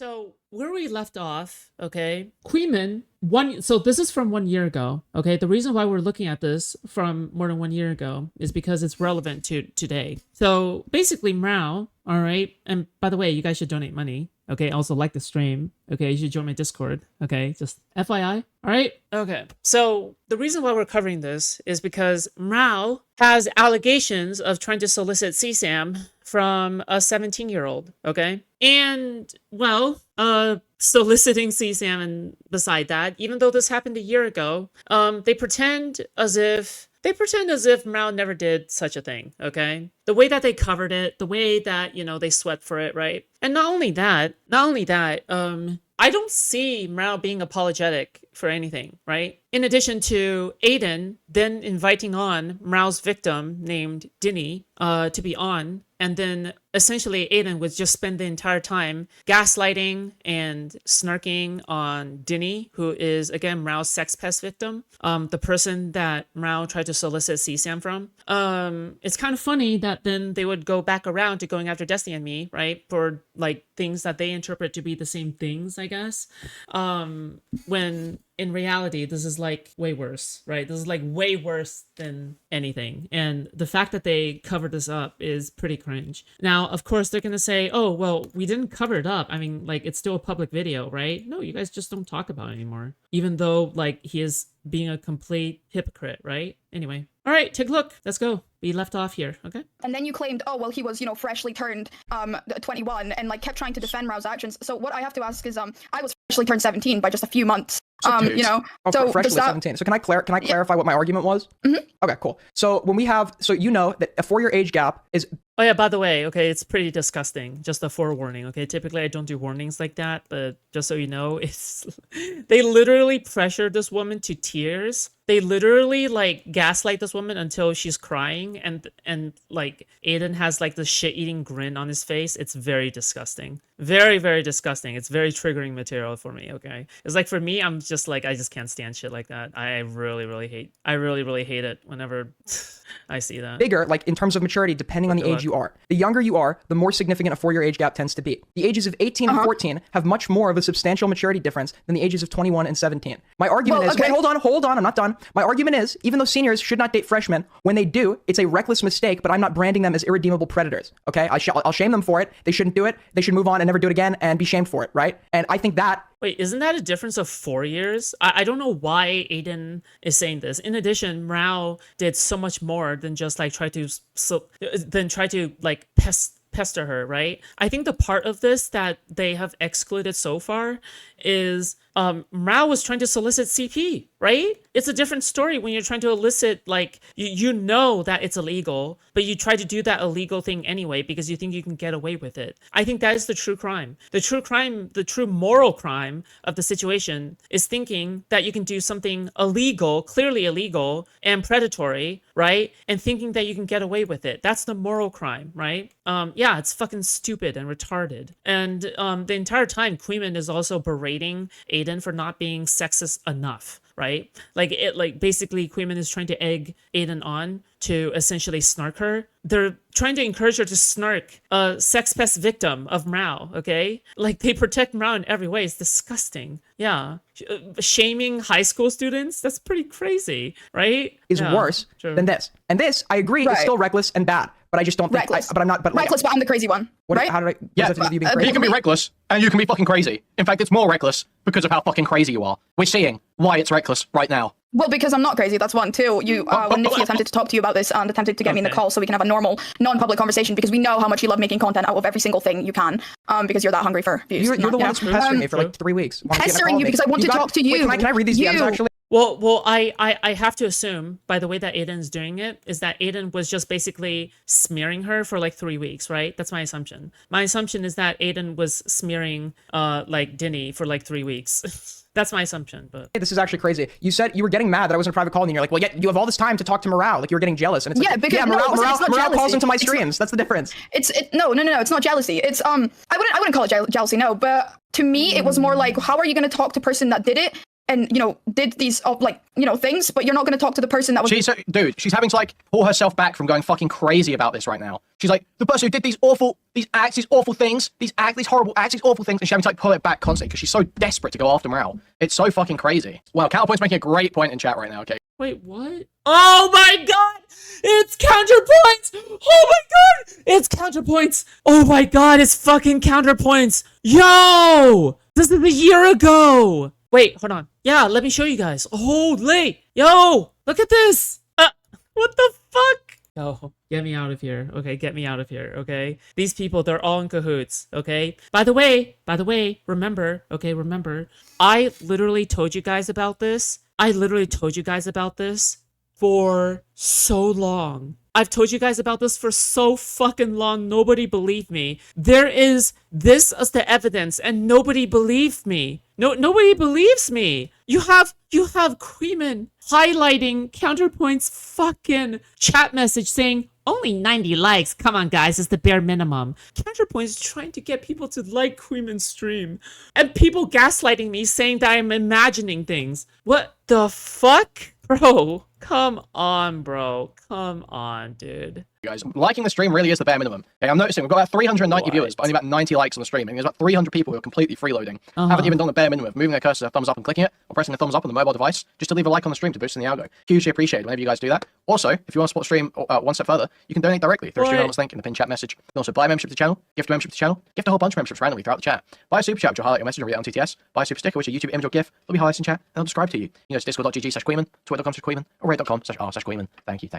So where we left off, okay, Kuihman, so this is from 1 year ago, okay? The reason why we're looking at this from more than 1 year ago is because it's relevant to today. So basically Mrow, all right, and by the way, you guys should donate money, okay? Also like the stream, okay? You should join my Discord, okay? Just FYI, all right? Okay, so the reason why we're covering this is because Mrow has allegations of trying to solicit CSAM from a 17-year-old, okay? And, well, soliciting CSAM, and beside that, even though this happened a year ago, they pretend as if Mrow never did such a thing, okay? The way that they covered it, the way that, you know, they sweat for it, right? And not only that, I don't see Mrow being apologetic for anything, right? In addition to Aiden then inviting on Mrow's victim named Dinny to be on, and then essentially Aiden would just spend the entire time gaslighting and snarking on Dinny, who is, again, Mrow's sex pest victim, the person that Mrow tried to solicit CSAM from. It's kind of funny that then they would go back around to going after Destiny and me, right? For like things that they interpret to be the same things, I guess. When in reality, this is like way worse, right? This is like way worse than anything. And the fact that they covered this up is pretty cringe. Now, of course, they're going to say, oh, well, we didn't cover it up. I mean, like, it's still a public video, right? No, you guys just don't talk about it anymore. Even though, like, he is being a complete hypocrite, right? Anyway. All right, take a look. Let's go. We left off here, okay? And then you claimed, oh, well, he was, you know, freshly turned 21 and, like, kept trying to defend Mrow's actions. So what I have to ask is, I was freshly turned 17 by just a few months. You know, so freshly 17. So can I clarify what my argument was? Mm-hmm. Okay, cool. So when we have, so you know that a 4-year age gap is. Oh yeah, by the way, okay, it's pretty disgusting. Just a forewarning, okay? Typically I don't do warnings like that, but just so you know, it's they literally pressured this woman to tears. They literally like gaslight this woman until she's crying, and like Aiden has like the shit-eating grin on his face. It's very disgusting. Very, very disgusting. It's very triggering material for me, okay? It's like for me, I'm just like, I just can't stand shit like that. I really, really hate it whenever I see that. Bigger, like in terms of maturity, depending on the age you are. The younger you are, the more significant a 4-year age gap tends to be. The ages of 18 and 14 have much more of a substantial maturity difference than the ages of 21 and 17. My argument is, wait, hold on, I'm not done. My argument is, even though seniors should not date freshmen, when they do, it's a reckless mistake, but I'm not branding them as irredeemable predators, okay? I'll shame them for it. They shouldn't do it. They should move on and never do it again and be shamed for it, right? And I think that. Wait, isn't that a difference of 4 years? I don't know why Aiden is saying this. In addition, Mrow did so much more than just like try to pester her, right? I think the part of this that they have excluded so far is Mrow was trying to solicit CP, right? It's a different story when you're trying to elicit, like, you know that it's illegal, but you try to do that illegal thing anyway because you think you can get away with it. I think that is the true crime. The true moral crime of the situation is thinking that you can do something illegal, clearly illegal and predatory, right? And thinking that you can get away with it. That's the moral crime, right? Yeah, it's fucking stupid and retarded. And the entire time, Kuihman is also berating Aiden for not being sexist enough, right? Like basically Kuihman is trying to egg Aiden on to essentially snark her. They're trying to encourage her to snark a sex pest victim of Mrow, okay? Like, they protect Mrow in every way. It's disgusting. Yeah. Shaming high school students? That's pretty crazy, right? Is worse than this. And this, I agree, is still reckless and bad. But I just don't think, but I'm not, but like, reckless, but I'm the crazy one, right? How did I, yeah, you being crazy? You can be reckless, and you can be fucking crazy. In fact, it's more reckless because of how fucking crazy you are. We're seeing why it's reckless right now. Well, because I'm not crazy, that's one. Two, when Nikki attempted to talk to you about this and attempted to get me in the call so we can have a normal, non-public conversation, because we know how much you love making content out of every single thing you can, because you're that hungry for views. You're the one that's been pestering me for like 3 weeks. Pestering you because I want to talk to you. Wait, can I read these DMs actually? Well, I have to assume, by the way that Aiden's doing it, is that Aiden was just basically smearing her for like 3 weeks, right? That's my assumption. My assumption is that Aiden was smearing like Dinny for like 3 weeks. That's my assumption, but this is actually crazy. You said you were getting mad that I was in a private call, and you're like, well, yeah, you have all this time to talk to Mrow. Like, you were getting jealous, and it's like, because Mrow calls into my streams. That's the difference. No, it's not jealousy. It's I wouldn't call it jealousy, no. But to me, it was more like, how are you going to talk to a person that did it and, you know, did these, like, you know, things, but you're not going to talk to the person that was... Dude, she's having to, like, pull herself back from going fucking crazy about this right now. She's like, the person who did these awful things, these horrible acts, these awful things, and she's having to, like, pull it back constantly because she's so desperate to go after Mrow. It's so fucking crazy. Wow, Counterpoint's making a great point in chat right now, okay? Wait, what? Oh my god! It's counterpoints! Oh my god! It's counterpoints! Oh my god, it's fucking counterpoints! Yo! This is a year ago! Wait, hold on. Yeah, let me show you guys. Holy! Yo! Look at this! What the fuck? Yo, get me out of here. Okay, get me out of here, okay? These people, they're all in cahoots, okay? By the way, remember, I literally told you guys about this. For so long. I've told you guys about this for so fucking long. Nobody believed me. There is this as the evidence, and nobody believed me. Nobody believes me. You have Kuihman highlighting Counterpoint's fucking chat message saying, only 90 likes. Come on, guys, it's the bare minimum. Counterpoint's trying to get people to like Kuihman's stream. And people gaslighting me saying that I'm imagining things. What the fuck? Bro, come on, bro. Come on, dude. Guys, liking the stream really is the bare minimum. Okay, I'm noticing we've got about 390 viewers, but only about 90 likes on the stream. And there's about 300 people who are completely freeloading. Haven't even done the bare minimum of moving their cursor to a thumbs up and clicking it, or pressing the thumbs up on the mobile device, just to leave a like on the stream to boost in the algo. Hugely appreciated whenever you guys do that. Also, if you want to support the stream one step further, you can donate directly through a stream anonymous link in the pinned chat message. You can also buy a membership to the channel, gift a membership to the channel, gift a whole bunch of memberships randomly throughout the chat. Buy a super chat, which will highlight your message and read it on TTS. Buy a super sticker, which is a YouTube image or GIF. They'll be highlighted in chat, and they'll describe to you. You know, it's discord.gg/Kuihman, twitter.com/Kuihman, or reddit.com/r/Kuihman. Thank you.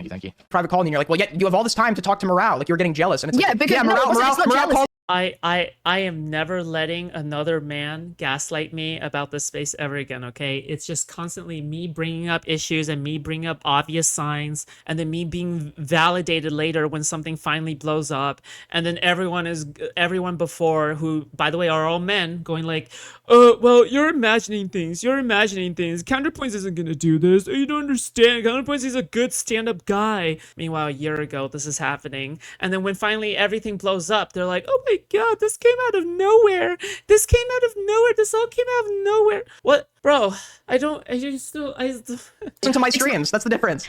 Private call, and you're like, well, yet you have all this time to talk to Mrow. Like, you're getting jealous. And it's like, because Mrow called. I am never letting another man gaslight me about this space ever again, okay? It's just constantly me bringing up issues and me bringing up obvious signs and then me being validated later when something finally blows up. And then everyone before, who, by the way, are all men, going like, well, you're imagining things. Counterpoints isn't gonna do this. You don't understand. Counterpoints is a good stand-up guy. Meanwhile, a year ago, this is happening. And then when finally everything blows up, they're like, oh my god, this came out of nowhere. This all came out of nowhere. What? Bro, listen to my streams. That's the difference.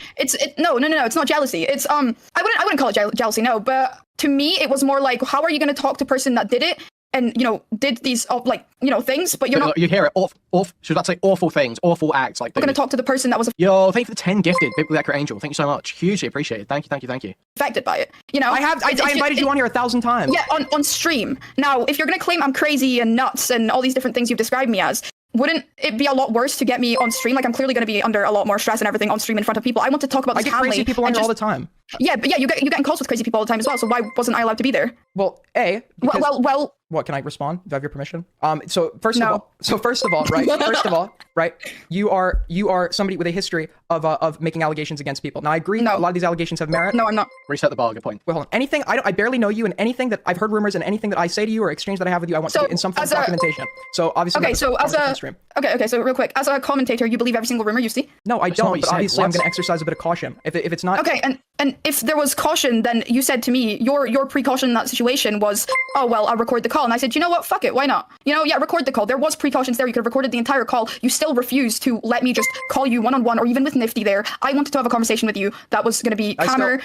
No, it's not jealousy. It's I wouldn't call it jealousy, no, but to me it was more like, how are you going to talk to a person that did it and, you know, did these like, you know, things, but you're not... You hear it, she was about to say awful things, awful acts. Like, I'm going to talk to the person that was... Yo, thank you for the 10 gifted, Biblical Accurate Angel. Thank you so much. Hugely appreciated. Thank you. Affected by it, you know? I invited you on here 1,000 times. Yeah, on stream. Now, if you're going to claim I'm crazy and nuts and all these different things you've described me as, wouldn't it be a lot worse to get me on stream? Like, I'm clearly going to be under a lot more stress and everything on stream in front of people. I want to talk about this calmly. I get crazy people on here all the time. Yeah, but yeah, you get in calls with crazy people all the time as well, so why wasn't I allowed to be there? Well, Well... What, can I respond? Do I have your permission? So first of all, right, you are somebody with a history of making allegations against people. Now, I agree a lot of these allegations have merit. No, I'm not. Reset the bar, good point. Wait, hold on. I barely know you, and anything that I've heard rumors and anything that I say to you or exchange that I have with you, I want to get in some form of documentation. So obviously, so real quick, as a commentator, you believe every single rumor you see? No, I don't, but obviously I'm going to exercise a bit of caution. If it's not... Okay, and if there was caution, then you said to me, your precaution in that situation was, oh, well, I'll record the call. And I said, you know what, fuck it, why not? You know, yeah, record the call. There was precautions there. You could have recorded the entire call. You still refused to let me just call you one-on-one or even with Nifty there. I wanted to have a conversation with you that was going to be calmer.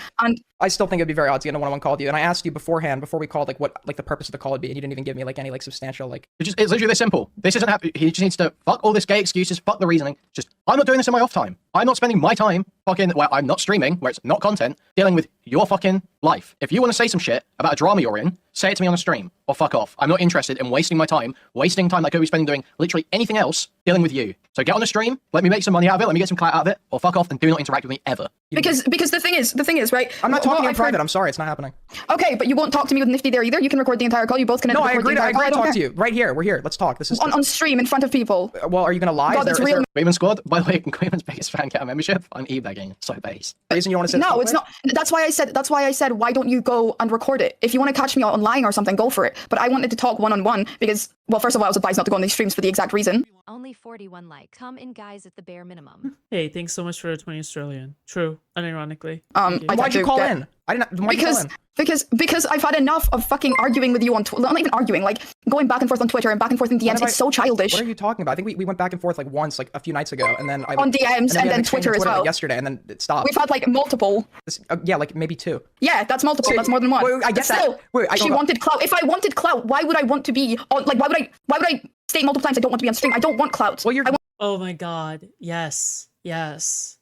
I still think it'd be very odd to get a one-on-one call with you. And I asked you beforehand, before we called, like what the purpose of the call would be, and you didn't even give me like any like substantial like... It's literally this simple. This isn't happening. He just needs to fuck all this gay excuses, fuck the reasoning. Just, I'm not doing this in my off time. I'm not spending my time I'm not streaming, where it's not content, dealing with your fucking life. If you want to say some shit about a drama you're in, say it to me on a stream, or fuck off. I'm not interested in wasting time that I could be spending doing literally anything else, dealing with you. So get on the stream, let me make some money out of it, let me get some clout out of it, or fuck off and do not interact with me ever. Because the thing is, right? I'm not talking in private. I'm sorry, it's not happening. Okay, but you won't talk to me with Nifty there either. You can record the entire call. You both can. No, I agree to talk to you right here. We're here. Let's talk. This is on stream in front of people. Well, are you gonna lie? God, that's real. Kuihman Squad. By the way, can Kuihman's biggest fan get a membership? I'm e-begging. So base. The reason you want to say no, it's not. That's why I said why don't you go and record it? If you want to catch me online or something, go for it. But I wanted to talk one-on-one because, well, first of all, I was advised not to go on these streams for the exact reason. Only 41 likes. Come in, guys, at the bare minimum. Hey, thanks so much for the 20 Australian. True, unironically. Thank you. Why'd you call in? I didn't. Why'd you call in? Because I've had enough of fucking arguing with you on Twitter. Not even arguing, like going back and forth on Twitter and back and forth in DMs. It's so childish. What are you talking about? I think we went back and forth like once, like a few nights ago, and then on DMs and then Twitter as well. Like yesterday, and then it stopped. We've had like multiple. Yeah, like maybe 2. Yeah, that's multiple. That's more than one. Wait, I guess still, she wanted clout. If I wanted clout, why would I want to be on? Like, why would I state multiple times I don't want to be on stream? I don't want clout. Well, Oh my god. Yes.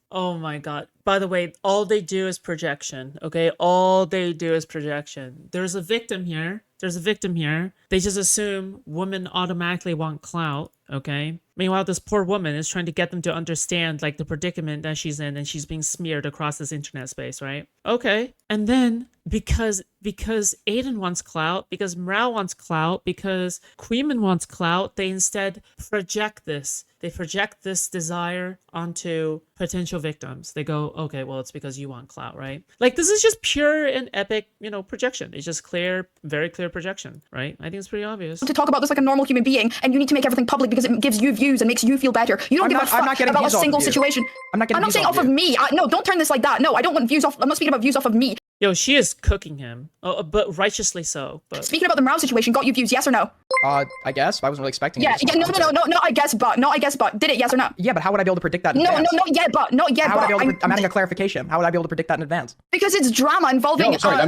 Oh my god. By the way, all they do is projection, okay? All they do is projection. There's a victim here. They just assume women automatically want clout, okay? Meanwhile, this poor woman is trying to get them to understand, like, the predicament that she's in, and she's being smeared across this internet space, right? Okay. And then, because Aiden wants clout, because Mrow wants clout, because Kuihman wants clout, they instead project this. They project this desire onto potential victims. They go, okay, well, it's because you want clout, right? Like, this is just pure and epic, projection. It's just clear, very clear projection, right? I think it's pretty obvious. To talk about this like a normal human being, and you need to make everything public because it gives you views and makes you feel better. You don't give a fuck about a single situation. I'm not saying off of me. No, don't turn this like that. No, I don't want views off. I'm not speaking about views off of me. Yo, she is cooking him, but righteously so. But... Speaking about the Mrow situation, got you views, yes or no? I guess. I wasn't really expecting it. Yeah, no, I guess, but. Did it, yes or no? Yeah, but how would I be able to predict that in No, advance? not yet, but. I'm adding a clarification. How would I be able to predict that in advance? Because it's drama involving... Yo, sorry, did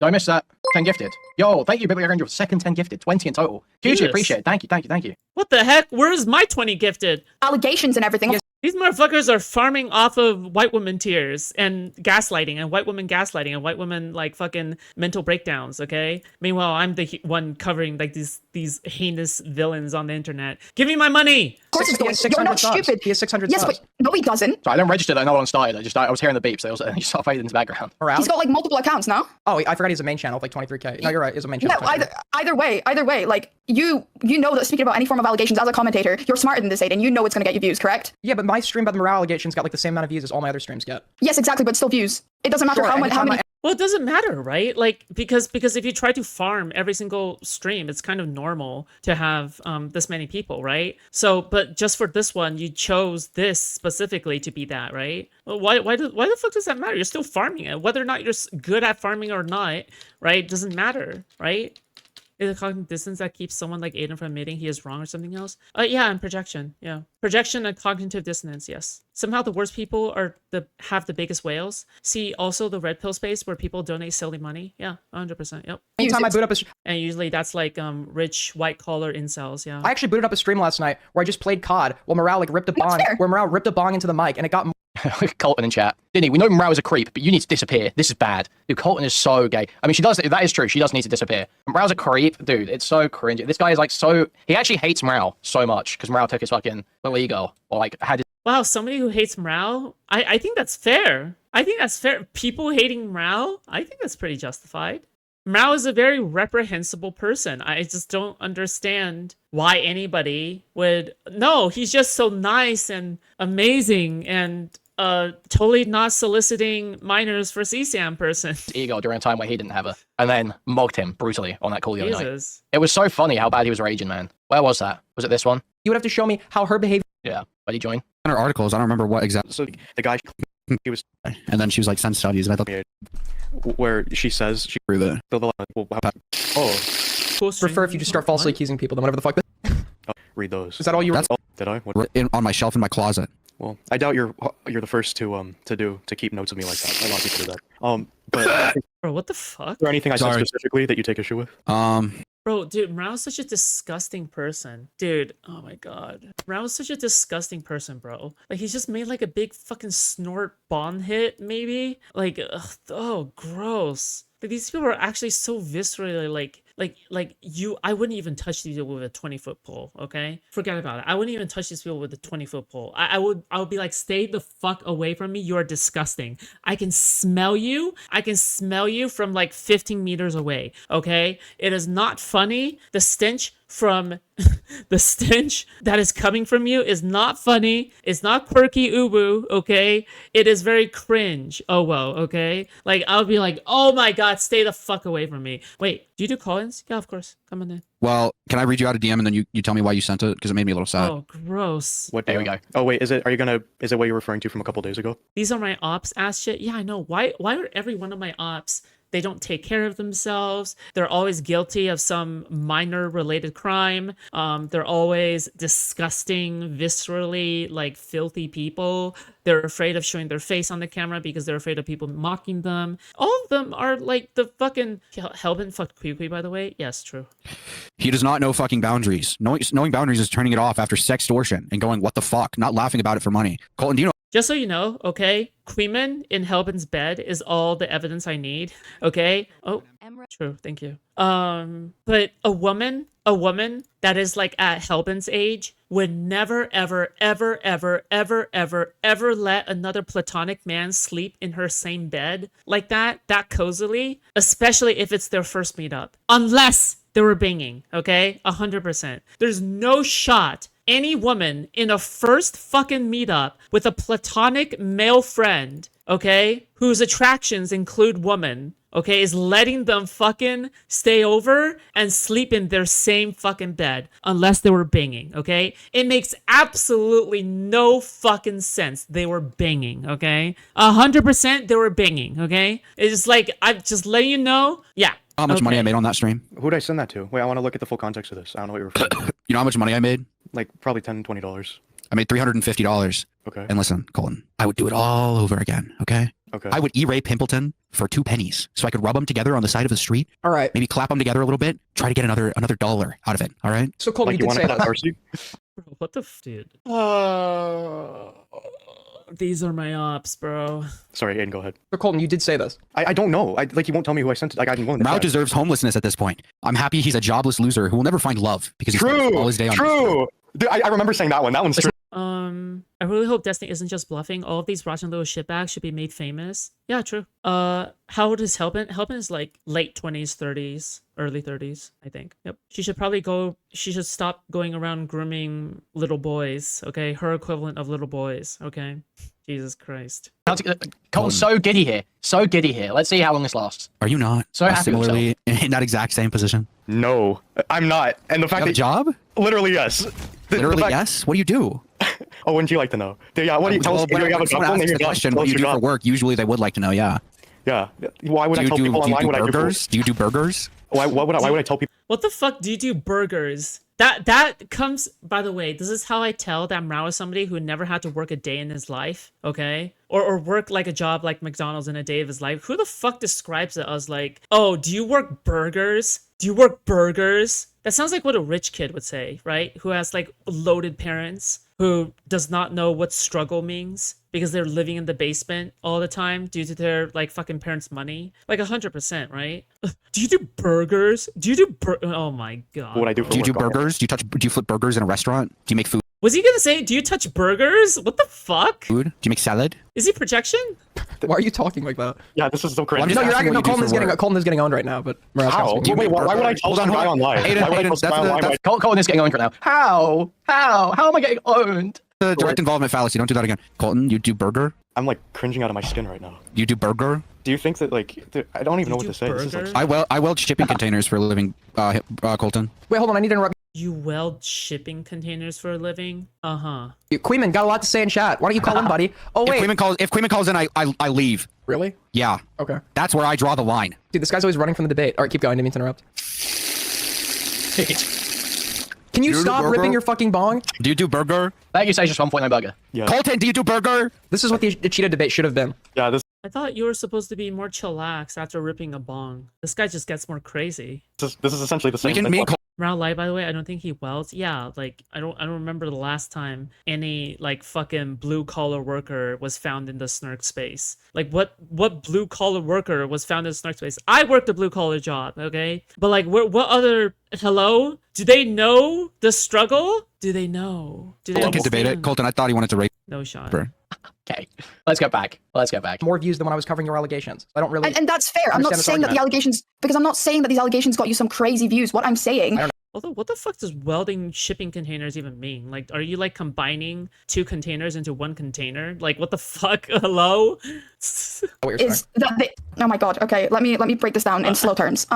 I miss that? 10 gifted. Yo, thank you, Biblical Ranger, for second 10 gifted. 20 in total. Hugely appreciate it. Thank you. What the heck? Where is my 20 gifted? Allegations and everything. Yes. These motherfuckers are farming off of white women tears and gaslighting and white women like fucking mental breakdowns, okay? Meanwhile, I'm the one covering like these heinous villains on the internet. Give me my money! Of course it's going. You're not stupid. He has 600 Yes, subs. but no, he doesn't. Sorry, I didn't register that another one started. I was hearing the beeps. They just started in the background. Around? He's got like multiple accounts now. Oh, I forgot he has a main channel with like 23K. No, you're right. He has a main channel. No, either way, like you know that speaking about any form of allegations as a commentator, you're smarter than this, Aiden. You know it's gonna get you views, correct? Yeah, but my stream about the Mrow allegations got like the same amount of views as all my other streams get. Yes, exactly, but still views. It doesn't matter how many. Well, it doesn't matter, right? Like, because if you try to farm every single stream, it's kind of normal to have this many people, right? So, but just for this one, you chose this specifically to be that, right? Well, why the fuck does that matter? You're still farming it. Whether or not you're good at farming or not, right? Doesn't matter, right? Is it cognitive distance that keeps someone like Aiden from admitting he is wrong or something else? Yeah, and projection. Yeah, projection and cognitive dissonance. Yes. Somehow the worst people have the biggest whales. See, also the red pill space where people donate silly money. Yeah, 100%. Yep. Anytime I boot up and usually that's like rich white collar incels. Yeah. I actually booted up a stream last night where I just played COD while Mrow like ripped a bong into the mic, and it got. Colton in chat. Didn't he? We know Mrow is a creep, but you need to disappear. This is bad. Dude, Colton is so gay. I mean, that is true. She does need to disappear. Mrow's a creep. Dude, it's so cringy. This guy is like he actually hates Mrow so much because Mrow took his fucking illegal or like had his... Wow, somebody who hates Mrow? I think that's fair. I think that's fair. People hating Mrow? I think that's pretty justified. Mrow is a very reprehensible person. I just don't understand why anybody would... No, he's just so nice and amazing and totally not soliciting minors for CSAM person. Ego during a time where he didn't have her, and then mugged him brutally on that call the other night. Jesus. It was so funny how bad he was raging, man. Where was that? Was it this one? You would have to show me how her behavior... Yeah. Why'd you join? Her articles, I don't remember what exactly. So the guy, he was, and then she was like, send studies, and I thought, where she says she through the prefer if you just start falsely accusing people, then whatever the fuck. Read those. Is that all you? That's all. Did I? What? on my shelf in my closet. Well, I doubt you're the first to keep notes of me like that. A lot of people do that. But Bro, what the fuck? is there anything I said specifically that you take issue with? Bro, dude, Mrow's such a disgusting person. Dude, oh my god. Mrow's such a disgusting person, bro. Like, he's just made like a big fucking snort bond hit, maybe? Like, ugh, oh, gross. Like, these people are actually so viscerally I wouldn't even touch these people with a 20-foot pole, okay? Forget about it. I wouldn't even touch these people with a 20-foot pole. I would be like, stay the fuck away from me. You're disgusting. I can smell you. I can smell you from like 15 meters away, okay? It is not funny. The stench from The stench that is coming from you is not funny. It's not quirky ubu, okay? It is very cringe. Oh, well, okay? Like, I'll be like, oh my god, stay the fuck away from me. Wait, do you do call-ins? Yeah, of course. Come on in. Well, can I read you out a DM and then you tell me why you sent it? Because it made me a little sad. Oh, gross. What? There we go. Oh wait, is it what you're referring to from a couple days ago? These are my ops ass shit. Yeah, I know. Why are every one of my ops, they don't take care of themselves. They're always guilty of some minor related crime. They're always disgusting, viscerally, like filthy people. They're afraid of showing their face on the camera because they're afraid of people mocking them. All of them are like the fucking Helbin fucked Kui, by the way. Yes, true. He does not know fucking boundaries. Knowing boundaries is turning it off after sextortion and going, what the fuck? Not laughing about it for money. Colton, do you know? Just so you know, okay, Kuihman in Helbin's bed is all the evidence I need, okay? Oh, Mrow. true, thank you. But a woman that is like at Helbin's age would never, ever, ever, ever, ever, ever, ever let another platonic man sleep in her same bed like that cozily, especially if it's their first meetup. Unless they were banging, okay? 100%. There's no shot any woman in a first fucking meetup with a platonic male friend, okay, whose attractions include woman, okay, is letting them fucking stay over and sleep in their same fucking bed unless they were banging, okay? It makes absolutely no fucking sense they were banging, okay? 100% they were banging, okay? It's just like, I'm just letting you know, yeah. How much money I made on that stream? Who'd I send that to? Wait, I want to look at the full context of this. I don't know what you're referring to. You know how much money I made? Like probably $10, $20. I made $350. Okay. And listen, Colton, I would do it all over again, okay? Okay. I would E-Ray Pimpleton for 2 pennies so I could rub them together on the side of the street. All right. Maybe clap them together a little bit. Try to get another $1 out of it, all right? So Colton, Like you you did want say to that. Darcy? Bro, what the dude? These are my ops, bro. Sorry, Aiden, go ahead. So Colton, you did say this. I don't know. Like you won't tell me who I sent it. Like I'm willing to. Mrow check. deserves homelessness at this point. I'm happy he's a jobless loser who will never find love because he spends all his day on True. Dude, I remember saying that one. That one's true. I really hope Destiny isn't just bluffing. All of these rotten little shitbags should be made famous. Yeah, true. How old is Helbin? Helbin is like late 20s, 30s, early 30s, I think. Yep. She should stop going around grooming little boys, okay? Her equivalent of little boys, okay? Jesus Christ. Colton's so giddy here. So giddy here. Let's see how long this lasts. Are you not So happy with similarly in that exact same position? No, I'm not. And the You fact have a that job? literally yes. Literally yes? What do you do? Oh, wouldn't you like to know? Yeah. What do you tell us? When Do you have a someone job? asks Name your the job. question, Tell what us do you do your for job. work? Usually they would like to know, yeah. Yeah. Why would Do I you tell do, people do you online do what I do? burgers? Do you do burgers? Why would I tell people? What the fuck do you do burgers? That comes, by the way, this is how I tell that Mrow is somebody who never had to work a day in his life, okay? Or work like a job like McDonald's in a day of his life. Who the fuck describes it as like, oh, do you work burgers? Do you work burgers? That sounds like what a rich kid would say, right? Who has like loaded parents, who does not know what struggle means because they're living in the basement all the time due to their like fucking parents' money. Like 100%, right? Do you do burgers? Do you do oh my god. What would I do for Do you do work? burgers? Do you flip burgers in a restaurant? Do you make food? Was he gonna say, do you touch burgers? What the fuck? Do you make salad? Is he projection? Why are you talking like that? Yeah, this is so crazy. I'm just No, you're asking not. what you do Colton is for getting work. Colton is getting owned right now. But Mrow's How? asking. Wait, why would I tell Hold on, some guy hold on. online? Aiden, Why would I Aiden, tell some that's guy the- online? that's- Colton is getting owned right now. How? How am I getting owned? The direct involvement fallacy. Don't do that again. Colton, you do burger? I'm like cringing out of my skin right now. You do burger? Do you think that like I don't even know what do to say. This is, like, burger? I weld shipping containers for a living, Colton. Wait, hold on. I need to interrupt. You weld shipping containers for a living? Uh-huh. You. Kuihman got a lot to say in chat. Why don't you call in, buddy? Oh wait. If Kuihman calls in, I leave. Really? Yeah. Okay. That's where I draw the line. Dude, this guy's always running from the debate. All right, keep going. I didn't mean to interrupt. Can you You do stop burger? ripping your fucking bong? Do you do burger? That you say is just 1.9 burger. yeah. Colton, do you do burger? This is what the cheetah debate should have been. Yeah, this I thought you were supposed to be more chillaxed after ripping a bong. This guy just gets more crazy. is essentially the We same can thing. meet. Mrow lied, by the way. I don't think he welds. Yeah, like I don't remember the last time any like fucking blue collar worker was found in the snark space. Like what blue collar worker was found in the snark space? I worked a blue collar job, okay? But like what other hello? Do they know the struggle? Do they know? Do they Colton can debate it. understand? Colton, I thought he wanted to rape. No shot. Bro. Okay, let's go back. Let's go back. More views than when I was covering your allegations. I don't really. And that's fair. I'm not understand this saying that the argument. allegations, because I'm not saying that these allegations got you some crazy views. What I'm saying Although, what the fuck does welding shipping containers even mean? Like, are you like combining 2 containers into 1 container? Like, what the fuck? Hello? Is that oh my god, okay, let me break this down in slow terms.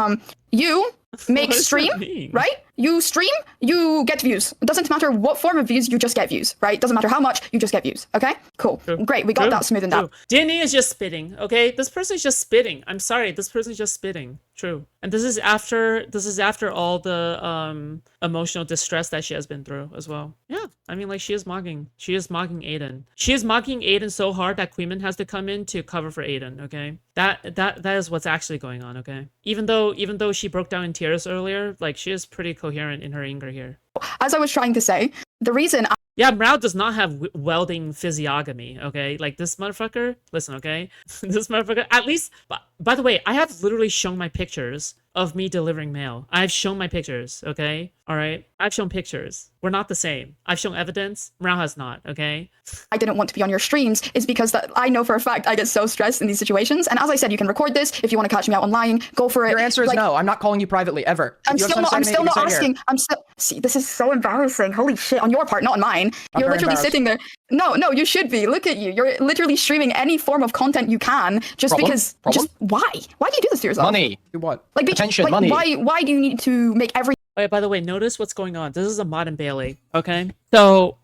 You make stream, right? You stream, you get views. It doesn't matter what form of views, you just get views, right? Doesn't matter how much, you just get views. Okay? Cool. True. Great, we got that smoothened out. Danny is just spitting, okay? This person's just spitting. I'm sorry, this person's just spitting. True. And this is after all the emotional distress that she has been through as well. Yeah. I mean, like, she is mocking Aiden. She is mocking Aiden so hard that Kuihman has to come in to cover for Aiden, okay? That is what's actually going on, okay? Even though she broke down in tears earlier, like, she is pretty coherent in her anger here. As I was trying to say, the reason yeah, Mrow does not have welding physiognomy, okay? Like, this motherfucker, listen, okay? This motherfucker, at least, by the way, I have literally shown my pictures of me delivering mail. I've shown my pictures, okay? All right? I've shown pictures. We're not the same. I've shown evidence. Mrow has not, okay? I didn't want to be on your streams is because that I know for a fact I get so stressed in these situations. And as I said, you can record this. If you want to catch me out online, go for it. Your answer is no. I'm not calling you privately, ever. I'm still not asking. See, this is so embarrassing. Holy shit, on your part, not on mine. You're literally sitting there. No, you should be. Look at you. You're literally streaming any form of content you can just because. Just why? Why do you do this to yourself? Money. Do what? Like, attention, like, money. Why do you need to make every Wait, by the way, notice what's going on. This is a mod and Bailey, okay? So,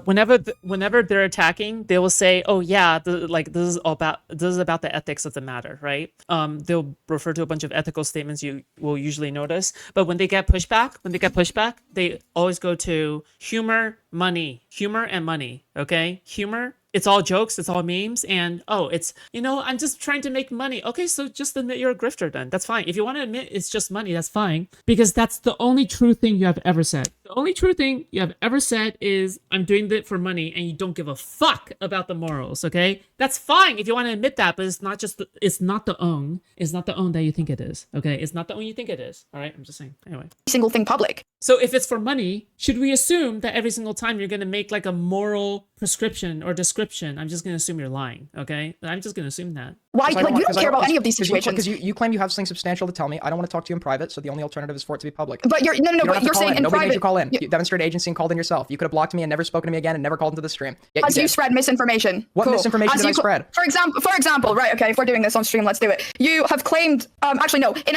whenever they're attacking, they will say, "Oh yeah, this is about the ethics of the matter," right? They'll refer to a bunch of ethical statements you will usually notice. But when they get pushback, they always go to humor, and money. Okay, humor. It's all jokes, it's all memes, and it's, I'm just trying to make money. Okay, so just admit you're a grifter then. That's fine. If you want to admit it's just money, that's fine. Because that's the only true thing you have ever said. The only true thing you have ever said is, I'm doing it for money, and you don't give a fuck about the morals, okay? That's fine if you want to admit that, but it's not the own that you think it is, okay? It's not the own you think it is, all right? I'm just saying. Anyway. single thing public? So if it's for money, should we assume that every single time you're going to make like a moral prescription or description, I'm just going to assume you're lying, okay? I'm just going to assume that. Why? Like, you don't care about any of these situations. Because you claim you have something substantial to tell me. I don't want to talk to you in private, so the only alternative is for it to be public. But you're but you're saying in Nobody private. made you call in. You demonstrated agency and called in yourself. You could have blocked me and never spoken to me again and never called into the stream. Yet As you spread misinformation. What misinformation did I spread? For example, right? Okay, if we're doing this on stream, let's do it. You have claimed, actually no, in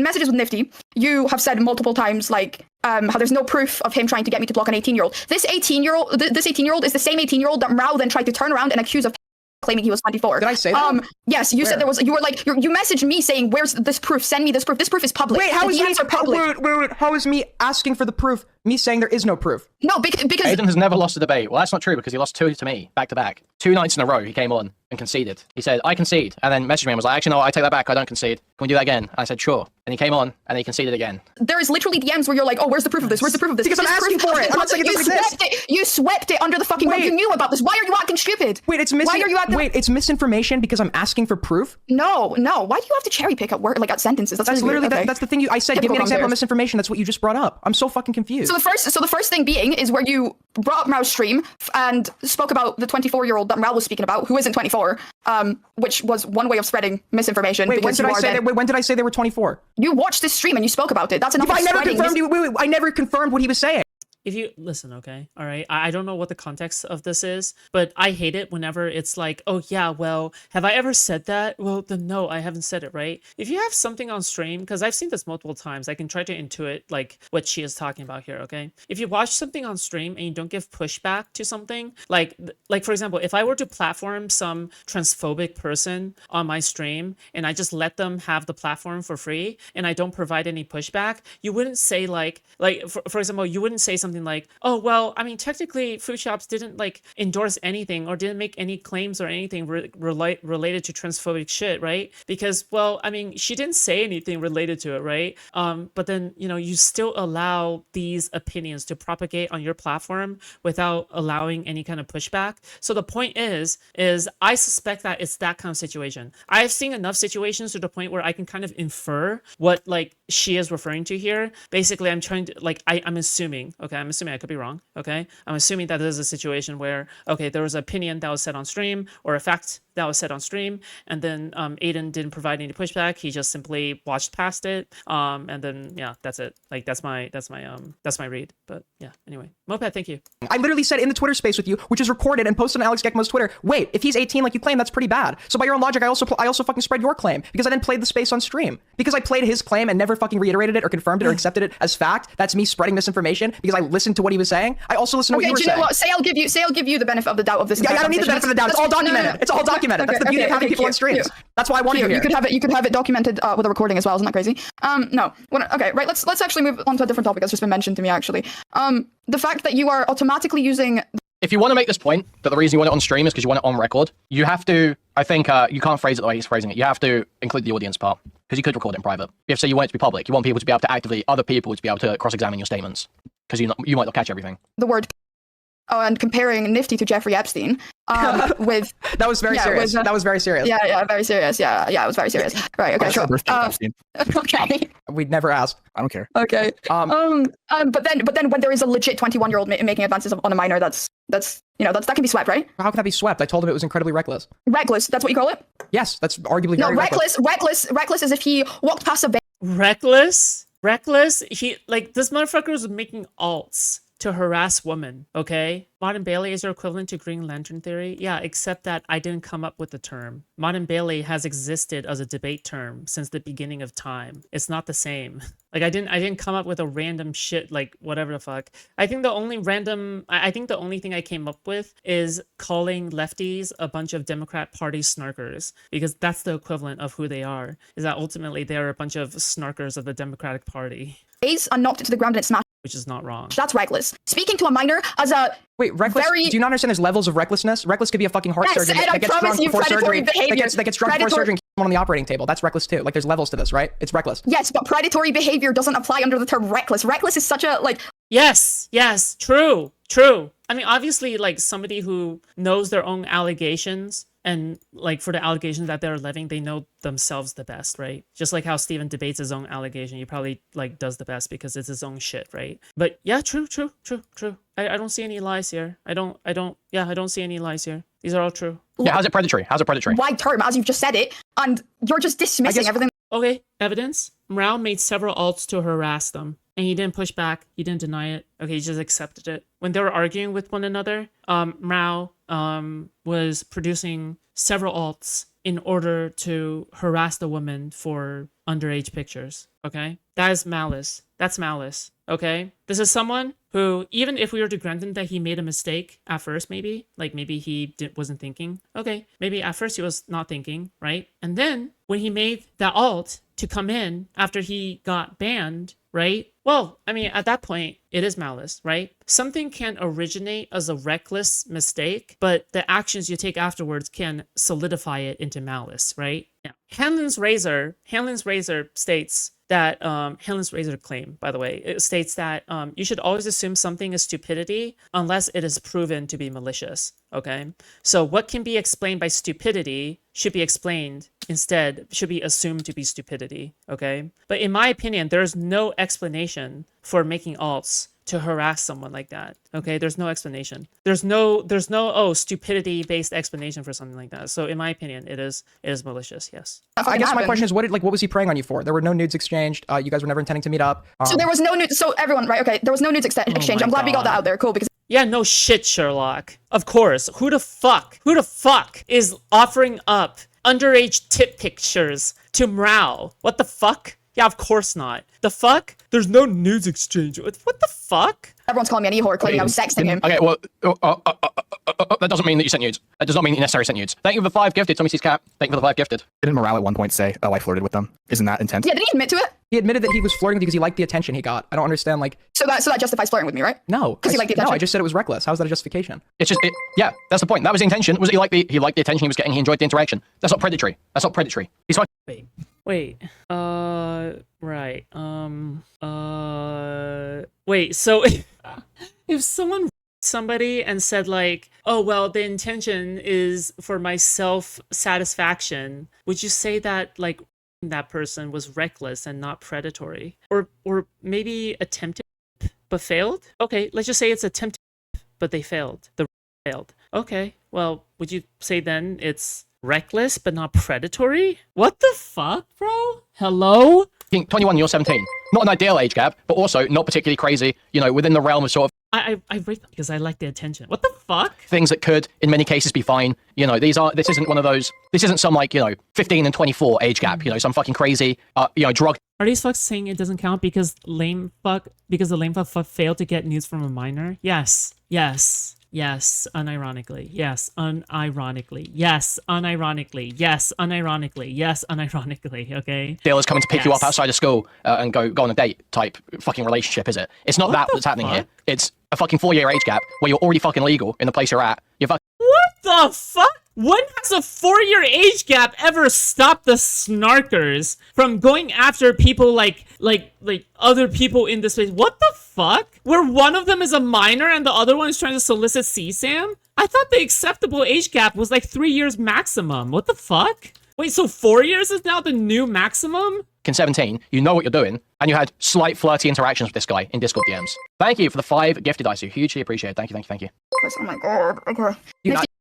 messages with Nifty, you have said multiple times like how there's no proof of him trying to get me to block an 18-year-old. This 18-year-old is the same 18-year-old that Mrow then tried to turn around and accuse of claiming he was 24. Did I say that? Yes, you said there was. You were like, you messaged me saying, "Where's this proof? Send me this proof. This proof is public." Wait, how is DMs are public? Wait, how is me asking for the proof me saying there is no proof? No, because Aiden has never lost a debate. Well, that's not true because he lost 2 to me back to back. 2 nights in a row he came on and conceded. He said, "I concede," and then messaged me and was like, "Actually, no, I take that back. I don't concede. Can we do that again?" And I said, "Sure." And he came on and he conceded again. there is literally DMs where you're like, "Oh, where's the proof of this? Where's the proof of this?" Because I'm asking for it. I'm not saying it doesn't exist. You swept it under the fucking rug. You knew about this. Why are you acting stupid? Wait, it's missing. Why are you acting? Wait, it's misinformation because I'm asking for proof. No. Why do you have to cherry pick at at sentences? That's really literally weird. Okay. that's the thing. I said, give me an example of misinformation. That's what you just brought up. I'm so fucking confused. So the first thing being is where you brought up Mrow's stream and spoke about the 24-year-old that Mrow was speaking about, who isn't 24, which was one way of spreading misinformation. Wait, when did I say they were 24? You watched this stream and you spoke about it. That's enough. I never confirmed what he was saying. If you listen, okay, all right, I don't know what the context of this is, but I hate it whenever it's like, oh yeah, well, have I ever said that? Well, then no, I haven't said it, right? If you have something on stream, because I've seen this multiple times, I can try to intuit like what she is talking about here, okay? If you watch something on stream and you don't give pushback to something, like for example, if I were to platform some transphobic person on my stream and I just let them have the platform for free and I don't provide any pushback, you wouldn't say for example, you wouldn't say something like, oh, well, I mean, technically Foodshops didn't like endorse anything or didn't make any claims or anything related to transphobic shit, right? Because, well, I mean, she didn't say anything related to it, right? But then, you still allow these opinions to propagate on your platform without allowing any kind of pushback. So the point is I suspect that it's that kind of situation. I've seen enough situations to the point where I can kind of infer what like she is referring to here. Basically, I'm trying to I'm assuming, I could be wrong, okay? I'm assuming that this is a situation where, okay, there was an opinion that was said on stream or a fact that was said on stream, and then Aiden didn't provide any pushback. He just simply watched past it. And then yeah, that's it. Like that's my read. But yeah, anyway, Moped, thank you. I literally said in the Twitter space with you, which is recorded and posted on Alex Gekmo's Twitter, wait, if he's 18 like you claim, that's pretty bad. So by your own logic, I also fucking spread your claim because I then played the space on stream. Because I played his claim and never fucking reiterated it or confirmed it or accepted it as fact. That's me spreading misinformation because I listened to what he was saying. I also listened to what you were saying. Okay, do you know what? Say I'll give you the benefit of the doubt of this. Yeah, I don't need the benefit of the doubt. It's all documented. It's all documented. That's the beauty of having people on streams. That's why I wanted you here. You could have it documented with a recording as well. Isn't that crazy? No. Okay, right. Let's actually move on to a different topic that's just been mentioned to me actually. The fact that you are automatically using. If you want to make this point, that the reason you want it on stream is because you want it on record, you have to, I think, you can't phrase it the way he's phrasing it. You have to include the audience part, because you could record it in private. You have to say you want it to be public. You want people to be able to actively, other people to be able to cross-examine your statements, because you might not catch everything. The word. Oh, and comparing Nifty to Jeffrey Epstein with... That was very serious. That was very serious. Yeah, very serious. Yeah, it was very serious. Right, okay, sure. Okay. We'd never asked. I don't care. Okay. But then when there is a legit 21-year-old making advances on a minor, that can be swept, right? How can that be swept? I told him it was incredibly reckless. Reckless, that's what you call it? Yes, that's arguably very reckless. Reckless is if he walked past a bank. Reckless? He, like, this motherfucker was making alts to harass women, okay? Mod and Bailey is your equivalent to Green Lantern theory? Yeah, except that I didn't come up with the term. Mod and Bailey has existed as a debate term since the beginning of time. It's not the same. Like I didn't come up with a random shit like whatever the fuck. I think the only thing I came up with is calling lefties a bunch of Democrat Party snarkers, because that's the equivalent of who they are. Is that ultimately they are a bunch of snarkers of the Democratic Party. And knocked it to the ground and it smashed. Which is not wrong. That's reckless. Speaking to a minor as a wait, reckless. Do you not understand? There's levels of recklessness. Reckless could be a fucking heart surgeon that gets drunk before surgery. That gets drunk before surgery and kills someone on the operating table. That's reckless too. Like there's levels to this, right? It's reckless. Yes, but predatory behavior doesn't apply under the term reckless. Reckless is such a like. Yes, true. I mean, obviously, like somebody who knows their own allegations. And like for the allegations that they're living, they know themselves the best, right? Just like how Steven debates his own allegation, he probably like does the best because it's his own shit, right? But yeah, true. I don't see any lies here. I don't see any lies here. These are all true. Yeah, how's it predatory? Wide term, as you've just said it, and you're just dismissing everything. Okay, evidence. Mrow made several alts to harass them, and he didn't push back. He didn't deny it. Okay, he just accepted it. When they were arguing with one another, Mrow was producing several alts in order to harass the woman for underage pictures. Okay, that is malice. That's malice. Okay, this is someone who, even if we were to grant him that he made a mistake at first, maybe he wasn't thinking. Okay, maybe at first he was not thinking, right? And then when he made that alt to come in after he got banned, right? Well, I mean, at that point, it is malice, right? Something can originate as a reckless mistake, but the actions you take afterwards can solidify it into malice, right? Yeah. Hanlon's Razor states that, Hanlon's Razor claim, by the way, it states that you should always assume something is stupidity unless it is proven to be malicious, okay? So what can be explained by stupidity should be assumed to be stupidity, okay? But in my opinion, there's no explanation for making alts to harass someone like that. Okay, there's no explanation. There's no stupidity based explanation for something like that. So in my opinion, it is malicious. Yes. I guess my question is, what was he preying on you for? There were no nudes exchanged. You guys were never intending to meet up. So there was no nudes. So everyone, right? Okay, there was no nudes exchange. I'm glad we got that out there. Cool, because. Yeah, no shit, Sherlock. Of course. Who the fuck is offering up underage tit pictures to Mrow? What the fuck? Yeah, of course not. The fuck? There's no nudes exchange. What the fuck? Everyone's calling me an e-whore, claiming I was sexting him. Okay, well, that doesn't mean that you sent nudes. That does not mean that you necessarily sent nudes. Thank you for the 5 gifted, Tommy C's cat. Thank you for the 5 gifted. Didn't Mrow at one point say, oh, I flirted with them? Isn't that intense? Yeah, did he admit to it? He admitted that he was flirting because he liked the attention he got. I don't understand, like... So that justifies flirting with me, right? No. Because he liked the attention? No, I just said it was reckless. How is that a justification? It's just, yeah, that's the point. That was the intention, was that he liked the attention he was getting, he enjoyed the interaction. That's not predatory. He's fine. Wait. Right. Wait, so if somebody and said like, oh, well, the intention is for my self-satisfaction, would you say that like that person was reckless and not predatory? Or maybe attempted but failed? Okay, let's just say it's attempted but they failed. Failed. Okay, well, would you say then it's reckless but not predatory? What the fuck, bro? Hello? 21, you're 17. Not an ideal age gap, but also not particularly crazy, you know, within the realm of sort of I rate them because I like the attention. What the fuck? things that could, in many cases, be fine. You know, this isn't one of those, this isn't some, like, you know, 15 and 24 age gap, you know, some fucking crazy, you know, drug. Are these fucks saying it doesn't count because the lame fuck failed to get news from a minor? Yes. Yes. Yes, unironically. Yes, unironically. Yes, unironically. Yes, unironically. Yes, unironically. Okay. Dealers coming to pick you up outside of school and go on a date type fucking relationship, is it? It's not What that's the happening fuck? here. It's a fucking 4-year age gap where you're already fucking legal in the place you're at. You're fucking. What the fuck? When has a 4-year age gap ever stopped the snarkers from going after people like other people in this space? What the fuck? Where one of them is a minor and the other one is trying to solicit CSAM? I thought the acceptable age gap was like 3 years maximum. What the fuck? Wait, so 4 years is now the new maximum? 17, you know what you're doing, and you had slight flirty interactions with this guy in Discord DMs. Thank you for the 5 gifted ice. Hugely appreciate it. Thank you, thank you, thank you. Oh my god. Okay.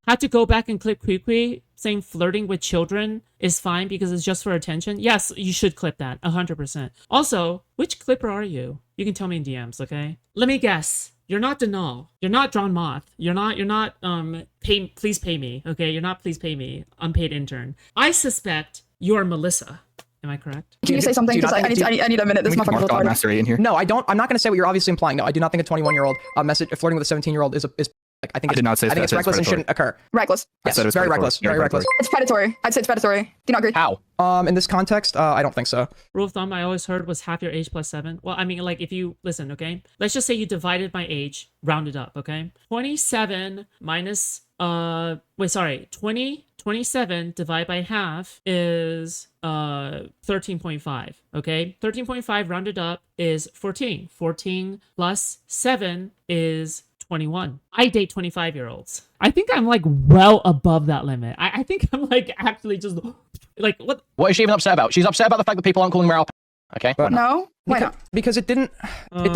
Had to go back and clip Kui saying flirting with children is fine because it's just for attention. Yes, you should clip that 100%. Also, which clipper are you? You can tell me in DMs, okay? Let me guess. You're not Denal. You're not Drawn Moth. You're not please pay me, okay? You're not please pay me, unpaid intern. I suspect you're Melissa. Am I correct? Can you say something? Because I need a minute. This Mark motherfucker's God retarded. Mastery in here. No, I don't. I'm not going to say what you're obviously implying. No, I do not think a 21-year-old flirting with a 17-year-old is like I think I did not say I think it's that. reckless and shouldn't occur. Reckless. Yes, said it was very predatory. reckless. Very Very reckless. It's predatory. I'd say it's predatory. Do you not agree? How? In this context, I don't think so. Rule of thumb I always heard was half your age plus 7. Well, I mean, like, if you listen, okay? Let's just say you divided my age, rounded up, okay? 27 minus 27 divided by half is 13.5, okay? 13.5 rounded up is 14. 14 plus 7 is 21. I date 25-year-olds. I think I'm like well above that limit. I think I'm like actually just like what? What is she even upset about? She's upset about the fact that people aren't calling Mrow. Okay. But No? Why not? because it doesn't Okay. it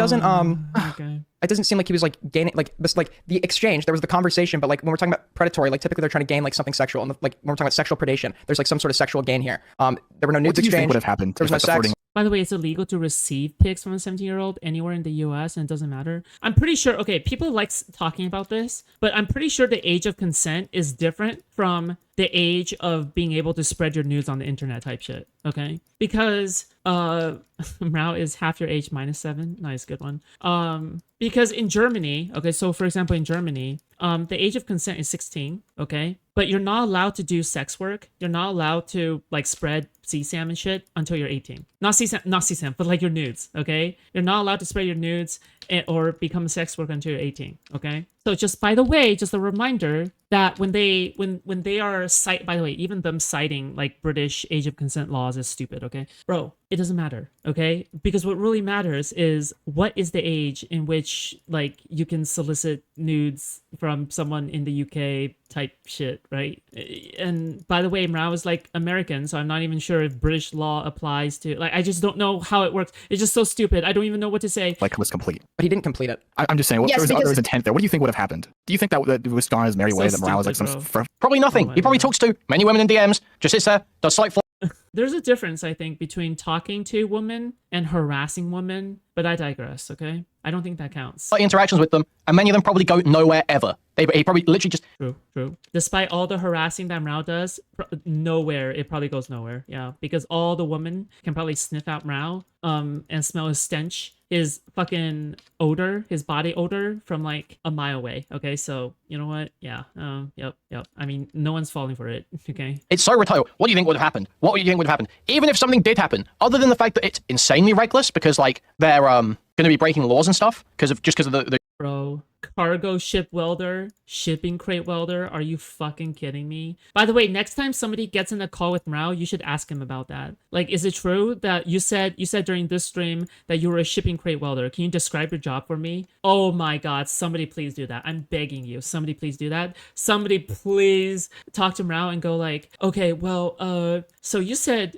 doesn't seem like he was like gaining like this like the exchange. There was the conversation, but like when we're talking about predatory, like typically they're trying to gain like something sexual, and like when we're talking about sexual predation, there's like some sort of sexual gain here. There were no What nudes do you think exchanged. would have happened? There was if, no like, the sex. flirting- By the way, it's illegal to receive pics from a 17-year-old anywhere in the US and it doesn't matter. I'm pretty sure, okay, people like talking about this, but I'm pretty sure the age of consent is different from the age of being able to spread your nudes on the internet type shit, okay? Because Mrow is half your age minus 7. Nice, good one. Because in Germany, okay, so for example, in Germany, the age of consent is 16, okay? But you're not allowed to do sex work. You're not allowed to like spread CSAM and shit until you're 18. Not CSAM, but like your nudes, okay? You're not allowed to spread your nudes or become a sex worker until you're 18, okay? So just by the way, just a reminder that when they are by the way, even them citing like British age of consent laws is stupid, okay? Bro, it doesn't matter, okay? Because what really matters is what is the age in which like you can solicit nudes from someone in the UK type shit, right? And by the way, Mrow is like American, so I'm not even sure if British law applies to like I just don't know how it works. It's just so stupid. I don't even know what to say. like was complete. But he didn't complete it. I'm just saying, Yes, there because- was intent there. What do you think would have happened? Do you think that it was gone his merry So way, that Morale was like stupid, some bro. Probably nothing. Oh my He probably God. talks to many women in DMs, just sits there, does slight There's a difference, I think, between talking to a woman and harassing women, but I digress, okay? I don't think that counts. interactions with them, and many of them probably go nowhere ever. He probably literally just True. Despite all the harassing that Mrow does, nowhere, it probably goes nowhere. Yeah, because all the women can probably sniff out Mrow, and smell his stench, his fucking odor, his body odor from like a mile away. Okay, so you know what? Yeah. Yep. I mean, no one's falling for it. Okay. It's so retired. What do you think would have happened? What do you think would have happened? Even if something did happen, other than the fact that it's insanely reckless because like they're going to be breaking laws and stuff because of the Bro, cargo ship welder, shipping crate welder. Are you fucking kidding me? By the way, next time somebody gets in a call with Mrow, you should ask him about that. Like, is it true that you said during this stream that you were a shipping crate welder? Can you describe your job for me? Oh my god, somebody please do that. I'm begging you. Somebody please do that. Somebody please talk to Mrow and go like, okay, well, so you said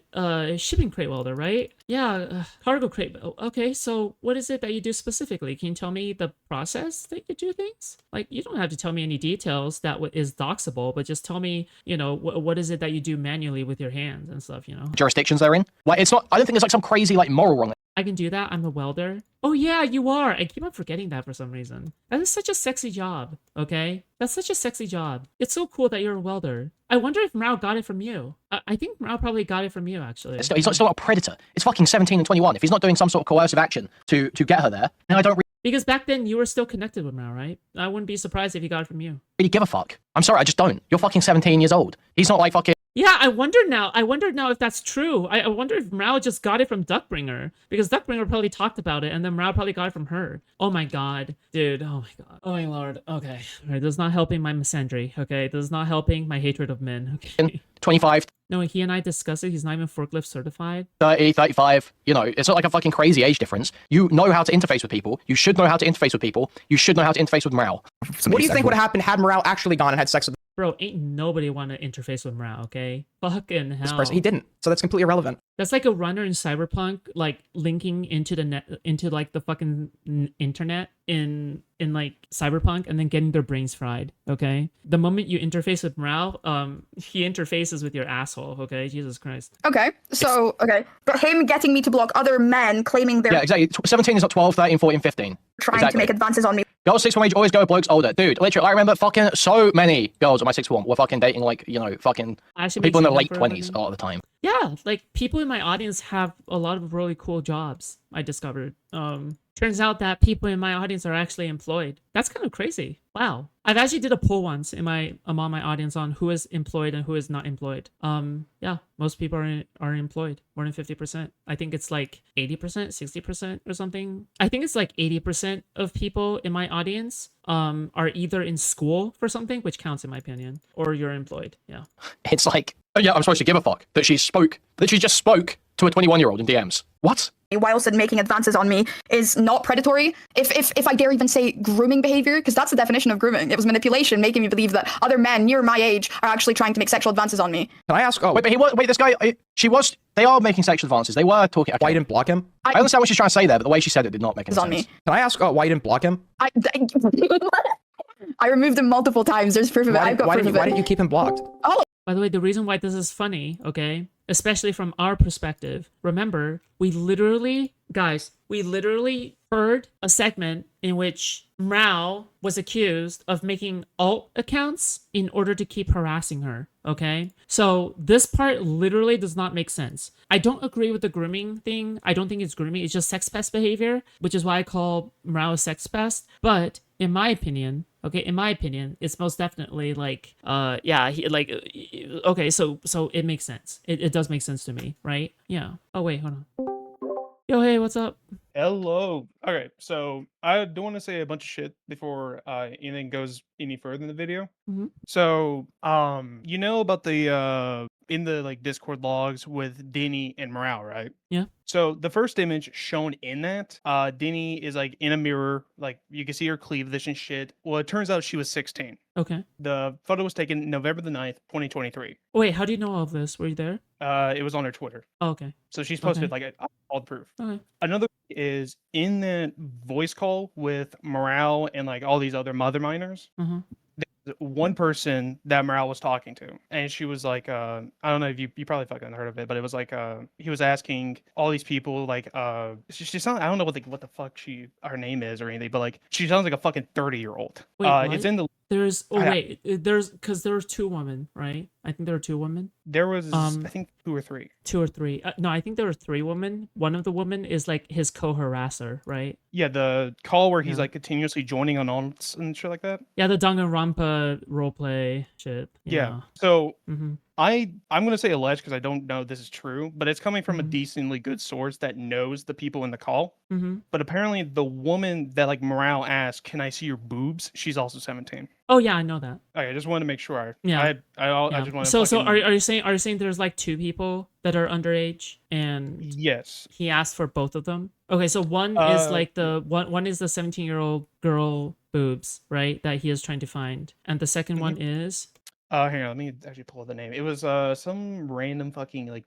shipping crate welder, right? Yeah, cargo crate. Okay, so what is it that you do specifically? Can you tell me the process that you do things? Like, you don't have to tell me any details that is doxable, but just tell me, you know, what is it that you do manually with your hands and stuff, you know? Jurisdictions they're in. Like, it's not. I don't think there's like some crazy like moral wrong. I can do that. I'm the welder. Oh yeah, you are. I keep on forgetting that for some reason. That is such a sexy job, okay? That's such a sexy job. It's so cool that you're a welder. I wonder if Mrow got it from you. I think Mrow probably got it from you, actually. He's not still a predator. It's fucking 17 and 21. If he's not doing some sort of coercive action to get her there, then I don't Because back then you were still connected with Mrow, right? I wouldn't be surprised if he got it from you. really give a fuck. I'm sorry, I just don't. You're fucking 17 years old. He's not like fucking. Yeah, I wonder now if that's true. I wonder if Mrow just got it from Duckbringer, because Duckbringer probably talked about it, and then Mrow probably got it from her. Oh my god, dude. Oh my god. Oh my lord. Okay. All right, this is not helping my misandry, okay? This is not helping my hatred of men, okay? 25, No, he and I discussed it. He's not even forklift certified. 30, 35. You know, it's not like a fucking crazy age difference. You know how to interface with people. You should know how to interface with people. You should know how to interface with Mrow. What do you think would have happened had Mrow actually gone and had sex with Bro, ain't nobody want to interface with Mrow, okay? Fucking hell. this person? He didn't. So that's completely irrelevant. That's like a runner in Cyberpunk, like linking into the net, into like the fucking internet in like Cyberpunk, and then getting their brains fried. Okay, the moment you interface with Mrow, he interfaces with your asshole. Okay, Jesus Christ. Okay, so but him getting me to block other men claiming they're Yeah, exactly. 17 is not 12, 13, 14, 15. trying to make advances on me. Girls 6th form age always go with blokes older. Dude, literally, I remember fucking so many girls at my 6th form were fucking dating, like, you know, fucking Actually people in their makes late sense for 20s a lot of the time. Yeah, like people in my audience have a lot of really cool jobs. I discovered. Turns out that people in my audience are actually employed. That's kind of crazy. Wow. I've actually did a poll once among my audience on who is employed and who is not employed. Yeah, most people are employed, more than 50%. I think it's like 80%, 60% or something. I think it's like 80% of people in my audience are either in school for something, which counts in my opinion, or you're employed. Yeah. It's like, oh yeah, I'm supposed to give a fuck that she just spoke to a 21-year-old in DMs. What? Whilst making advances on me is not predatory. If I dare even say grooming behavior, because that's the definition of grooming. It was manipulation, making me believe that other men near my age are actually trying to make sexual advances on me. Can I ask? Oh, Wait, this guy, they are making sexual advances. They were talking. Okay. why you didn't block him? I understand what she's trying to say there, but the way she said it did not make any On sense. me. Can I ask? Why you didn't block him? I removed him multiple times. There's proof of it. I've got proof of it. Why didn't you keep him blocked? By the way, the reason why this is funny, okay, especially from our perspective, remember, we literally heard a segment in which Mrow was accused of making alt accounts in order to keep harassing her, okay? So this part literally does not make sense. I don't agree with the grooming thing. I don't think it's grooming. It's just sex pest behavior, which is why I call Mrow a sex pest. But in my opinion, it's most definitely like, okay, so it makes sense. It does make sense to me, right? Yeah. Oh, wait, hold on. Yo, hey, what's up? Hello. Okay, so I don't want to say a bunch of shit before anything goes any further in the video. Mhm. So, you know about the in the like Discord logs with Denny and Mrow, right? Yeah. So the first image shown in that, Denny is like in a mirror, like you can see her cleavage and shit. Well, it turns out she was 16. Okay. The photo was taken November the 9th, 2023. Wait, how do you know all of this? Were you there? It was on her Twitter. Oh, okay. So she's posted Okay. like all the proof. Okay. Another is in that voice call with Mrow and like all these other mother miners. Uh-huh. There's one person that Mrow was talking to, and she was like, I don't know if you probably fucking heard of it, but it was like, he was asking all these people like, she sounds, I don't know what the fuck her name is or anything, but like she sounds like a fucking 30-year-old. Wait, what? It's in the There's two women, right? I think there are two women. There was I think two or three. Two or three. No, I think there were three women. One of the women is like his co-harasser, right? Yeah, the call where he's Yeah. like continuously joining on and shit like that. Yeah, the Danganronpa roleplay shit. Yeah. So Mm-hmm. I'm gonna say alleged because I don't know if this is true, but it's coming from a Mhm. decently good source that knows the people in the call. Mm-hmm. But apparently, the woman that like Mrow asked, "Can I see your boobs?" She's also 17. Oh yeah, I know that. Okay, I just wanted to make sure. Yeah. I Yeah. just wanted. So to are you saying there's like two people that are underage and Yes. he asked for both of them? Okay, so one is Uh, like one is the 17-year-old girl boobs, right? That he is trying to find, and the second one is. Hang on, let me actually pull up the name. It was some random fucking like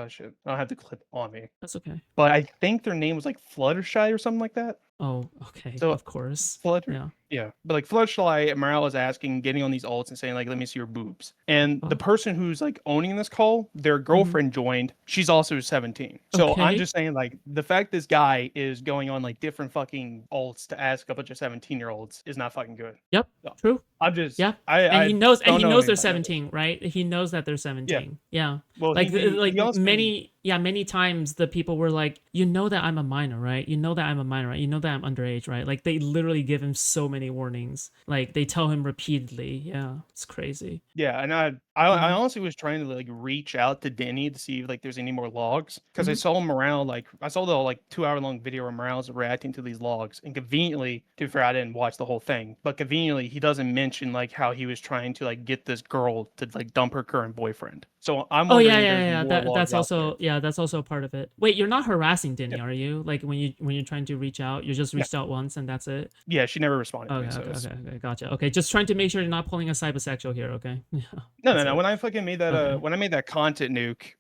shit. I don't have the clip on me, That's okay. but I think their name was like Fluttershy or something like that. Oh, okay. So Of course. Flood, Yeah. yeah, but like Floodlight, Morale is asking, getting on these alts and saying like, "Let me see your boobs." And the Oh. person who's like owning this call, their girlfriend joined. She's also 17. So I'm Okay. just saying like the fact this guy is going on like different fucking alts to ask a bunch of 17-year-olds is not fucking good. Yep. So, True. I'm just Yeah. I And he I knows don't know they're anything about 17, right? He knows that they're 17. Yeah. Well, Like he also many times the people were like, you know that I'm a minor, right? You know that I'm a minor, right? You know that I'm underage, right? Like they literally give him so many warnings. Like they tell him repeatedly. Yeah, it's crazy. Yeah, and I honestly was trying to like reach out to Denny to see if like there's any more logs because I saw Morale like I saw the like 2 hour long video where Morale's reacting to these logs, and conveniently, to be fair, I didn't watch the whole thing, but conveniently he doesn't mention like how he was trying to like get this girl to like dump her current boyfriend. So I'm Oh wondering yeah, if yeah, there's yeah. more logs That's out also there. that's also part of it. Wait, you're not harassing Denny, are you? Like when you're trying to reach out, you just Yeah. reached out once and that's it. Yeah, she never responded to me. Okay, So okay, okay, gotcha. Okay, just trying to make sure you're not pulling a cybersexual here. Okay. Yeah. no. When I fucking made that Okay. when I made that content nuke,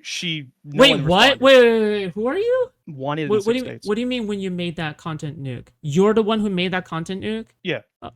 no Wait, one what? responded. Wait. Who are you? Wanted in What, what do 6 you states. what do you mean when you made that content nuke? You're the one who made that content nuke? Yeah. Yeah.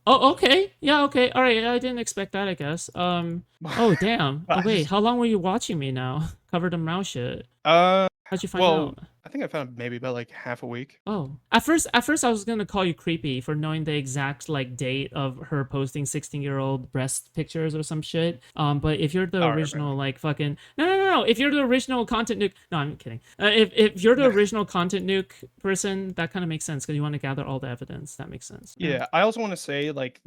Oh, okay. Yeah, okay. All right. I didn't expect that, I guess. Oh, damn. I Oh, wait. just- How long were you watching me now? Covered in Mrow shit. How'd you find Well, out? I think I found maybe about like half a week. Oh, at first I was gonna call you creepy for knowing the exact like date of her posting 16-year-old breast pictures or some shit. But if you're the All right, original like fucking no, if you're the original content nuke, no, I'm kidding. If you're the original content nuke person, that kind of makes sense because you want to gather all the evidence. That makes sense. Yeah, I also want to say like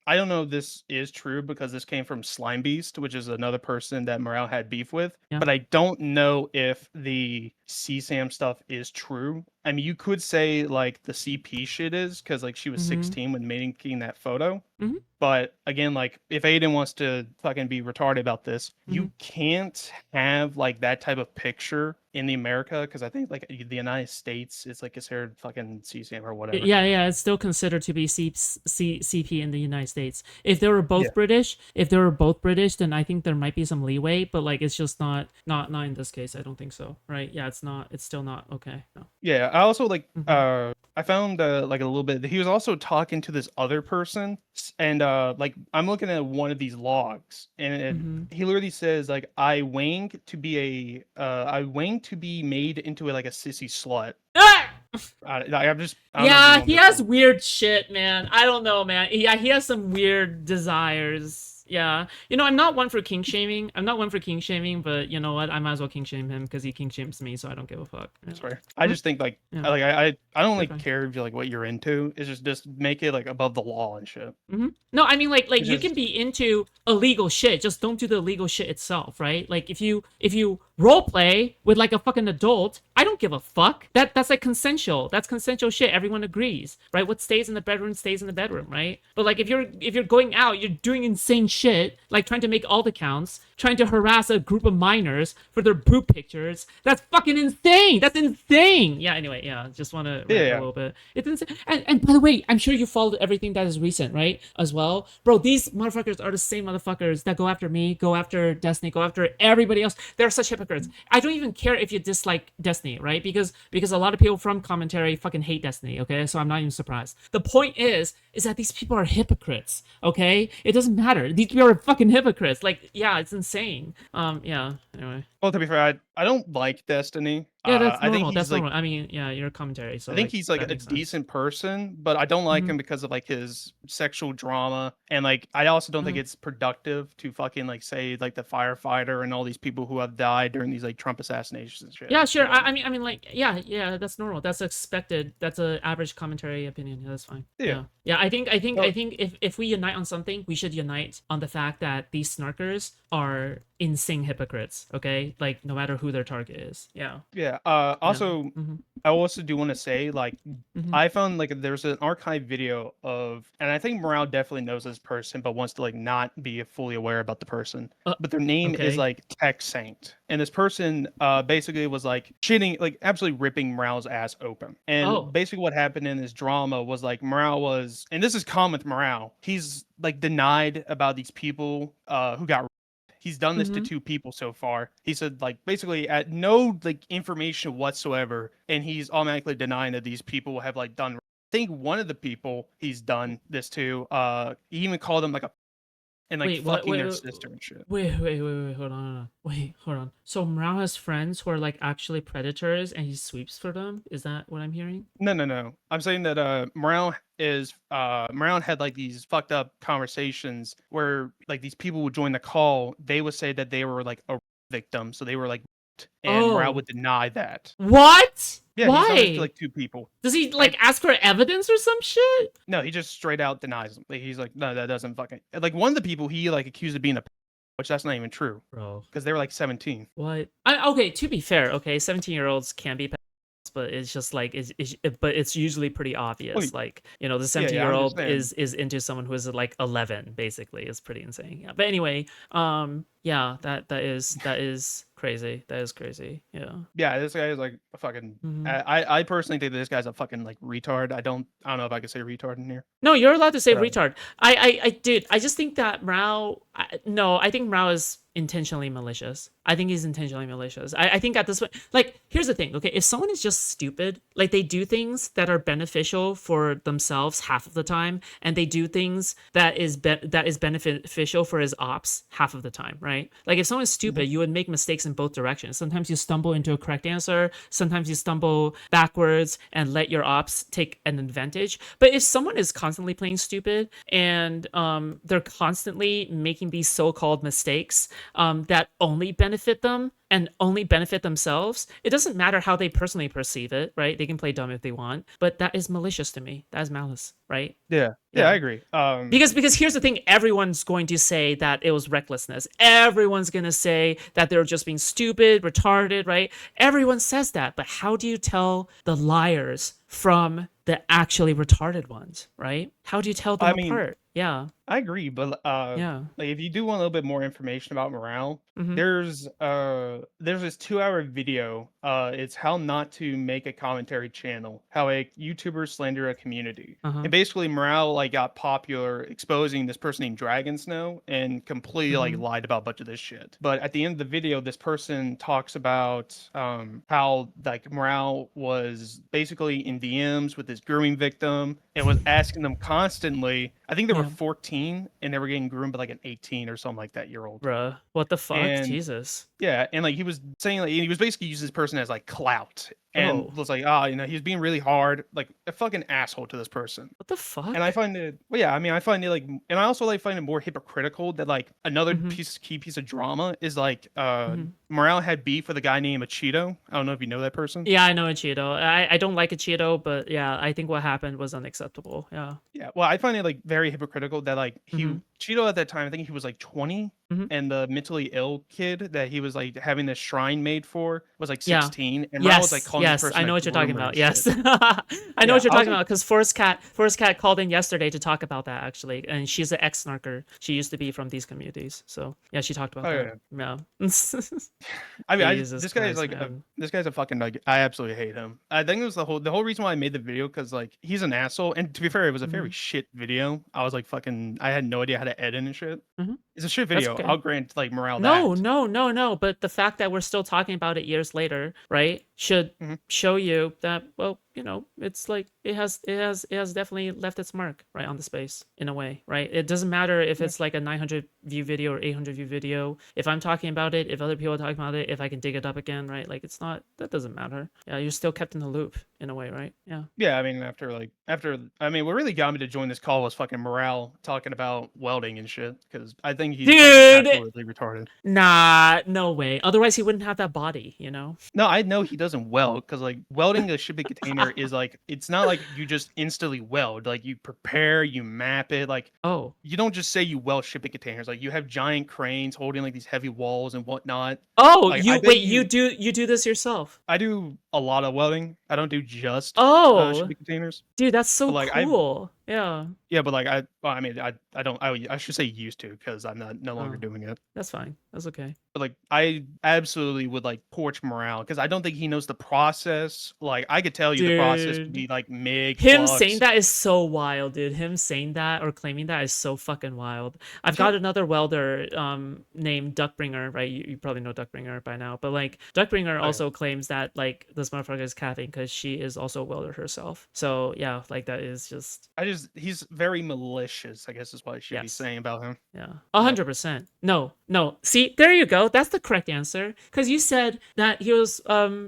I don't know if this is true because this came from Slime Beast, which is another person that Morale had beef with. Yeah. But I don't know if the CSAM stuff is true. I mean, you could say like the CP shit is because like she was 16 when making that photo. Mhm. But again, like if Aiden wants to fucking be retarded about this, you can't have like that type of picture in the America because I think like the United States is like considered fucking CSAM or whatever. Yeah, it's still considered to be CP in the United States. If they were both British, then I think there might be some leeway, but like it's just not in this case. I don't think so, right? Yeah, it's still not okay. No. Yeah, I also like I found like a little bit. He was also talking to this other person, and like I'm looking at one of these logs, and he literally says like I wang to be made into like a sissy slut. Ah! I'm just I don't know if you Yeah, want he me to- has weird shit, man. I don't know, man. Yeah, he has some weird desires. Yeah, I'm not one for king shaming. But you know what? I might as well king shame him because he king shames me, so I don't give a fuck. Yeah. Sorry. I just think like Yeah. I don't like fine. care if you like what you're into. It's just make it like above the law and shit. No, I mean like you just- can be into illegal shit, just don't do the illegal shit itself, right? Like if you role play with like a fucking adult, I don't give a fuck. That's like consensual. That's consensual shit. Everyone agrees, right? What stays in the bedroom stays in the bedroom, right? But like if you're going out, you're doing insane shit, like trying to make alt accounts, trying to harass a group of minors for their boob pictures. That's fucking insane. That's insane. Yeah. Anyway, yeah. Just want to rant a little bit. It's insane. And by the way, I'm sure you followed everything that is recent, right? As well, bro. These motherfuckers are the same motherfuckers that go after me, go after Destiny, go after everybody else. They're such hypocrites. I don't even care if you dislike Destiny, right? Because a lot of people from commentary fucking hate Destiny. Okay, so I'm not even surprised. The point is that these people are hypocrites. Okay, it doesn't matter. These people are fucking hypocrites. Like, yeah, it's insane. Yeah. Anyway. Well, to be fair, I don't like Destiny. Yeah, that's I normal. think he's That's like normal. I mean, yeah, you're a commentary, so I think he's like that a makes sense. decent person, but I don't like him because of like his sexual drama, and like I also don't think it's productive to fucking like say like the firefighter and all these people who have died during these like Trump assassinations and shit. Yeah, sure. I mean, like, yeah, that's normal. That's expected. That's an average commentary opinion. Yeah, that's fine. Yeah. I think if we unite on something, we should unite on the fact that these snarkers are insane hypocrites. Okay, like no matter who their target is. Yeah. Yeah. Also, I also do want to say like I found like there's an archive video of, and I think Morale definitely knows this person, but wants to like not be fully aware about the person. But their name is okay. like Tech Saint, and this person basically was like shitting, like absolutely ripping Morale's ass open. And basically what happened in this drama was like Morale was, and this is common with Morale, he's like denied about these people who got. he's done this to 2 people so far. He said like basically at no like information whatsoever, and he's automatically denying that these people have like done. I think one of the people he's done this to, he even called them like a and like fucking their sister and shit. Wait, hold on. Wait, hold on. So Mrow has friends who are like actually predators and he sweeps for them? Is that what I'm hearing? No. I'm saying that Mrow had like these fucked up conversations where like these people would join the call, they would say that they were like a victim, so they were like, and Mrow would deny that. What? Yeah, why? he's done this to like 2 people. Does he like ask for evidence or some shit? No, he just straight out denies them. Like, he's like, no, that doesn't fucking like one of the people he like accused of being a, which that's not even true, bro, because they were like 17. What? Okay, to be fair, okay, 17-year-olds can be, but it's just like but it's usually pretty obvious. Like, you know, the 17-year-old is into someone who is like 11, basically. It's pretty insane. Yeah. But anyway, yeah, that is crazy. That is crazy. Yeah. Yeah, this guy is like a fucking. I personally think that this guy's a fucking like retard. I don't know if I could say retard in here. No, you're allowed to say retard. Dude, I just think that Mrow. I think Mrow is intentionally malicious. I think he's intentionally malicious. I think at this point, like, here's the thing, okay? If someone is just stupid, like they do things that are beneficial for themselves half of the time, and they do things that is beneficial for his ops half of the time, right? Like if someone's stupid, you would make mistakes in both directions. Sometimes you stumble into a correct answer. Sometimes you stumble backwards and let your ops take an advantage. But if someone is constantly playing stupid and they're constantly making these so-called mistakes that only benefit them and only benefit themselves, it doesn't matter how they personally perceive it, right? They can play dumb if they want, but that is malicious to me. That is malice, right? Yeah, I agree. Because here's the thing, everyone's going to say that it was recklessness. Everyone's going to say that they were just being stupid, retarded, right? Everyone says that, but how do you tell the liars from the actually retarded ones, right? How do you tell them apart? Yeah. I agree, but like if you do want a little bit more information about morale, there's this 2-hour video. It's how not to make a commentary channel, how a YouTuber slander a community. And basically morale like got popular exposing this person named Dragon Snow and completely like lied about a bunch of this shit. But at the end of the video, this person talks about how like morale was basically in DMs with this grooming victim and was asking them constantly. I think they were 14 and they were getting groomed by like an 18 or something like that year old. Bruh, what the fuck? And, Jesus. Yeah, and like he was saying, like he was basically using this person as like clout, and was like, you know, he was being really hard, like a fucking asshole to this person. What the fuck? And I find it, well, yeah, I mean, I find it like, and I also like find it more hypocritical that like another key piece of drama is like, Morale had beef with a guy named Cheeto. I don't know if you know that person. Yeah, I know Cheeto. I don't like Cheeto, but yeah, I think what happened was unacceptable. Yeah. Yeah, well, I find it like very hypocritical that like Cheeto at that time, I think he was like 20, and the mentally ill kid that he was like having this shrine made for was like 16, and Morale was like calling this person I know what you're talking about. Yes, I know what you're talking about because Forest Cat called in yesterday to talk about that actually, and she's an ex-snarker. She used to be from these communities, so yeah, she talked about that. Yeah. I mean, this guy is like this guy's a fucking like I absolutely hate him. I think it was the whole reason why I made the video because like he's an asshole, and to be fair, it was a very shit video. I was like fucking, I had no idea how to edit and shit. It's a shit video. I'll grant like Morale. No. But the fact that we're still talking about it years later, right, should show you that, well, you know, it's like it has definitely left its mark right on the space in a way, right? It doesn't matter if it's like a 900 view video or 800 view video. If I'm talking about it, if other people are talking about it, if I can dig it up again, right? Like it's not, that doesn't matter. Yeah, you're still kept in the loop in a way, right? Yeah. Yeah, I mean, I mean, what really got me to join this call was fucking Morale talking about welding and shit, because I think he's absolutely retarded. Nah, no way. Otherwise, he wouldn't have that body, you know? No, I know he doesn't weld, because like welding a shipping container is like, it's not like you just instantly weld. Like you prepare, you map it. Like, you don't just say you weld shipping containers. Like you have giant cranes holding like these heavy walls and whatnot. Like, you do this yourself? I do a lot of welding. I don't do just shipping containers. Dude, that's so like, cool. Yeah. Yeah, but like I mean, I don't. I should say used to because I'm not no longer Oh. doing it. That's fine. That's okay. But like I absolutely would like torch morale because I don't think he knows the process. Like I could tell you the process would Dude. be like mig Him flux. saying that is so wild, dude. Him saying that or claiming that is so fucking wild. I've got another welder named Duckbringer, right? You probably know Duckbringer by now, but like Duckbringer also claims that like this motherfucker is capping because she is also a welder herself. So yeah, like that is just He's very malicious, I guess is what I should be Yes. saying about him. yeah, 100%. No. See, there you go. That's the correct answer. Because you said that he was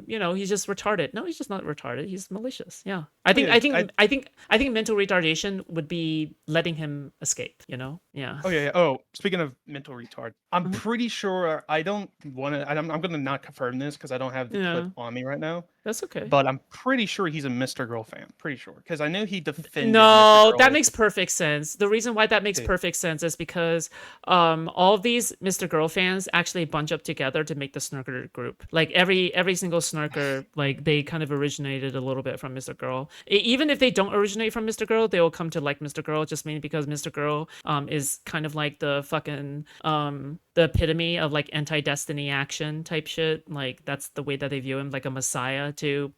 he's just retarded. No, he's just not retarded. He's malicious. Yeah. I think mental retardation would be letting him escape, you know? Yeah. Oh yeah. Oh, speaking of mental retard, I'm pretty sure I don't want to. I'm gonna not confirm this because I don't have the Yeah. clip on me right now. That's okay. But I'm pretty sure he's a Mr. Girl fan. Pretty sure because I know he defended. No, Mr. Girl that makes perfect sense. The reason why that makes perfect sense is because all of these Mr. Girl fans actually bunch up together to make the Snarker group. Like every single Snarker, like they kind of originated a little bit from Mr. Girl. Even if they don't originate from Mr. Girl, they will come to like Mr. Girl just mainly because Mr. Girl is kind of like the fucking the epitome of like anti-Destiny action type shit. Like that's the way that they view him, like a messiah to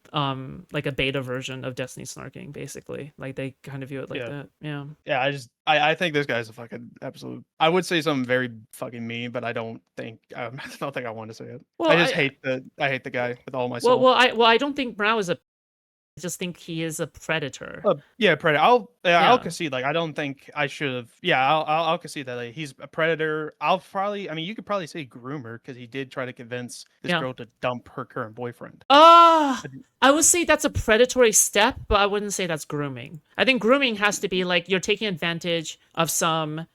like a beta version of Destiny snarking, basically. Like they kind of view it like that. Yeah. Yeah, I think this guy's a fucking absolute. I would say something very fucking mean, but I don't think I don't think I want to say it. Well, I hate the guy with all my soul. I don't think Mrow is a. I just think he is a predator. Yeah, predator. I'll concede. Like, I don't think I should have. Yeah, I'll concede that like, he's a predator. I mean, you could probably say groomer because he did try to convince this girl to dump her current boyfriend. I would say that's a predatory step, but I wouldn't say that's grooming. I think grooming has to be like you're taking advantage of some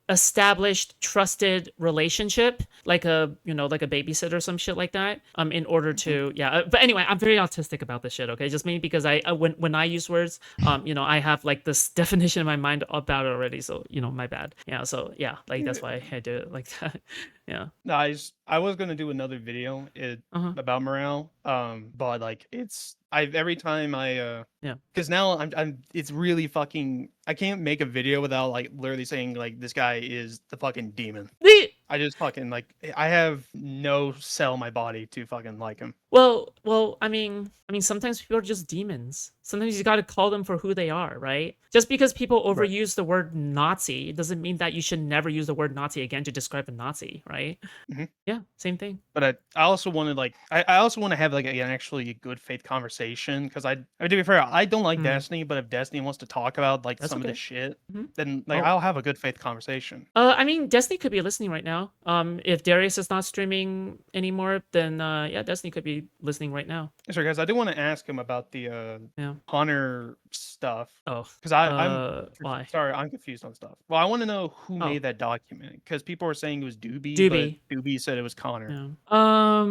established trusted relationship, like a babysitter or some shit like that, in order to but anyway, I'm very autistic about this shit, okay? Just mainly because when I use words, I have like this definition in my mind about it already, so my bad. So like that's why I do it like that. Yeah. No, I was gonna do another video about morale, but like every time because now I'm it's really fucking I can't make a video without like literally saying like this guy is the fucking demon. I just fucking like I have no cell in my body to fucking like him. Well, I mean, sometimes people are just demons. Sometimes you got to call them for who they are, right? Just because people overuse the word Nazi doesn't mean that you should never use the word Nazi again to describe a Nazi, right? Mm-hmm. Yeah, same thing. But I also wanted like I also want to have like an actually good faith conversation because I mean, to be fair, I don't like Destiny, but if Destiny wants to talk about like some of this shit, then like I'll have a good faith conversation. I mean, Destiny could be listening right now. If Darius is not streaming anymore, then Destiny could be listening right now. Sorry, guys, I do want to ask him about the Hunter stuff. Oh, because why? Sorry, I'm confused on stuff. Well, I want to know who made that document because people were saying it was Doobie. But Doobie said it was Connor. Yeah.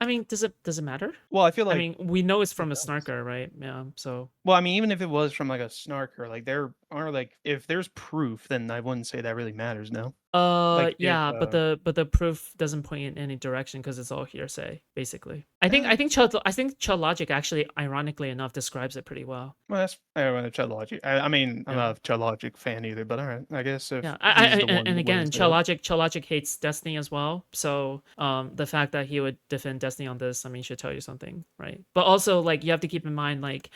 I mean, does it matter? Well, I feel like we know it's from a snarker, right? Yeah. So. Well, I mean, even if it was from like a snarker, like there are like if there's proof, then I wouldn't say that really matters. No. But the proof doesn't point in any direction because it's all hearsay, basically. I think Chud Logic actually, ironically enough, describes it pretty well. Well, that's Chud Logic. I mean, I'm not a Chud Logic fan either, but all right, I guess if and again, Chud Logic hates Destiny as well. So the fact that he would defend Destiny on this, I mean, should tell you something, right? But also, like, you have to keep in mind, like,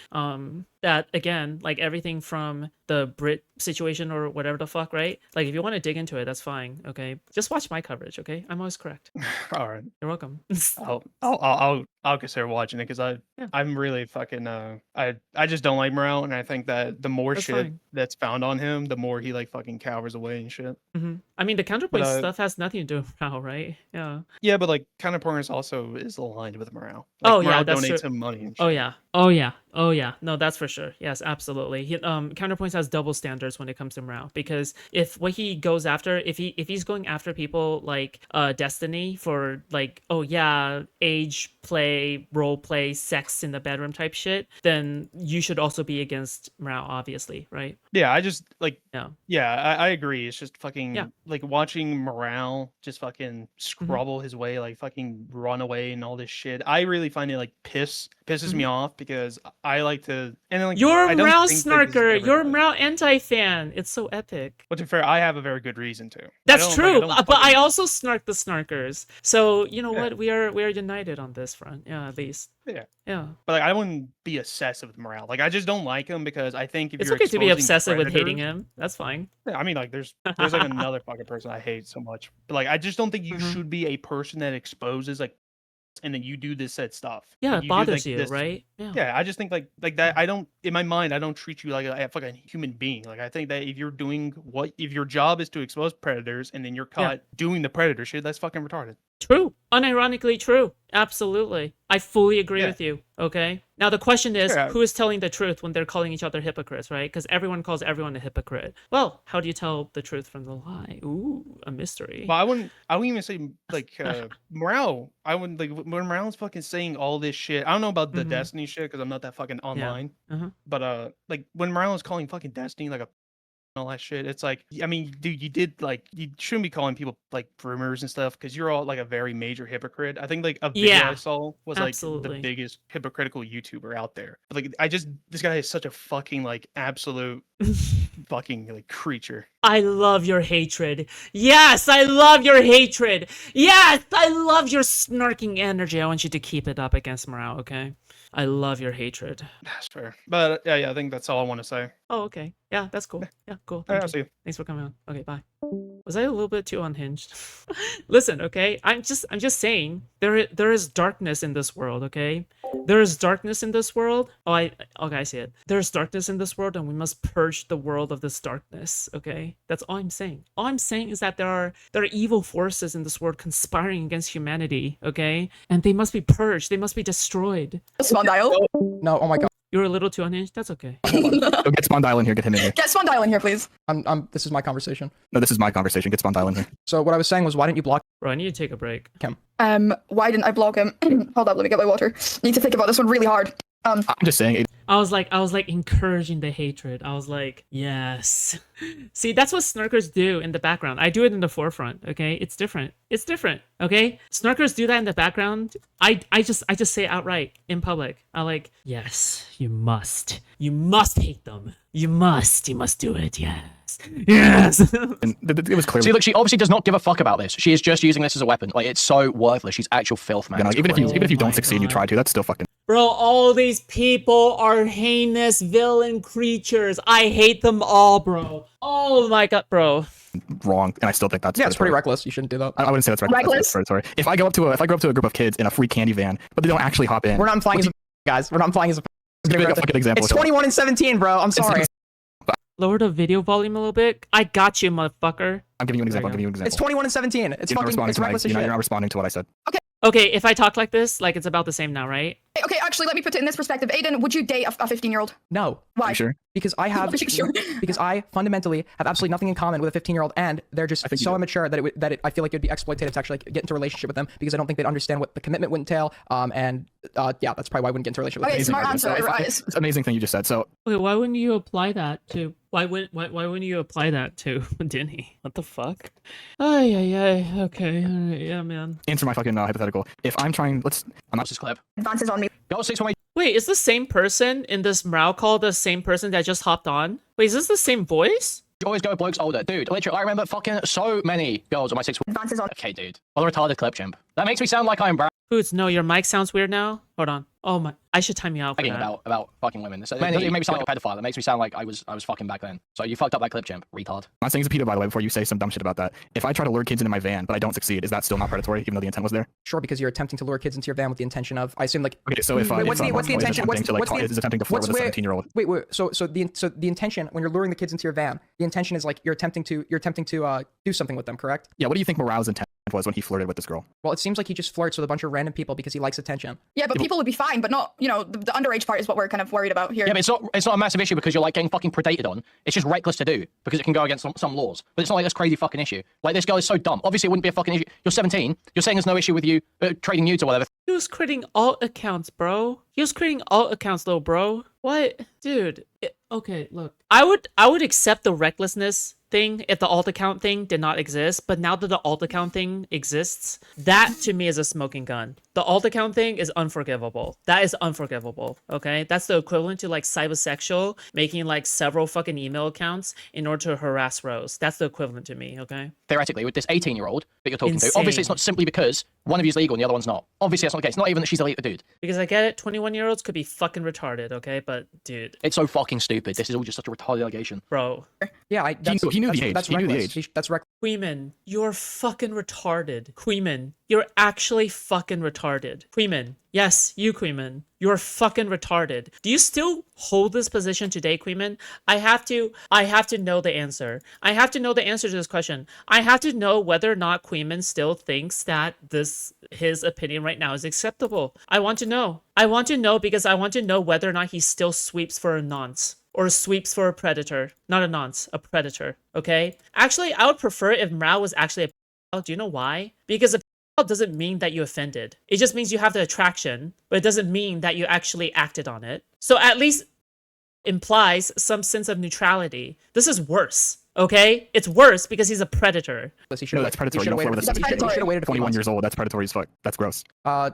that again, like everything from the Brit situation or whatever the fuck, right? Like, if you want to dig into it, that's fine. Okay, just watch my coverage. Okay, I'm always correct. All right, you're welcome. I'll consider watching it because I'm really fucking I just don't like Mrow, and I think that the more shit that's found on him, the more he like fucking cowers away and shit. Mm-hmm. I mean, the counterpoint stuff has nothing to do with Mrow, right? Yeah. Yeah, but like counterpoint also is aligned with Mrow. Like, Mrow that's donates true. him money. And shit. Oh yeah. No, that's for sure. Yes, absolutely. Counterpoints has double standards when it comes to Mrow because if what he goes after, if he's going after people like Destiny for like age play, role play, sex in the bedroom type shit, then you should also be against Mrow, obviously, right? Yeah, I just like Yeah. yeah, I agree. It's just fucking Yeah. like watching Morale just fucking scrabble his way, like fucking run away and all this shit. I really find it like pisses me off because I like to and then like You're I a don't Mrow think like, this is snarker. You're a everybody. Mrow anti-fan. It's so epic. But to be fair, I have a very good reason to. That's true, but I fucking- also snark the snarkers. So you know Yeah. what? We are united on this front. Yeah, at least. Yeah. Yeah. But like I wouldn't be obsessive with Morale. Like I just don't like him because I think if It's you're okay to be exposing obsessive with hating predators- him. That's fine. Yeah, I mean, like, there's like another fucking person I hate so much, but like, I just don't think you should be a person that exposes like, and then you do this said stuff. Yeah, Like, it do, bothers like, you, this- right? Yeah, I just think like that. I don't in my mind. I don't treat you like a fucking human being. Like I think that if you're doing if your job is to expose predators and then you're caught doing the predator shit, that's fucking retarded. True. Unironically true. Absolutely. I fully agree Yeah. with you. Okay. Now the question is, Sure. who is telling the truth when they're calling each other hypocrites, right? Because everyone calls everyone a hypocrite. Well, how do you tell the truth from the lie? Ooh, a mystery. But I wouldn't even say like Morale. I wouldn't like when Morale's fucking saying all this shit. I don't know about the Destiny shit because I'm not that fucking online. But like when Morale is calling fucking Destiny like a all that shit, it's like, I mean, dude, you shouldn't be calling people like rumors and stuff because you're all like a very major hypocrite. I think like a video I saw was like absolutely. the biggest hypocritical YouTuber out there. But, like this guy is such a fucking like absolute fucking like creature. I love your hatred. Yes, I love your hatred. Yes, I love your snarking energy. I want you to keep it up against Mrow, okay? I love your hatred. That's fair. But yeah, I think that's all I want to say. Oh, okay. Yeah, that's cool. Yeah, cool. All right, Thank I'll you. see you. Thanks for coming on. Okay, bye. Was I a little bit too unhinged? Listen, okay? I'm just saying there is darkness in this world, okay? There is darkness in this world. Okay, I see it. There's darkness in this world and we must purge the world of this darkness, okay? That's all I'm saying. All I'm saying is that there are evil forces in this world conspiring against humanity, okay? And they must be purged. They must be destroyed. Spondyle. No, oh my god. You're a little too unhinged. That's okay. Go get Spondyle in here. Get him in here. Get Spondyle in here, please. This is my conversation. No, this is my conversation. Get Spondyle in here. So what I was saying was, why didn't you block Bro, I need to take a break. him? Why didn't I block him? Hold up, let me get my water. Need to think about this one really hard. I'm just saying. I was like encouraging the hatred. I was like, yes. See, that's what snarkers do in the background. I do it in the forefront, okay? It's different. It's different, okay? Snarkers do that in the background. I just say it outright in public. I like, yes, you must hate them. You must do it, yes. Yes. And it was clearly. See, look, she obviously does not give a fuck about this. She is just using this as a weapon. Like, it's so worthless. She's actual filth, man. You know, It's even if you Oh don't my succeed and you God. try to, that's still fucking Bro, all these people are heinous villain creatures. I hate them all, bro. Oh my god, bro. wrong, and I still think that's Yeah, it's pretty predatory. reckless. You shouldn't do that. I wouldn't say that's Reckless? That's predatory. If I go up to a group of kids in a free candy van, but they don't actually hop in, We're not implying as a guys. We're not implying as a. give me a fucking example. It's 21 and 17, bro. I'm sorry. Lower the video volume a little bit. I got you, motherfucker. I'm giving you an example. There you It's 21 and 17. It's You're not fucking. responding It's to my, reckless as you're shit. not responding to what I said. Okay, if I talk like this, like it's about the same now, right? Okay, actually, let me put it in this perspective. Aiden, would you date a 15-year-old? No, Why? Are you sure? because I have. Are you sure? Because I fundamentally have absolutely nothing in common with a 15-year-old, and they're just think you so do. immature that I feel like it'd be exploitative to actually get into a relationship with them because I don't think they'd understand what the commitment would entail. Yeah, that's probably why I wouldn't get into a relationship with Okay, them. smart answer. Right. It's an amazing thing you just said. So Wait, why wouldn't you apply that to? Why wouldn't you apply that to Denny? What the fuck? Ay. Okay, alright, yeah, man. answer my fucking hypothetical. If I'm trying, I'm not This clip. Advances on me. Go 618. Wait, is the same person in this Mrow call the same person that just hopped on? Wait, is this the same voice? You always go blokes older. Dude, literally, I remember fucking so many girls on my 6. Advances on. Okay, dude. What a retarded clip, chimp. That makes me sound like I'm Foods, no, your mic sounds weird now. Hold on. Oh my, I should time you out for bragging that. about fucking women. It doesn't even make me sound like a pedophile. It makes me sound like I was fucking back then. So you fucked up that clip, chimp. Retard. not saying it's a pedo, by the way, before you say some dumb shit about that. If I try to lure kids into my van, but I don't succeed, is that still not predatory, even though the intent was there? Sure, because you're attempting to lure kids into your van with the intention of. I assume like. Okay, so if Wait, what's the intention? is attempting to flirt with a 17-year-old. Wait. So the intention when you're luring the kids into your van, the intention is like you're attempting to do something with them, correct? Yeah, what do you think Morale's intent was when he flirted with this girl? Well, it seems like he just flirts with a bunch of random people because he likes attention. Yeah, but people would be fine, but not, the underage part is what we're kind of worried about here. Yeah, but it's not a massive issue because you're like getting fucking predated on. It's just reckless to do because it can go against some laws. But it's not like this crazy fucking issue. Like, this girl is so dumb. Obviously, it wouldn't be a fucking issue. You're 17. You're saying there's no issue with you trading nudes or whatever. He was creating alt accounts, bro. He was creating alt accounts, though, bro. What, dude? Okay, look. I would accept the recklessness thing if the alt account thing did not exist, but now that the alt account thing exists, that to me is a smoking gun. The alt account thing is unforgivable. That is unforgivable, okay? That's the equivalent to like cybersexual making like several fucking email accounts in order to harass Rose. That's the equivalent to me, okay? Theoretically, with this 18-year-old that you're talking Insane. to, obviously it's not simply because one of you's legal and the other one's not. Obviously that's not the case. Not even that she's a legal dude. Because I get it, 21-year-olds could be fucking retarded, okay? But dude, It's so fucking stupid. This is all just such a retarded allegation. bro. Yeah, He knew the age. That's He knew the reckless. age. That's reckless. Kuihman, you're fucking retarded. Kuihman, you're actually fucking retarded. Kuihman, yes, you Kuihman, you're fucking retarded. Do you still hold this position today, Kuihman? I have to know the answer. I have to know the answer to this question. I have to know whether or not Kuihman still thinks that his opinion right now is acceptable. I want to know. I want to know because I want to know whether or not he still sweeps for a nonce. Or sweeps for a predator. Not a nonce, a predator, okay? Actually, I would prefer if Mrow was actually a pedophile. Do you know why? Because a pedophile doesn't mean that you offended. It just means you have the attraction, but it doesn't mean that you actually acted on it. So at least implies some sense of neutrality. This is worse, okay? It's worse because he's a predator. No, that's predatory. You don't flirt with a That's predatory. Should have waited 21 years old. That's predatory as fuck. That's gross.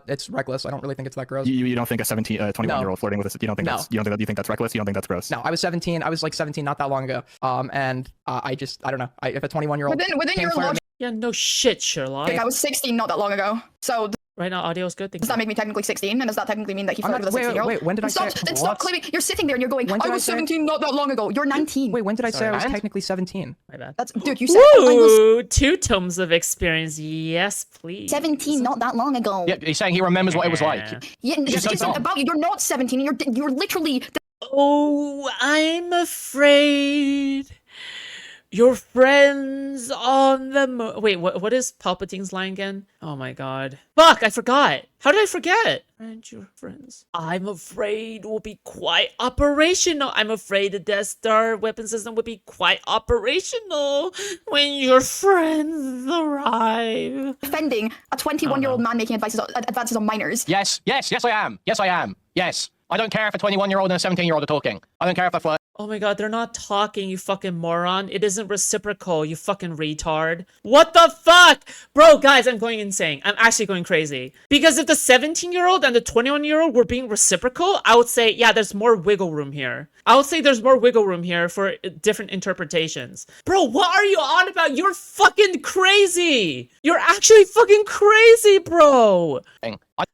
It's reckless. I don't really think it's that gross. You don't think a 21-year-old flirting with a, you don't think No. that's, you think that's reckless? You don't think that's gross? No, I was 17. I was like 17 not that long ago. And I don't know. If a 21-year-old Within your logic, Yeah, no shit, Sherlock. I was 16 not that long ago. So Right now, audio is good. Thank does you. that make me technically 16? And does that technically mean that he I'm flirted not- with a 16-year-old? wait, when did I say- Then stop what? claiming. You're sitting there and you're going, When I did I was say- 17 not that long ago. You're 19. Wait, when did I say I was Sorry, technically 17? My bad. That's dude. You said I was Ooh, 2 tomes of experience. Yes, please. 17 not that long ago. Yeah, he's saying he remembers what it was like. Yeah, this like isn't that. about you. You're not 17. You're literally. Oh, I'm afraid. Your friends on the wait, what is Palpatine's line again? Oh my god. Fuck, I forgot. How did I forget? And your friends. I'm afraid will be quite operational. I'm afraid the Death Star weapon system will be quite operational when your friends arrive. Defending a 21-year-old man making advances on minors. Yes, I am. Yes. I don't care if a 21-year-old and a 17-year-old are talking. I don't care if they're flirting. Oh my god, they're not talking, you fucking moron. It isn't reciprocal, you fucking retard. What the fuck? Bro, guys, I'm going insane. I'm actually going crazy. Because if the 17-year-old and the 21-year-old were being reciprocal, I would say, yeah, there's more wiggle room here. I would say there's more wiggle room here for different interpretations. Bro, what are you on about? You're fucking crazy. You're actually fucking crazy, bro.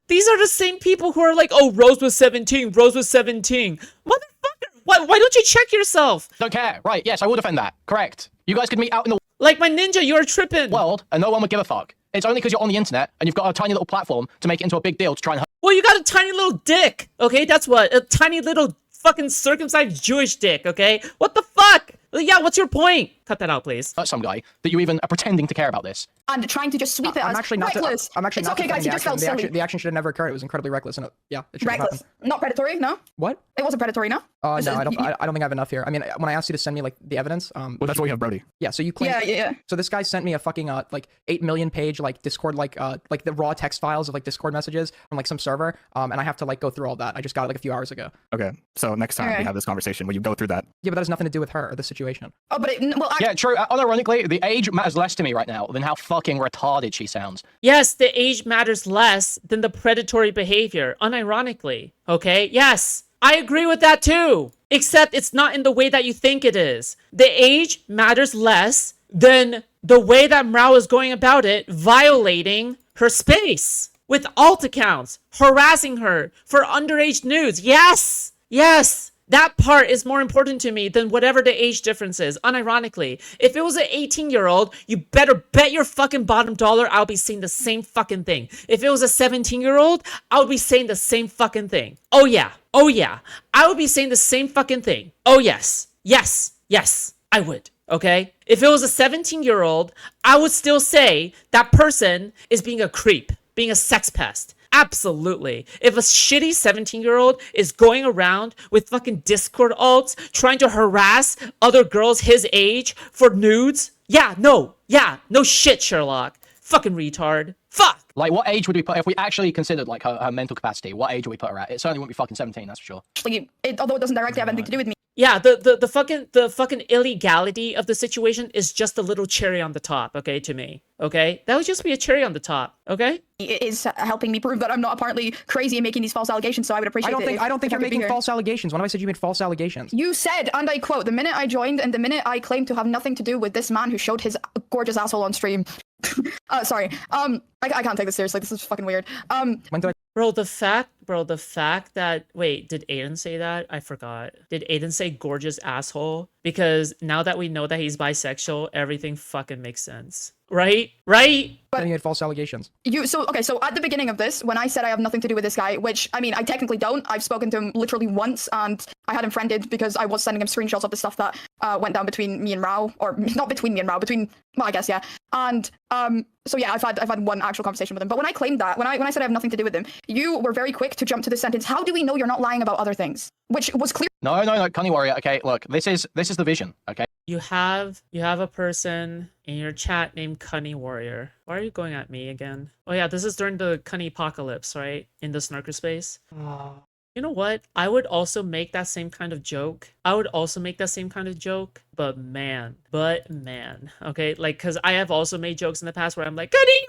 These are the same people who are like, oh, Rose was 17, Rose was 17. Motherfucker, why don't you check yourself? Don't care. Right, yes, I will defend that. Correct. You guys could meet out in the Like my ninja, you're tripping. world and no one would give a fuck. It's only because you're on the internet and you've got a tiny little platform to make it into a big deal to try and Well, you got a tiny little dick, okay? That's what, a tiny little fucking circumcised Jewish dick, okay? What the fuck? Yeah, what's your point? Cut that out, please. hurt some guy that you even are pretending to care about this. And trying to just sweep it I'm as actually not. reckless. I'm actually it's not okay, guys. defending You just felt the silly. action. The action should have never occurred. It was incredibly reckless, and yeah, it should have Reckless. happened. Not predatory, no? What? It wasn't predatory, no? No, I don't. I don't think I have enough here. I mean, when I asked you to send me like the evidence, Well, that's why we have Brody. yeah. So you claim. Yeah. So this guy sent me a fucking like 8 million page like Discord like the raw text files of like Discord messages from like some server, and I have to like go through all that. I just got it like a few hours ago. Okay, so next time we Okay. have this conversation, will you go through that? Yeah, but that has nothing to do with her or the situation. Oh, but well, Yeah, true. Unironically, the age matters less to me right now than how fucking retarded she sounds. Yes, the age matters less than the predatory behavior, unironically, okay? Yes, I agree with that too. Except it's not in the way that you think it is. The age matters less than the way that Mrow is going about it, violating her space with alt accounts, harassing her for underage nudes. Yes, that part is more important to me than whatever the age difference is, unironically. If it was an 18-year-old, you better bet your fucking bottom dollar I'll be saying the same fucking thing. If it was a 17-year-old, I would be saying the same fucking thing. Oh yeah, I would be saying the same fucking thing. Oh yes, I would. Okay? If it was a 17-year-old, I would still say that person is being a creep, being a sex pest. Absolutely. If a shitty 17-year-old is going around with fucking Discord alts trying to harass other girls his age for nudes, no shit, Sherlock. Fucking retard. Fuck! Like, what age would we put, if we actually considered, like, her mental capacity, what age would we put her at? It certainly wouldn't be fucking 17, that's for sure. Actually, although it doesn't directly have anything to do with me, Yeah, the fucking illegality of the situation is just a little cherry on the top, okay, to me. Okay? That would just be a cherry on the top, okay? it is helping me prove that I'm not apparently crazy and making these false allegations. So I would appreciate it. I don't think if you're could be making here. false allegations. When have I said you made false allegations? You said, and I quote, the minute I joined and the minute I claimed to have nothing to do with this man who showed his gorgeous asshole on stream. Sorry. I can't take this seriously. This is fucking weird. When did I Bro, the fact that, wait, did Aiden say that? I forgot. Did Aiden say gorgeous asshole? Because now that we know that he's bisexual, everything fucking makes sense. Right? Right? But you had false allegations. So at the beginning of this, when I said I have nothing to do with this guy, which, I mean, I technically don't. I've spoken to him literally once, and I had him friended because I was sending him screenshots of the stuff that went down between me and Mrow, or not between me and Mrow, well, I guess, yeah. And, so yeah, I've had one actual conversation with him. But when I claimed that, when I said I have nothing to do with him, you were very quick to jump to the sentence, how do we know you're not lying about other things? Which was clear. No, Cunny Warrior, okay, look, this is the vision, okay? You have a person in your chat named Cunny Warrior. Why are you going at me again? Oh yeah, this is during the Cunny apocalypse, right? In the snarker space. You know what? I would also make that same kind of joke. But man, okay? Like, cause I have also made jokes in the past where I'm like, Cunny!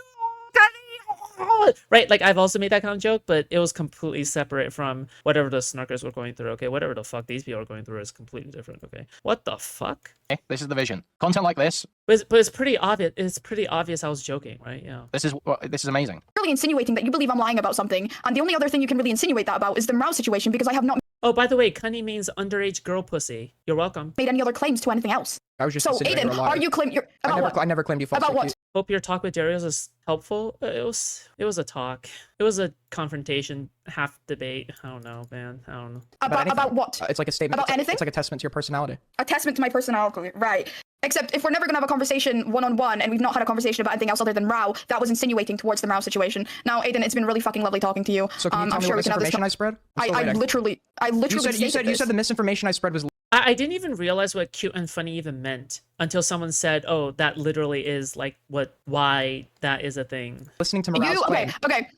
Right, like I've also made that kind of joke, but it was completely separate from whatever the snarkers were going through. Okay, whatever the fuck these people are going through is completely different. Okay, what the fuck? Okay, this is the vision. Content like this. But it's pretty obvious. It's pretty obvious I was joking, right? Yeah. This is amazing. Really insinuating that you believe I'm lying about something, and the only other thing you can really insinuate that about is the Mrow situation, because I have not Oh, by the way, Cunny means underage girl pussy. You're welcome. made any other claims to anything else. I was just So insinuating Aiden, you're lying. are you claiming you're about what? I never claimed you false. About what? Hope your talk with Darius is helpful. It was a talk. It was a confrontation, half debate. I don't know, man. I don't know. About what? It's like a statement. About anything? It's like a testament to your personality. A testament to my personality, right? Except if we're never gonna have a conversation one-on-one, and we've not had a conversation about anything else other than Mrow, that was insinuating towards the Mrow situation. Now, Aiden, it's been really fucking lovely talking to you. So can you tell I'm me sure what we can have this. misinformation I spread? I'm still I waiting. literally You said this. the misinformation I spread was I didn't even realize what cute and funny even meant until someone said, "Oh, that literally is like why that is a thing." listening to Morale's claim. Okay,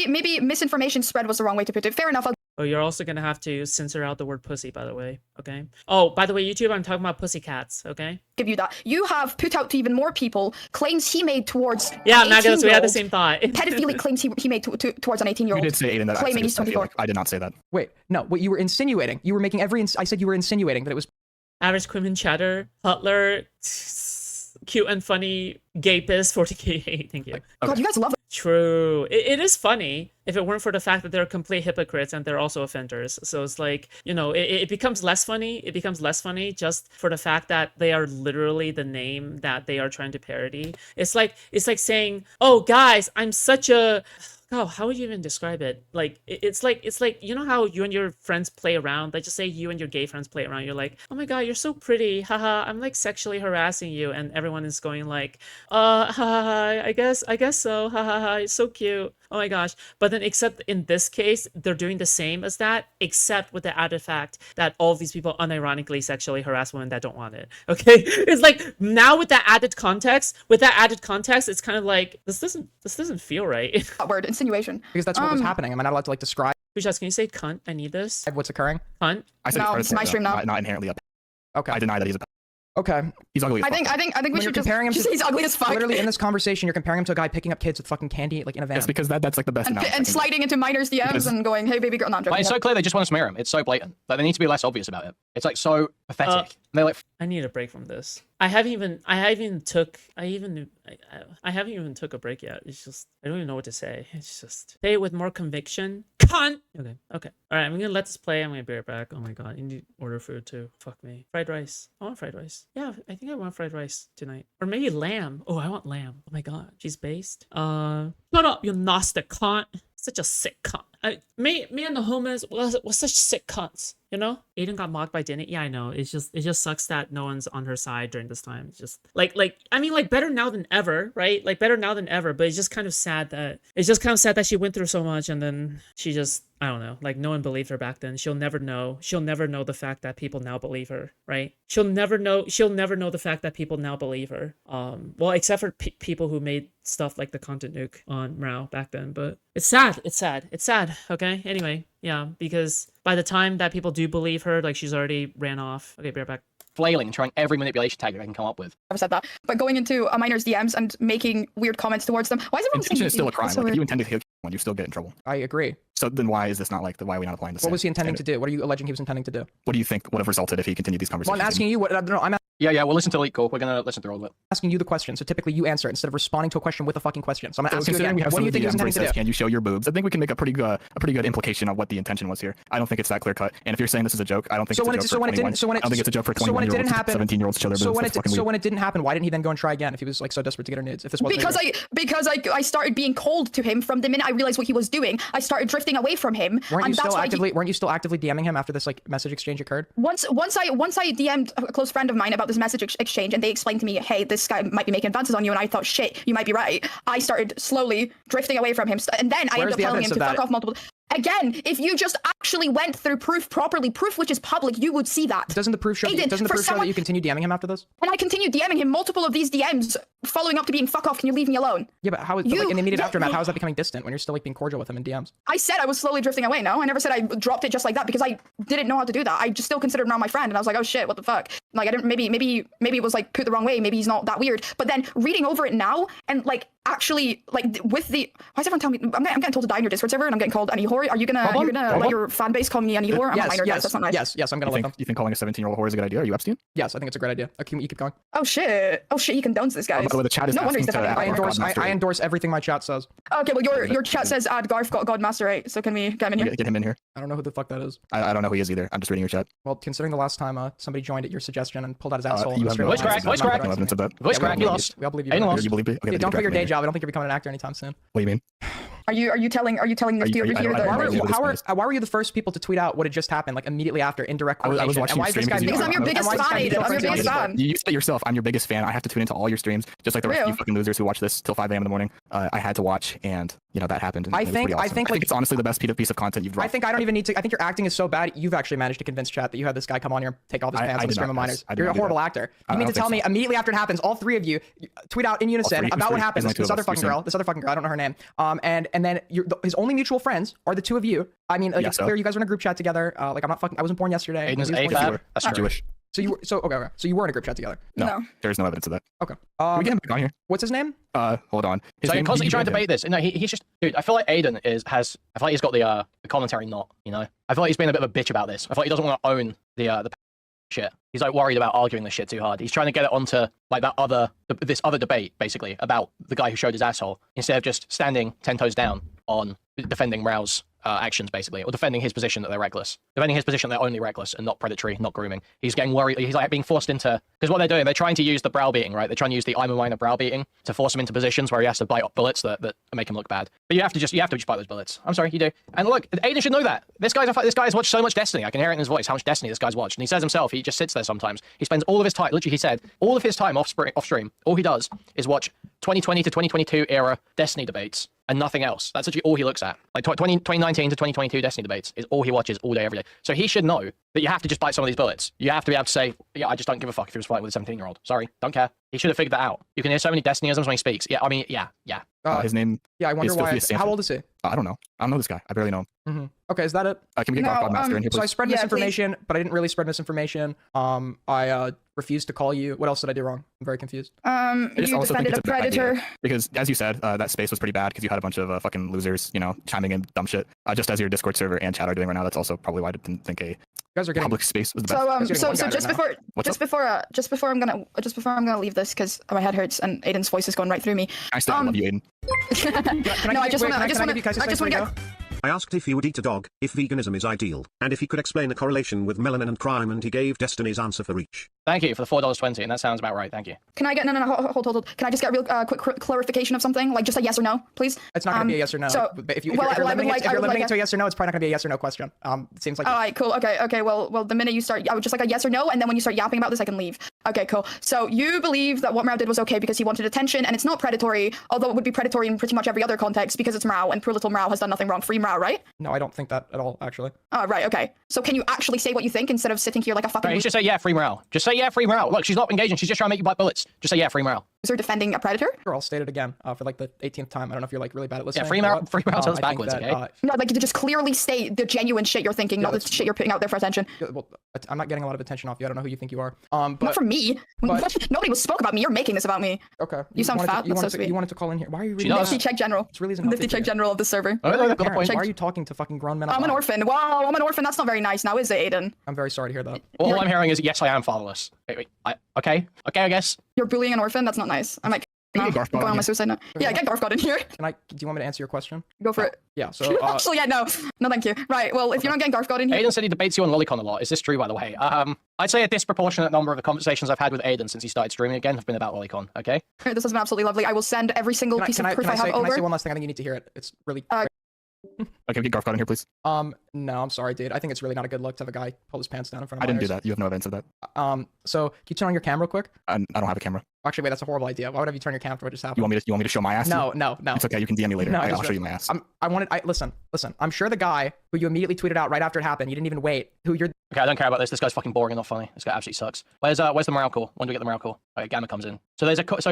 maybe misinformation spread was the wrong way to put it. Fair enough. I'll Oh, you're also gonna have to censor out the word pussy, by the way. Okay. Oh, by the way, YouTube, I'm talking about pussy cats. Okay. give you that. You have put out to even more people claims he made towards Yeah, an Magnus, we had the 18-year-old, same thought. pedophilic claims he made towards an 18-year-old. You did say Aiden that claiming he's 24. I did not say that. Wait, no. What you were insinuating? You were making I said you were insinuating that it was. Average Kuihman chatter, Butler, cute and funny, gay piss, 40k. Thank you. God, you guys love it. True. It is funny if it weren't for the fact that they're complete hypocrites and they're also offenders. So it's like, you know, it becomes less funny. It becomes less funny just for the fact that they are literally the name that they are trying to parody. It's like saying, "Oh, guys, I'm such a..." Oh, how would you even describe it? Like, it's like, you know how you and your friends play around? Like, just say you and your gay friends play around. You're like, "Oh my God, you're so pretty. Haha, I'm like sexually harassing you." And everyone is going like, haha, I guess so. Haha, it's so cute. Oh my gosh. But then except in this case, they're doing the same as that, except with the added fact that all of these people unironically sexually harass women that don't want it. Okay? It's like, now with that added context, it's kind of like, this doesn't feel right. That word, insinuation. Because that's what was happening. Am I not allowed to like describe Foodshops, can you say cunt? I need this. what's occurring? Cunt? I said No, he's it's my stream now. not inherently a. Okay. I deny that he's a. Okay. He's ugly. As I think fuck. we When should you're just comparing him say to he's ugly as fuck. literally in this conversation, you're comparing him to a guy picking up kids with fucking candy like in a van. Yes, because that's like the best. and analogy I and can sliding into minors' DMs Because- and going, "Hey, baby girl." No, I'm Like, joking. it's so clear they just want to smear him. It's so blatant. Like, they need to be less obvious about it. It's like so pathetic. And they're like, I need a break from this. I haven't even took a break yet. It's just, I don't even know what to say. It's just, say it with more conviction. Cunt! Okay. All right, I'm gonna let this play. I'm gonna be right back. Oh my God, I need to order food too. Fuck me. Fried rice. I want fried rice. Yeah, I think I want fried rice tonight. Or maybe lamb. Oh, I want lamb. Oh my God, she's based. Shut up, you nasty cunt. Such a sick cunt. Me and the homies was such sick cunts, you know? Aiden got mocked by Dinny. Yeah, I know. It just sucks that no one's on her side during this time. It's just like I mean, like, better now than ever, right? Like, better now than ever. But it's just kind of sad that she went through so much and then she just, I don't know, like no one believed her back then. She'll never know the fact that people now believe her, right? She'll never know the fact that people now believe her. Well, except for people who made stuff like the content nuke on Mrow back then, but it's sad. Okay, anyway, yeah, because by the time that people do believe her, like she's already ran off. Okay, be right back. Flailing, trying every manipulation tactic I can come up with. I've said that, but going into a minor's DMs and making weird comments towards them. Why is everyone Intention saying is still a crime. so Like, if weird? you intend to kill someone, you still get in trouble. I agree. So then why is this not like why are we not applying the same? What was he intending to do? What are you alleging he was intending to do? What do you think would have resulted if he continued these Well, conversations? I'm asking you what. No, I'm Yeah, we'll listen to Elite Call. We're gonna listen through all of it. asking you the question. So typically you answer it instead of responding to a question with a fucking question. So I'm gonna ask you Considering again. we have What some do you of the think he was DMs where intending it to says, do? "Can you show your boobs?" I think we can make a pretty good implication of what the intention was here. I don't think it's that clear cut. And if you're saying this is a joke, I don't think So it's when a it joke so for when it 21. didn't so when I don't think it's a joke for so when it 21-year-olds didn't to happen 17-year-olds to show their so boobs. when That's it fucking so weird. when it didn't happen, why didn't he then go and try again if he was like so desperate to get her nudes? If this wasn't because I started being cold to him from the minute I realized what he was doing. I started drifting away from him. weren't and you that's still why actively DMing him after this like message exchange occurred? once I DM'd a close friend of mine about this message exchange, and they explained to me, hey, this guy might be making advances on you, and I thought, shit, you might be right. I started slowly drifting away from him, and then I ended up telling him to fuck off multiple. Again, if you just actually went through proof properly, proof which is public, you would see that. Doesn't the proof show? Aiden, Doesn't the for proof show that someone- you continue DMing him after this? And I continued DMing him multiple of these DMs, following up to being fuck off, can you leave me alone? Yeah, but how is You- like in the immediate yeah, aftermath? yeah. How is that becoming distant when you're still like being cordial with him in DMs? I said I was slowly drifting away, no? I never said I dropped it just like that because I didn't know how to do that. I just still considered him not my friend, and I was like, oh shit, what the fuck? Like, I didn't, maybe it was like put the wrong way, maybe he's not that weird. But then reading over it now, and like actually, like with the, why is everyone telling me, I'm getting told to die in your Discord server, and I'm getting called any whore? Are you gonna let your fan base call me any whore? I'm a minor, guys, that's not nice. Yes, I'm gonna let them. You think calling a 17-year-old whore is a good idea? Are you Epstein? Yes, I think it's a great idea. You keep going. Oh shit, he condones this, guys. By the way, the chat is No wonder he's asking to defending add him. our Godmaster I Aiden. endorse everything my chat says. Okay, well your chat says add Garf Godmaster 8, so can we get him in here? Get him in here. I don't know who the fuck that is. I don't know who he is either. I'm just reading your chat. Well, considering the last time somebody joined at your suggestion and pulled out his asshole. You have no Voice crack, voice crack. no evidence of that. Voice crack, you lost. We all believe you. Aiden lost. You believe me? Okay, Yeah, then don't you quit your correct me. day job. I don't think you're becoming an actor anytime soon. What do you mean? Are you telling Nifty over here I don't know. Why were you the first people to tweet out what had just happened, like immediately after, in direct I was coordination? watching And why your is this guy stream Because I'm your biggest fan, Aiden. I'm your biggest fan. You said yourself, I'm your biggest fan. I have to tune into all your streams, just like the rest of you Real. fucking losers who watch this till 5 a.m. in the morning. I had to watch, and you know that happened. And I it was think- pretty I awesome. think, like- it's honestly the best piece of content you've dropped. I think I don't even need to. I think your acting is so bad. You've actually managed to convince chat that you had this guy come on here, take off his pants I on the did stream not, of minors. I did You're a not do horrible that. actor. I You mean to don't tell me think so. immediately after it happens, all three of you tweet out in unison three? about what There's happens. only two This of other us. fucking You're girl. saying- This other fucking girl. I don't know her name. And then his only mutual friends are the two of you. I mean, like Yeah, it's so? clear you guys were in a group chat together. Like I wasn't born yesterday. Aiden's He was born AFAB. yesterday. That's I'm true. Jewish. So you were okay. So you were in a group chat together. No. There's no evidence of that. Okay. Can we get him back on here? What's his name? Hold on. His So you're name- constantly he- trying to debate this. No, he's just, dude. I feel like Aiden I feel like he's got the commentary knot. You know, I feel like he's being a bit of a bitch about this. I feel like he doesn't want to own the shit. He's like worried about arguing this shit too hard. He's trying to get it onto like this other debate basically about the guy who showed his asshole instead of just standing 10 toes down on defending Mrow's actions basically, or defending his position that they're reckless, defending his position they're only reckless and not predatory, not grooming. He's getting worried. He's like being forced into, because what they're doing, they're trying to use the browbeating, right? They're trying to use the I'm a minor browbeating to force him into positions where he has to bite bullets that make him look bad. But you have to just bite those bullets. I'm sorry, you do. And look, Aiden should know that. This guy's watched so much Destiny. I can hear it in his voice how much Destiny this guy's watched. And he says himself, he just sits there sometimes. He spends all of his time, literally he said, all of his time off stream, all he does is watch 2020 to 2022 era Destiny debates and nothing else. That's actually all he looks at. Like 2019 to 2022 Destiny debates is all he watches all day, every day. So he should know that you have to just bite some of these bullets. You have to be able to say, yeah, I just don't give a fuck if he was fighting with a 17-year-old. Sorry, don't care. He should have figured that out. You can hear so many Destinyisms when he speaks. Yeah, I mean, yeah. His name. Yeah, I wonder is why. Sophia Stanford. How old is he? I don't know. I don't know this guy. I barely know him. Okay, is that it? Can we get No, Godmaster in here, So I please? spread Yeah, misinformation, but I didn't really spread misinformation. I refused to call you. What else did I do wrong? I'm very confused. I just You also think defended it's a a bad idea. predator. Because as you said, that space was pretty bad because you had a bunch of fucking losers, you know, chiming in dumb shit. Just as your Discord server and chat are doing right now. That's also probably why I didn't think a You guys are getting. public space was the best. So one guy just right now. before I'm gonna leave this because my head hurts and Aiden's voice is going right through me. I still love you, Aiden. No, I just want to get. I asked if he would eat a dog, if veganism is ideal, and if he could explain a correlation with melanin and crime, and he gave Destiny's answer for each. Thank you for the $4.20, and that sounds about right. Thank you. Can I get hold. Can I just get a real quick clarification of something, like just a yes or no, please? It's not gonna be a yes or no. So, if you're limiting it to a yes or no, it's probably not gonna be a yes or no question. It seems like. All right, cool. Okay. Well, the minute you start, I would just like a yes or no, and then when you start yapping about this, I can leave. Okay, cool. So you believe that what Mrow did was okay because he wanted attention, and it's not predatory, although it would be predatory in pretty much every other context because it's Mrow, and poor little Mrow has done nothing wrong. Free Mrow, right? No, I don't think that at all, actually. Oh, right. Okay. So can you actually say what you think instead of sitting here like a fucking? Right, just say yeah, free morale. Just say yeah, free morale. Look, she's not engaging. She's just trying to make you bite bullets. Just say yeah, free morale. Is there defending a predator? Sure, I'll state it again for like the 18th time. I don't know if you're like really bad at listening. Yeah, free morale sounds backwards, okay? No, like to just clearly state the genuine shit you're thinking, not the shit you're putting out there for attention. Well, I'm not getting a lot of attention off you. I don't know who you think you are. Not from me. Nobody spoke about me. You're making this about me. Okay. You sound fat. That's so sweet. You wanted to call in here. Why are you reading Nifty check general? It's really Nifty check general of the server. Why are you talking to fucking grown men? I'm an orphan. Wow, I'm an orphan. That's not very nice now, is it, Aiden? I'm very sorry to hear that. All I'm hearing is yes, I am fatherless. Wait. Okay, I guess. You're bullying an orphan? That's not nice. I might go on my suicide note. Yeah, get Garf God in here. Do you want me to answer your question? Go for it. Yeah, so... Actually, yeah, no, thank you. Right, well, if you're not getting Garf God in here... Aiden said he debates you on Lolicon a lot. Is this true, by the way? I'd say a disproportionate number of the conversations I've had with Aiden since he started streaming again have been about Lolicon, okay? This has been absolutely lovely. I will send every single piece of proof I have over. Can I say one last thing? I think you need to hear it. It's really... Okay, get Garf in here, please. No, I'm sorry, dude. I think it's really not a good look to have a guy pull his pants down in front of I didn't do that. You have no evidence of that. So can you turn on your camera real quick? I don't have a camera. Actually, wait, that's a horrible idea. Why would have you turn your camera? What just happened? You want me to show my ass? No. It's okay. You can DM me later. No, I'll show you my ass. Listen. I'm sure the guy who you immediately tweeted out right after it happened, you didn't even wait. Okay, I don't care about this. This guy's fucking boring and not funny. This guy absolutely sucks. Where's the morale call? When do we get the morale call? Okay, Gamma comes in. So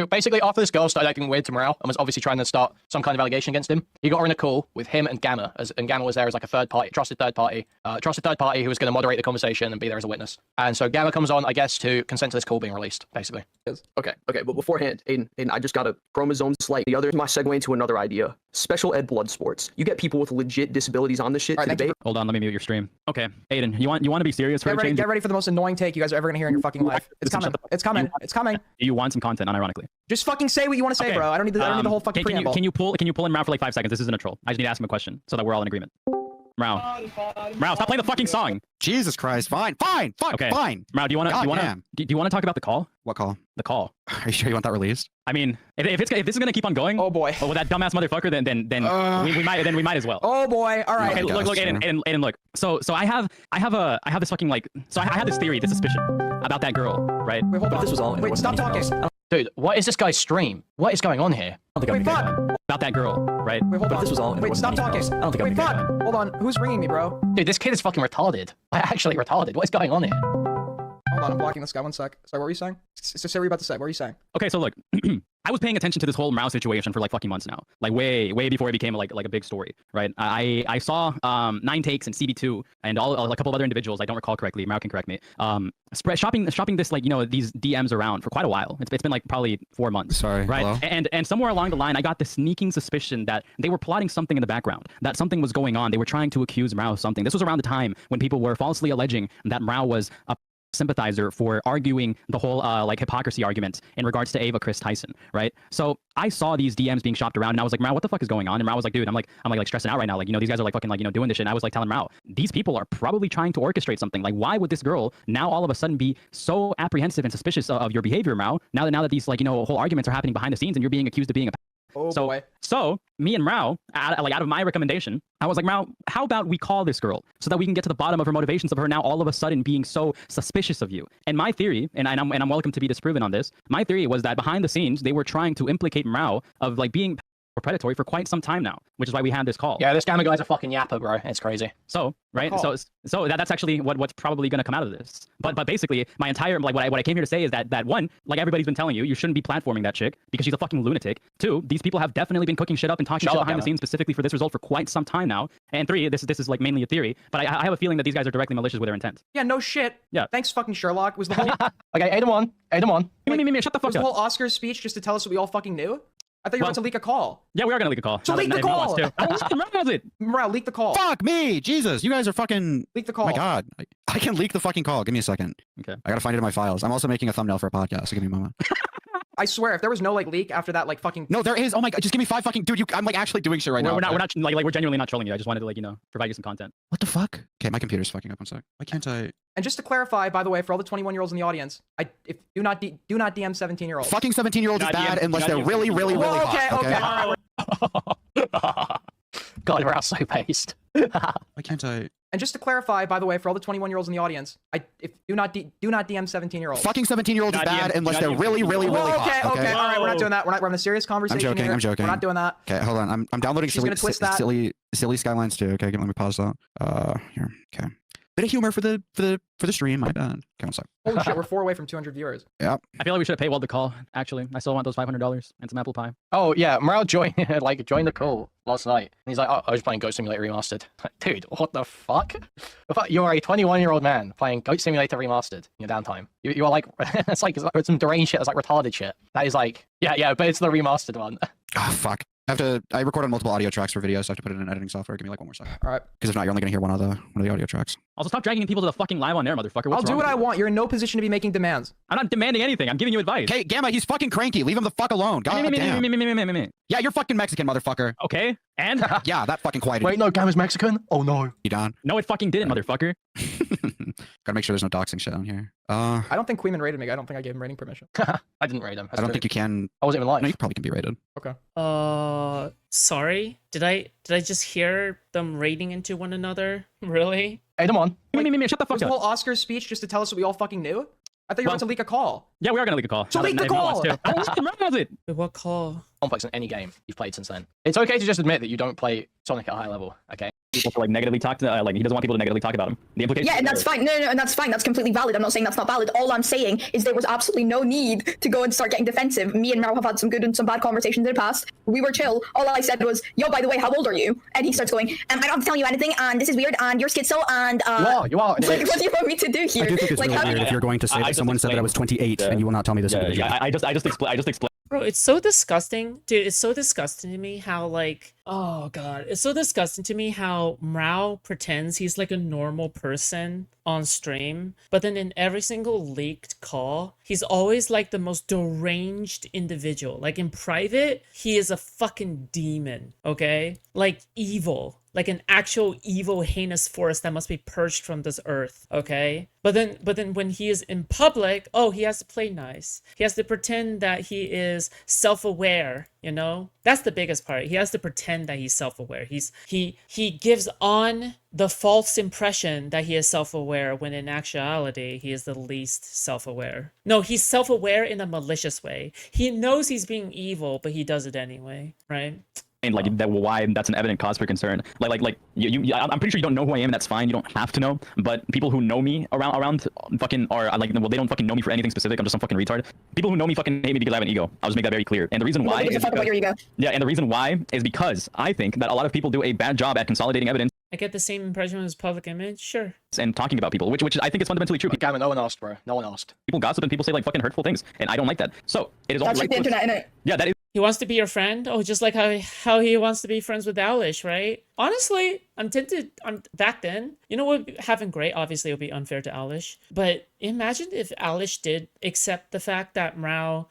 basically after this girl started acting weird to Morale and was obviously trying to start some kind of allegation against him, he got her in a call with him and Gamma, and Gamma was there as like a trusted third party who was going to moderate the conversation and be there as a witness. And so Gamma comes on, I guess, to consent to this call being released, basically. Okay, but beforehand, Aiden, I just got a chromosome slight. The other is my segue into another idea. Special ed blood sports. You get people with legit disabilities on this shit to debate. Hold on, let me mute your stream. Okay, Aiden, you want to be serious for a change? Get ready for the most annoying take you guys are ever gonna hear in your fucking life. It's coming. You want some content, unironically. Just fucking say what you want to say, bro. I don't need the whole fucking preamble. Can you pull in Mrow for like 5 seconds? This isn't a troll. I just need to ask him a question so that we're all in agreement. Mrow, stop playing the fucking song. Jesus Christ! Fine. Okay. Fine. Mrow, do you want to talk about the call? What call? The call. Are you sure you want that released? I mean, if this is gonna keep on going, oh boy, with that dumbass motherfucker, then we might as well. Oh boy, all right. Okay, look, Aiden, look. So I have this fucking like, I had this theory, this suspicion about that girl, right? Wait, hold on. This was all. Wait, stop talking. Dude, what is this guy's stream? What is going on here? Wait, fuck. About that girl, right? Wait, hold on. This was all. Wait, stop talking. I don't think Wait, fuck. Hold on. Who's ringing me, bro? Dude, this kid is fucking retarded. Actually retarded. What is going on here? Hold on, I'm blocking this guy. 1 sec. Sorry, what were you saying? So say what you're about to say. What were you saying? Okay, so look, I was paying attention to this whole Mrow situation for like fucking months now, like way before it became like a big story, right? I saw 9 Takes and CB2 and a couple of other individuals, I don't recall correctly, Mrow can correct me, shopping this like, these DMs around for quite a while. It's been like probably 4 months. Sorry, right? Hello? And somewhere along the line, I got this sneaking suspicion that they were plotting something in the background, that something was going on. They were trying to accuse Mrow of something. This was around the time when people were falsely alleging that Mrow was a sympathizer for arguing the whole like hypocrisy argument in regards to Ava Chris Tyson, right? So I saw these DMs being shopped around and I was like, Mrow, what the fuck is going on? And Mrow was like, dude, I'm like stressing out right now. Like, these guys are like fucking like, doing this shit. And I was like telling Mrow, these people are probably trying to orchestrate something. Like, why would this girl now all of a sudden be so apprehensive and suspicious of your behavior, Mrow? Now that these like, whole arguments are happening behind the scenes and you're being accused of being a So me and Mrow, out of my recommendation, I was like, Mrow, how about we call this girl so that we can get to the bottom of her motivations of her now all of a sudden being so suspicious of you. And my theory, and I'm welcome to be disproven on this, my theory was that behind the scenes, they were trying to implicate Mrow of like being predatory for quite some time now, which is why we had this call. Yeah, this Gamma guy's a fucking yapper, bro. It's crazy. So, right? So that's actually what's probably going to come out of this. But basically, my entire, like, what I came here to say is that one, like everybody's been telling you shouldn't be platforming that chick because she's a fucking lunatic. 2, these people have definitely been cooking shit up and talking shit behind the scenes specifically for this result for quite some time now. And 3, this is like mainly a theory, but I have a feeling that these guys are directly malicious with their intent. Yeah, no shit. Yeah. Thanks, fucking Sherlock. Was the whole okay, Aiden won. Me, shut the fuck up. Was the whole Oscars speech just to tell us what we all fucking knew? I thought you were about to leak a call. Yeah, we are gonna leak a call. So leak the call! Mrow, leak the call. Fuck me! Jesus, you guys are fucking... Leak the call. Oh my god. I can leak the fucking call. Give me a second. Okay. I gotta find it in my files. I'm also making a thumbnail for a podcast, so give me a moment. I swear, if there was no like leak after that, like fucking. No, there is. Oh my god, just give me 5 fucking dude. I'm like actually doing shit right now. We're not like we're genuinely not trolling you. I just wanted to like provide you some content. What the fuck? Okay, my computer's fucking up. One sec. Why can't I? And just to clarify, by the way, for all the 21-year-olds in the audience, do not DM 17-year-olds. Fucking 17-year-olds is bad unless they're really hot. Okay. God, we're out so based. Why can't I? And just to clarify, by the way, for all the 21-year-olds in the audience, do not DM 17-year-olds. Fucking 17-year-olds is bad unless they're really hot. Okay. All right, we're not doing that. We're having a serious conversation. I'm joking. We're not doing that. Okay, hold on. I'm downloading silly skylines too. Okay, let me pause that. Here. Okay. Bit of humor for the stream. My bad. Okay, one sec. Holy shit, we're 4 away from 200 viewers. Yep. I feel like we should have paywalled the call. Actually, I still want those $500 and some apple pie. Oh yeah, Mrow joined the call last night. And he's like, oh, I was playing Goat Simulator Remastered. Like, dude, what the fuck? You're a 21-year-old man playing Goat Simulator Remastered in your downtime. You are like, it's some deranged shit. It's like retarded shit. That is like, yeah, but it's the remastered one. Oh fuck. I recorded multiple audio tracks for videos, so I have to put it in editing software. Give me like 1 more second. All right. Because if not, you're only gonna hear one of the audio tracks. Also, stop dragging people to the fucking live on air, motherfucker. I'll do what I want. You're in no position to be making demands. I'm not demanding anything. I'm giving you advice. Okay, Gamma, he's fucking cranky. Leave him the fuck alone. God damn. Yeah, you're fucking Mexican, motherfucker. Okay, and? Yeah, that fucking quieted. Wait, no, Gamma's Mexican? Oh no. You done? No, it fucking didn't, motherfucker. Gotta make sure there's no doxing shit on here. I don't think Kuihman rated me. I don't think I gave him rating permission. I didn't rate him. I don't think you can. I wasn't even live. No, you probably can be rated. Okay. Sorry. Did I just hear them rating into one another? Really? Hey, come on. Me, shut the fuck Was the up. whole Oscar speech just to tell us what we all fucking knew? I thought you were about to leak a call. Yeah, we are gonna leak a call. So leak the call! Wait, what call? Complex in any game you've played since then. It's okay to just admit that you don't play Sonic at a high level, okay? People to like negatively talk to like he doesn't want people to negatively talk about him. The implication. Yeah, and that's fine. No, and that's fine. That's completely valid. I'm not saying that's not valid. All I'm saying is there was absolutely no need to go and start getting defensive. Me and Mrow have had some good and some bad conversations in the past. We were chill. All I said was, "Yo, by the way, how old are you?" And he starts going, "I don't have to tell you anything, and this is weird, and you're schizo, and You are. Like, what do you want me to do here? I do think it's like, really weird if you're going to say that someone said that I was 28 and you will not tell me this. Yeah, I just explained. Bro, it's so disgusting. Dude, it's so disgusting to me how, like, oh god, it's so disgusting to me how Mrow pretends he's like a normal person on stream, but then in every single leaked call, he's always like the most deranged individual. Like in private, he is a fucking demon, okay? Like evil. Like an actual evil, heinous force that must be purged from this earth, okay? But then when he is in public, oh, he has to play nice. He has to pretend that he is self-aware, you know? That's the biggest part. He has to pretend that he's self-aware. He gives on the false impression that he is self-aware when in actuality, he is the least self-aware. No, he's self-aware in a malicious way. He knows he's being evil, but he does it anyway, right? And like that, why that's an evident cause for concern. Like I'm pretty sure you don't know who I am, and that's fine. You don't have to know. But people who know me around fucking are like, well, they don't fucking know me for anything specific. I'm just some fucking retard. People who know me fucking hate me because I have an ego. I'll just make that very clear. And the reason why is about your ego. Yeah, and the reason why is because I think that a lot of people do a bad job at consolidating evidence. I get the same impression of his public image, sure. And talking about people, which I think is fundamentally true. Gamma, no one asked, bro. No one asked. People gossip and people say like fucking hurtful things, and I don't like that. So it is all that's right. Like the internet, innit? Yeah, that is. He wants to be your friend? Oh, just like how he wants to be friends with Alish, right? Honestly, I'm tempted. Back then, you know what would happen great? Obviously, it would be unfair to Alish. But imagine if Alish did accept the fact that Mrow,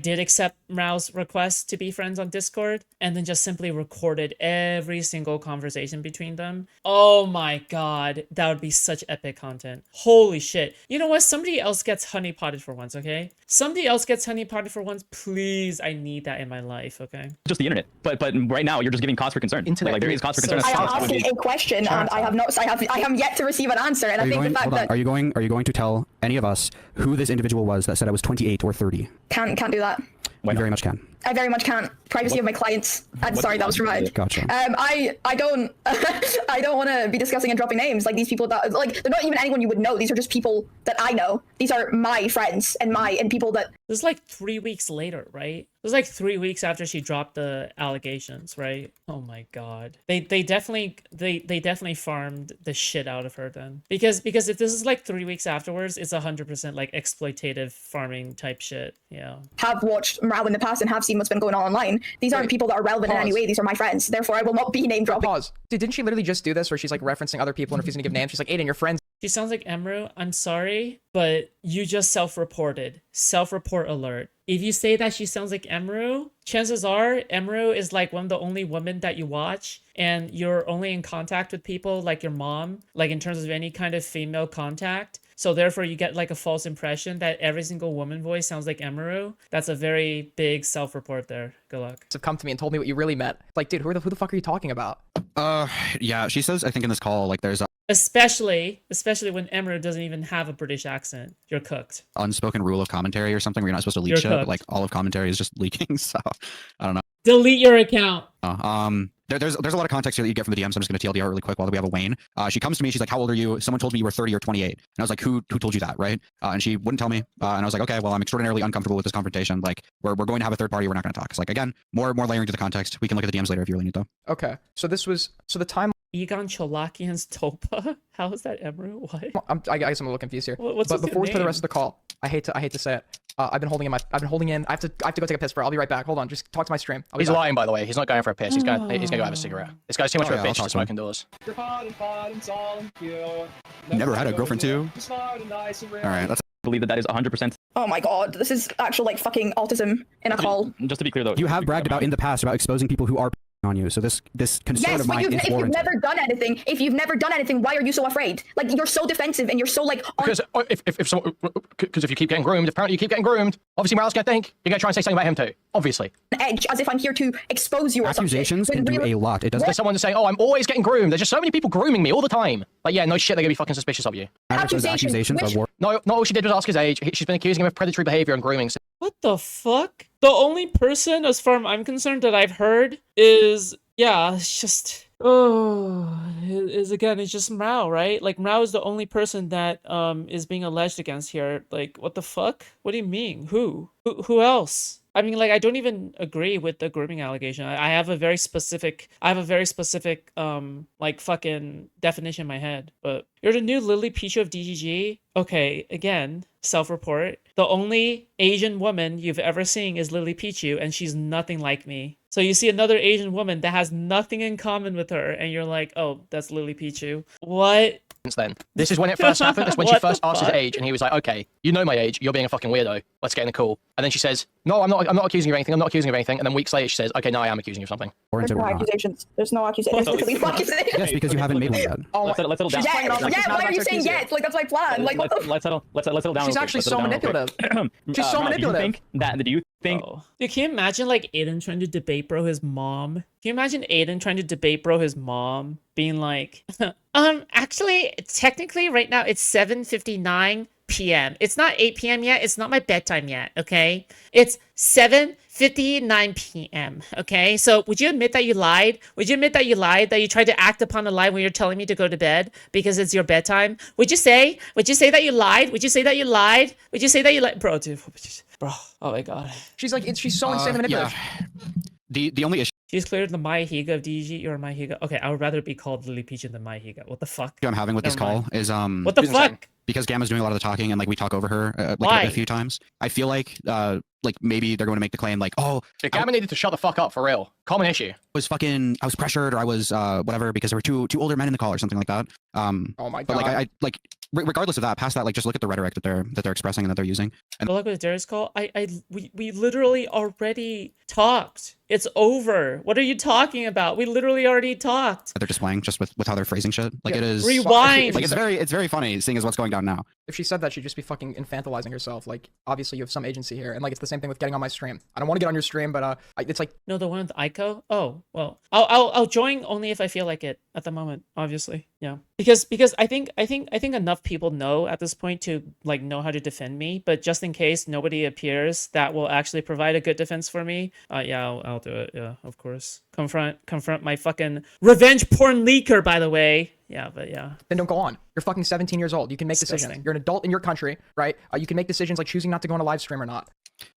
did accept Mrow's request to be friends on Discord, and then just simply recorded every single conversation between them. Oh my god, that would be such epic content. Holy shit. You know what? Somebody else gets honeypotted for once, okay? Somebody else gets honeypotted for once. Please, I need that in my life, okay? Just the internet. But right now, you're just giving cause for concern. Like there is cause for concern. I am asking a question, and I have yet to receive an answer. And I think the fact that are you going to tell any of us who this individual was that said I was 28 or 30? Can't do that. You very much can. I very much can't. Privacy of my clients. Sorry, that was right. Gotcha. I don't I don't want to be discussing and dropping names. Like these people that like they're not even anyone you would know. These are just people that I know. These are my friends and people that. This is like 3 weeks later, right? It was like 3 weeks after she dropped the allegations, right? Oh my god. They definitely farmed the shit out of her then. Because if this is like 3 weeks afterwards, it's 100% like exploitative farming type shit. Yeah. Have watched Mrow in the past and have seen what's been going on online. These aren't people that are relevant in any way. These are my friends. Therefore, I will not be name dropping. Pause. Dude, didn't she literally just do this where she's like referencing other people and refusing to give names? She's like, Aiden, your friends She sounds like Mrow. I'm sorry, but you just self-reported. Self-report alert. If you say that she sounds like Mrow, chances are Mrow is like one of the only women that you watch, and you're only in contact with people like your mom, like in terms of any kind of female contact. So therefore you get like a false impression that every single woman voice sounds like Mrow. That's a very big self-report there. Good luck. Have come to me and told me what you really meant. Like, dude, who the fuck are you talking about? Yeah, she says, I think in this call, like there's Especially when Mrow doesn't even have a British accent. You're cooked. unspoken rule of commentary or something where you're not supposed to leak You're shit, cooked. but like all of commentary is just leaking. So I don't know. Delete your account. There's a lot of context here that you get from the DMs. I'm just going to TLDR really quick while we have a Wayne. She comes to me. She's like, how old are you? Someone told me you were 30 or 28. And I was like, who told you that, right? And she wouldn't tell me. And I was like, okay, well, I'm extraordinarily uncomfortable with this confrontation. Like, we're going to have a third party. We're not going to talk. It's like, again, more layering to the context. We can look at the DMs later if you really need though. Okay, so the time. Egon Cholakian's Topa? How is that Mrow? What? I guess I'm a little confused here. What's but his before we play the name? rest of the call, I hate to say it. I've been holding in. I have to go take a piss for it. I'll be right back. Hold on, just talk to my stream. He's lying, by the way. He's not going for a piss. He's gonna go have a cigarette. This guy's too much of a bitch to smoke indoors. Never had a girlfriend too. All right, that's. Believe that is 100%. Oh my god, this is actual like fucking autism in a call. Just to be clear though, You have bragged about in the past about exposing people who are on you. So this concern Yes, of but mine is if you've warranted. never done anything, why are you so afraid? Like you're so defensive and you're so like. Because if you keep getting groomed, apparently you keep getting groomed. Obviously, Morale's gonna think you're gonna try and say something about him too. Obviously. Edge, as if I'm here to expose you or something. Accusations can do a lot. It doesn't. There's someone saying, "Oh, I'm always getting groomed." There's just so many people grooming me all the time. Like, yeah, no shit, they're gonna be fucking suspicious of you. Accusations are war. No, not all she did was ask his age. She's been accusing him of predatory behavior and grooming. What the fuck? The only person, as far as I'm concerned, that I've heard is, yeah, it's just, it's just Mrow, right? Like, Mrow is the only person that is being alleged against here. Like, what the fuck? What do you mean? Who else? I mean, like, I don't even agree with the grooming allegation. I have a very specific, like, fucking definition in my head. But you're the new Lily Pichu of DGG? Okay, again, self-report. The only Asian woman you've ever seen is Lily Pichu, and she's nothing like me. So you see another Asian woman that has nothing in common with her, and you're like, oh, that's Lily Pichu. What? Then this is when it first happened. That's when she first asked his age, and he was like, "Okay, you know my age. You're being a fucking weirdo. Let's get in the call." And then she says, "No, I'm not accusing you of anything. I'm not accusing you of anything." And then weeks later, she says, "Okay, now I am accusing you of something." There's no accusations. There's no accusations. There's literally no accusations. Yes, because you haven't made one yet. Oh, Let's settle down. Yeah, why are you saying yes? Like that's my plan. Like what the Let's settle down. She's actually so manipulative. She's so manipulative. Do you think? Dude, can you imagine like Aiden trying to debate bro his mom? Can you imagine Aiden trying to debate bro his mom being like, actually, technically right now it's 7:59 p.m. It's not 8 p.m. yet. It's not my bedtime yet. Okay, it's 7:59 p.m. Okay, so would you admit that you lied? Would you admit that you lied? That you tried to act upon a lie when you're telling me to go to bed because it's your bedtime? Would you say that you lied? Would you say that you lied? Would you say that you lied, bro? Dude, bro. Oh my god. She's so insane manipulative. Yeah. The only issue She's cleared the Maihiga of DG. You're Maihiga. Okay, I would rather be called Lily Peach than Maihiga. What the fuck? I'm having with this call is What the fuck? because Gamma's doing a lot of the talking and like we talk over her Why? a few times. I feel like maybe they're going to make the claim like, oh, Gamma needed to shut the fuck up for real. Common issue. I was pressured or I was whatever because there were two older men in the call or something like that. Oh my god. But like regardless of that, past that, like just look at the rhetoric that they're expressing and that they're using. And But like with Darius' call, we literally already talked. It's over. What are you talking about? We literally already talked. that they're displaying just with how they're phrasing shit. Like Yeah. it is Rewind. Like it's very funny seeing as what's going down now. If she said that, she'd just be fucking infantilizing herself. Like, obviously you have some agency here, and like it's the same thing with getting on my stream. I don't want to get on your stream, but it's like No, the one with Aiko? Oh, well. I'll join only if I feel like it at the moment, obviously. Yeah. Because I think enough people know at this point to like know how to defend me, but just in case nobody appears that will actually provide a good defense for me, yeah, I'll do it. Yeah, of course. Confront my fucking revenge porn leaker, by the way. Yeah, but yeah. then don't go on. You're fucking 17 years old. You can make decisions. Disgusting. You're an adult in your country, right? You can make decisions like choosing not to go on a live stream or not.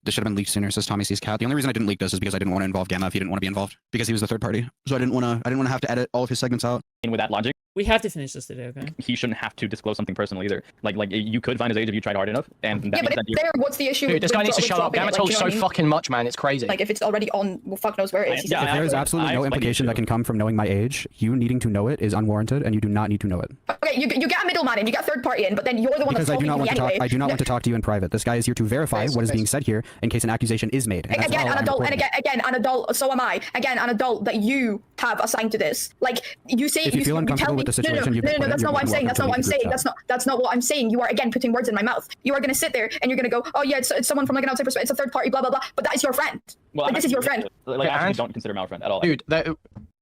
This should have been leaked sooner, says Tommy C's cat. The only reason I didn't leak this is because I didn't want to involve Gamma if he didn't want to be involved, because he was the third party. So I didn't want to have to edit all of his segments out. And with that logic, We have to finish this today, okay? He shouldn't have to disclose something personal either. Like you could find his age if you tried hard enough, and that Yeah, means but that if there, what's the issue? Dude, this guy needs to with shut up. dropping Gamma it? Like, told you know so what I mean? fucking much, man. It's crazy. Like, if it's already on, well, fuck knows where it is. Yeah, If there is absolutely no implication that can come from knowing my age, you needing to know it is unwarranted, and you do not need to know it. Okay, you get a middleman in, you get a third party in, but then you're the one Because that's I do talking not to want me to talk. anyway. I do not want to talk to you in private. This guy is here to verify what is being said here in case an accusation is made. And that's Again, all an I'm adult, and reporting. again, an adult. So am I. Again, an adult that you have assigned to this. Like you say, If you feel tell uncomfortable me, with the situation, you no, can put it. that's You're not what I'm saying. welcome That's to not what I'm leave the group saying. chat. That's not what I'm saying. You are again putting words in my mouth. You are going to sit there and you're going to go, oh yeah, it's someone from like an outside perspective. It's a third party, blah blah blah. But that is your friend. Well, Like, this is your friend. Like, I actually And- don't consider Mrow a friend at all. Dude,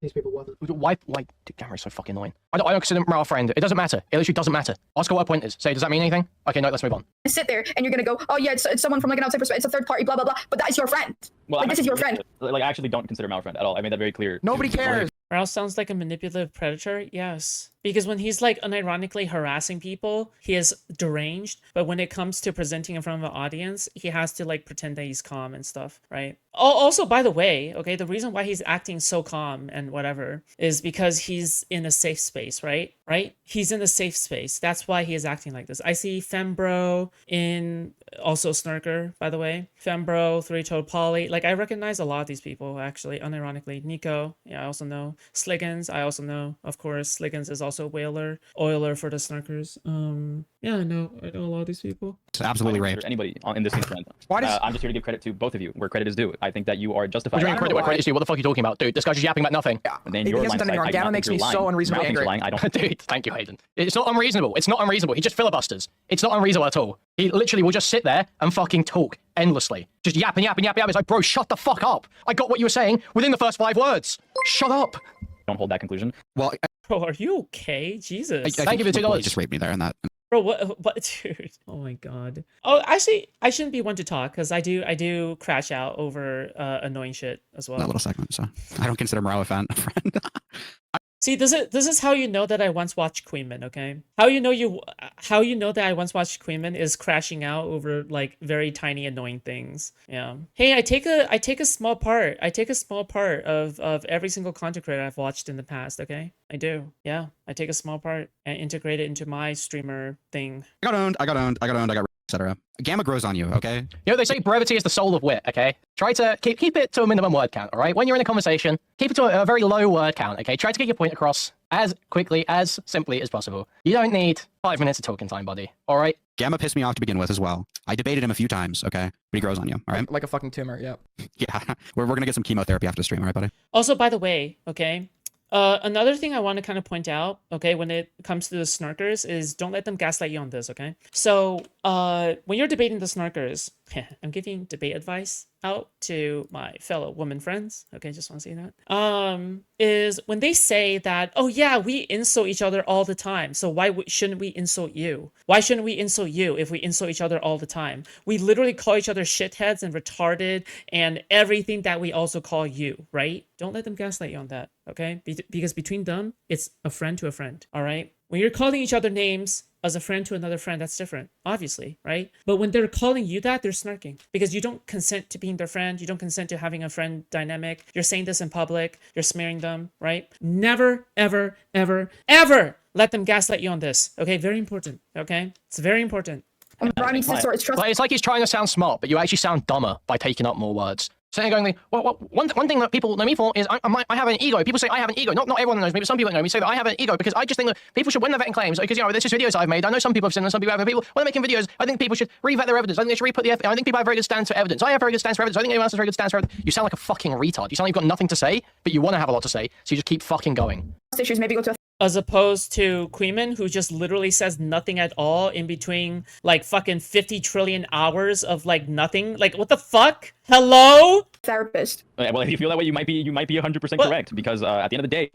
These people why, like, dude, Gamma is so fucking annoying. I don't consider Mrow a friend. It doesn't matter. It literally doesn't matter. Ask her what her point is. Say, does that mean anything? Okay, no, let's move on. Sit there and you're going to go, oh yeah, it's someone from like an outside perspective. It's a third party, blah blah blah. But that is your friend. Well, Like, this is your friend. Like, I actually don't consider Mrow a friend at all. I made that very clear. Nobody cares. Mrow sounds like a manipulative predator. Yes. Because when he's like unironically harassing people, he is deranged. But when it comes to presenting in front of an audience, he has to like pretend that he's calm and stuff, right? Also, by the way, okay, the reason why he's acting so calm and whatever is because he's in a safe space, right? Right? He's in a safe space. That's why he is acting like this. I see Fembro in also Snarker, by the way. Fembro, Three-Toed Poly. Like, I recognize a lot of these people, actually, unironically. Nico, yeah, I also know. Sliggins, I also know. Of course, Sliggins is also Whaler. Oiler for the Snarkers. Yeah, I know a lot of these people. It's absolutely right. Anybody in this friend. Why does- I'm just here to give credit to both of you where credit is due. I think that you are justified. What do you mean credit where credit is due? What the fuck are you talking about? Dude, this guy's just yapping about nothing. Yeah. And then He your hasn't line done of anything sight, wrong. I do Gamma not makes think me you're so lying. unreasonably Mrow thinks you're angry. lying. I don't. Dude, thank you, Aiden. It's not unreasonable. It's not unreasonable. He just filibusters. It's not unreasonable at all. He literally will just sit there and fucking talk endlessly. Just yapping. It's like, bro, shut the fuck up. I got what you were saying within the first 5 words. Shut up. Don't hold that conclusion. Well, Bro, are you okay? Jesus. I Thank you for think $2. he just raped me there, and that. Bro, what, dude? Oh my god. Oh, actually, I shouldn't be one to talk because I do crash out over annoying shit as well. That little segment. So I don't consider Mrow a friend. See, this is how you know that I once watched Kuihman, okay? How you know that I once watched Kuihman is crashing out over like very tiny annoying things. Yeah. Hey, I take a small part. I take a small part of every single content creator I've watched in the past, okay? I do. Yeah. I take a small part and integrate it into my streamer thing. I got owned, etc. Gamma grows on you, okay? You know, they say brevity is the soul of wit, okay? Try to keep it to a minimum word count, all right? When you're in a conversation, keep it to a very low word count, okay? Try to get your point across as quickly, as simply as possible. You don't need 5 minutes of talking time, buddy, all right? Gamma pissed me off to begin with as well. I debated him a few times, okay? But he grows on you, all right? like a fucking tumor. Yeah. Yeah, we're gonna get some chemotherapy after the stream, all right, buddy? Also, by the way, okay, another thing I want to kind of point out, okay, when it comes to the snarkers is don't let them gaslight you on this, okay? So, when you're debating the snarkers, I'm giving debate advice out to my fellow woman friends, okay, just want to say that, is when they say that, oh yeah, we insult each other all the time, so why shouldn't we insult you? Why shouldn't we insult you if we insult each other all the time? We literally call each other shitheads and retarded and everything that we also call you, right? Don't let them gaslight you on that, okay? Because between them, it's a friend to a friend, all right? When you're calling each other names as a friend to another friend, that's different, obviously, right? But when they're calling you that, they're snarking because you don't consent to being their friend. You don't consent to having a friend dynamic. You're saying this in public. You're smearing them, right? Never, ever, ever, ever let them gaslight you on this, okay? Very important, okay? It's very important. Mrow needs to sort his trust. Like, it's like he's trying to sound smart, but you actually sound dumber by taking up more words. So they're going, well, one thing that people know me for is I have an ego. People say I have an ego. Not everyone knows me, but some people know me say that I have an ego because I just think that people should, when they're vetting claims, because, you know, there's just videos I've made. I know some people have seen them, some people haven't. People, when they're making videos, I think people should re-vet their evidence. I think they should re-put the I think people have very good stance for evidence. I have very good stance for evidence. I think everyone else has very good stance for evidence. You sound like a fucking retard. You sound like you've got nothing to say, but you want to have a lot to say, so you just keep fucking going. Issues, maybe go to a As opposed to Kuihman, who just literally says nothing at all in between like fucking 50 trillion hours of like nothing. Like, what the fuck? Hello? therapist. Well, if you feel that way, you might be 100% correct because at the end of the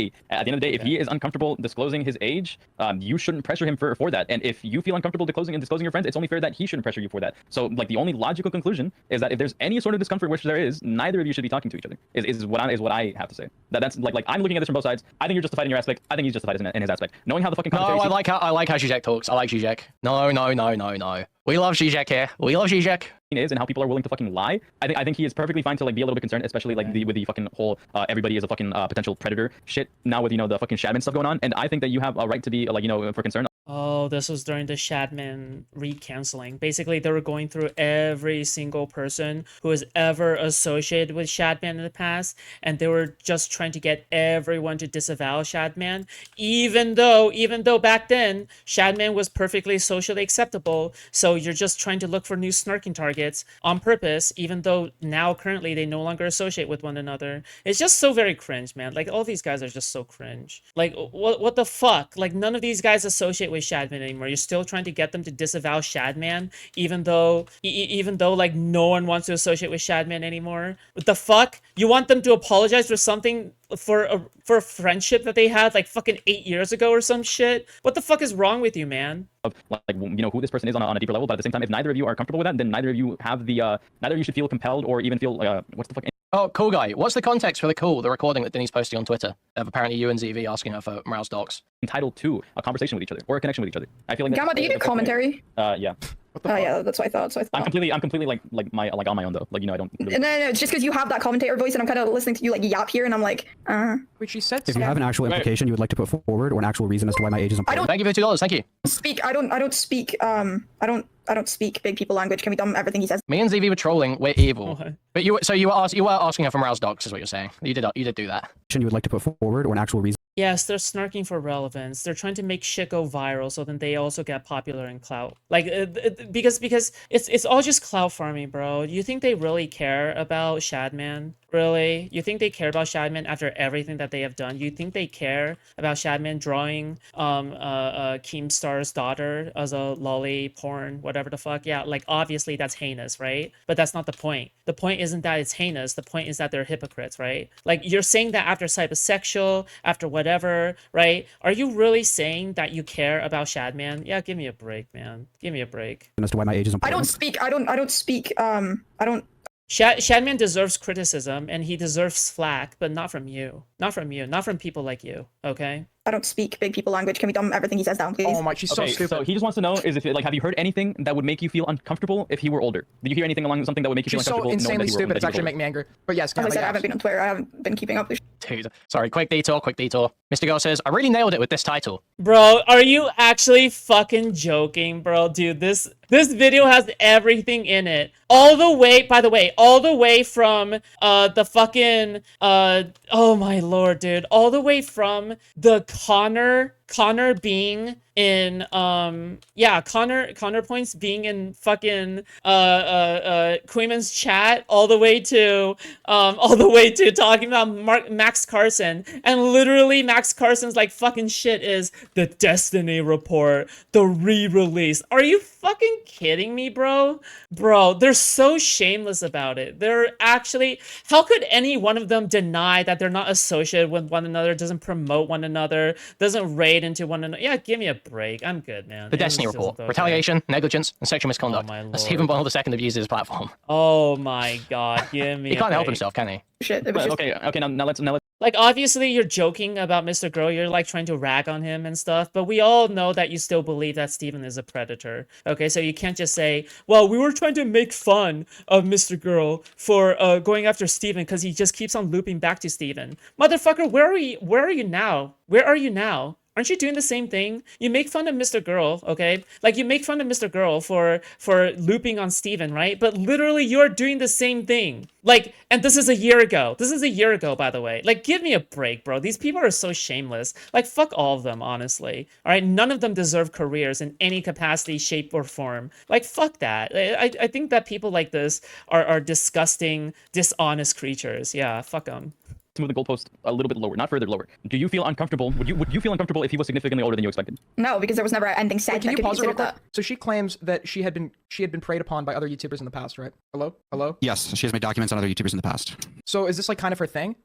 day, if he is uncomfortable disclosing his age, you shouldn't pressure him for that. And if you feel uncomfortable disclosing your friends, it's only fair that he shouldn't pressure you for that. So like the only logical conclusion is that if there's any sort of discomfort, which there is, neither of you should be talking to each other. Is what I have to say. That's like I'm looking at this from both sides. I think you're justified in your aspect. I think he's justified in his aspect. Knowing how the fucking No, I like how Zizek talks. I like Zizek. No. We love Zizek here. We love Zizek. is and how people are willing to fucking lie. I think he is perfectly fine to like be a little bit concerned, especially like with the fucking whole everybody is a fucking potential predator shit now with the fucking Shadman stuff going on. And I think that you have a right to be like for concern. Oh, this was during the Shadman recanceling. Basically, they were going through every single person who was ever associated with Shadman in the past, and they were just trying to get everyone to disavow Shadman, even though back then Shadman was perfectly socially acceptable. So you're just trying to look for new snarking targets on purpose, even though now currently they no longer associate with one another. It's just so very cringe, man. Like all these guys are just so cringe. Like what the fuck? Like none of these guys associate with Shadman anymore. You're still trying to get them to disavow Shadman, even though like no one wants to associate with Shadman anymore. What the fuck? You want them to apologize for something, for a friendship that they had like fucking 8 years ago or some shit? What the fuck is wrong with you, man? Of like who this person is on a deeper level, but at the same time, if neither of you are comfortable with that, then neither of you have the neither of you should feel compelled or even feel what's the fuck. Oh, cool guy. What's the context for the recording that Denny's posting on Twitter of apparently you and ZV asking her for Mrow's docs? Entitled to a conversation with each other or a connection with each other. I feel like Gamma, do you do commentary? Yeah. Oh yeah, that's what I thought. I'm completely like on my own though. Like I don't. Really... No, it's just because you have that commentator voice, and I'm kind of listening to you like yap here, and I'm like, Wait, she said. If you have an actual implication you would like to put forward, or an actual reason as to why my age is important. Thank you for the $2. Thank you. I don't speak big people language. Can we dumb everything he says? Me and ZV were trolling. We're evil. But you were asking her for Mrow's docs, is what you're saying. You did do that. You would like to put forward, or an actual reason. Yes, they're snarking for relevance. They're trying to make shit go viral so then they also get popular in clout. Like, because it's all just clout farming, bro. You think they really care about Shadman? Really? You think they care about Shadman after everything that they have done? You think they care about Shadman drawing Keemstar's daughter as a lolly porn, whatever the fuck? Yeah, like obviously that's heinous, right? But that's not the point. The point isn't that it's heinous. The point is that they're hypocrites, right? Like you're saying that after cybersexual, after whatever, right? Are you really saying that you care about Shadman? Yeah, give me a break, man. Give me a break. As to why my age is important. Shadman deserves criticism and he deserves flack, but not from you. Not from you. Not from people like you, okay? I don't speak big people language. Can we dumb everything he says down, please? Oh my, she's so stupid. So he just wants to know is if have you heard anything that would make you feel uncomfortable if he were older? Did you hear anything along something that would make you feel uncomfortable? She's so insanely stupid. It's actually making me angry. But yes, as I said, I haven't been on Twitter. I haven't been keeping up with. Dude, sorry. Quick detour. Mr. Girl says, I really nailed it with this title. Bro, are you actually fucking joking, bro? Dude, this video has everything in it. All the way, by the way, all the way from the fucking oh my lord, dude. All the way from the Connor being in Connor points being in fucking Kuihman's chat all the way to talking about Max Carson, and literally Max Carson's like fucking shit is the Destiny report, the re-release. Are you fucking kidding me, bro? Bro, they're so shameless about it. They're actually, how could any one of them deny that they're not associated with one another, doesn't promote one another, doesn't raid into one another? Yeah, give me a break. I'm good, man. The Destiny report. Retaliation, negligence, and sexual misconduct. And Stephen Bonnell II abuses his platform. Oh my god, give me He can't help himself, can he? Shit, okay, now let's like, obviously you're joking about Mr. Grow, you're like trying to rag on him and stuff, but we all know that you still believe that Steven is a predator. Okay, so you can't just say, well, we were trying to make fun of Mr. Girl for going after Steven because he just keeps on looping back to Steven. Motherfucker, where are you now? Where are you now? Aren't you doing the same thing? You make fun of Mr. Girl, okay? Like, you make fun of Mr. Girl for looping on Steven, right? But literally, you're doing the same thing. Like, and this is a year ago. This is a year ago, by the way. Like, give me a break, bro. These people are so shameless. Like, fuck all of them, honestly. All right? None of them deserve careers in any capacity, shape, or form. Like, fuck that. I think that people like this are disgusting, dishonest creatures. Yeah, fuck them. To move the goalpost a little bit lower, not further lower. Do you feel uncomfortable? Would you feel uncomfortable if he was significantly older than you expected? No, because there was never anything said. Wait, can you pause it real quick? So she claims that she had been preyed upon by other YouTubers in the past, right? Hello? Yes, she has made documents on other YouTubers in the past. So is this like kind of her thing?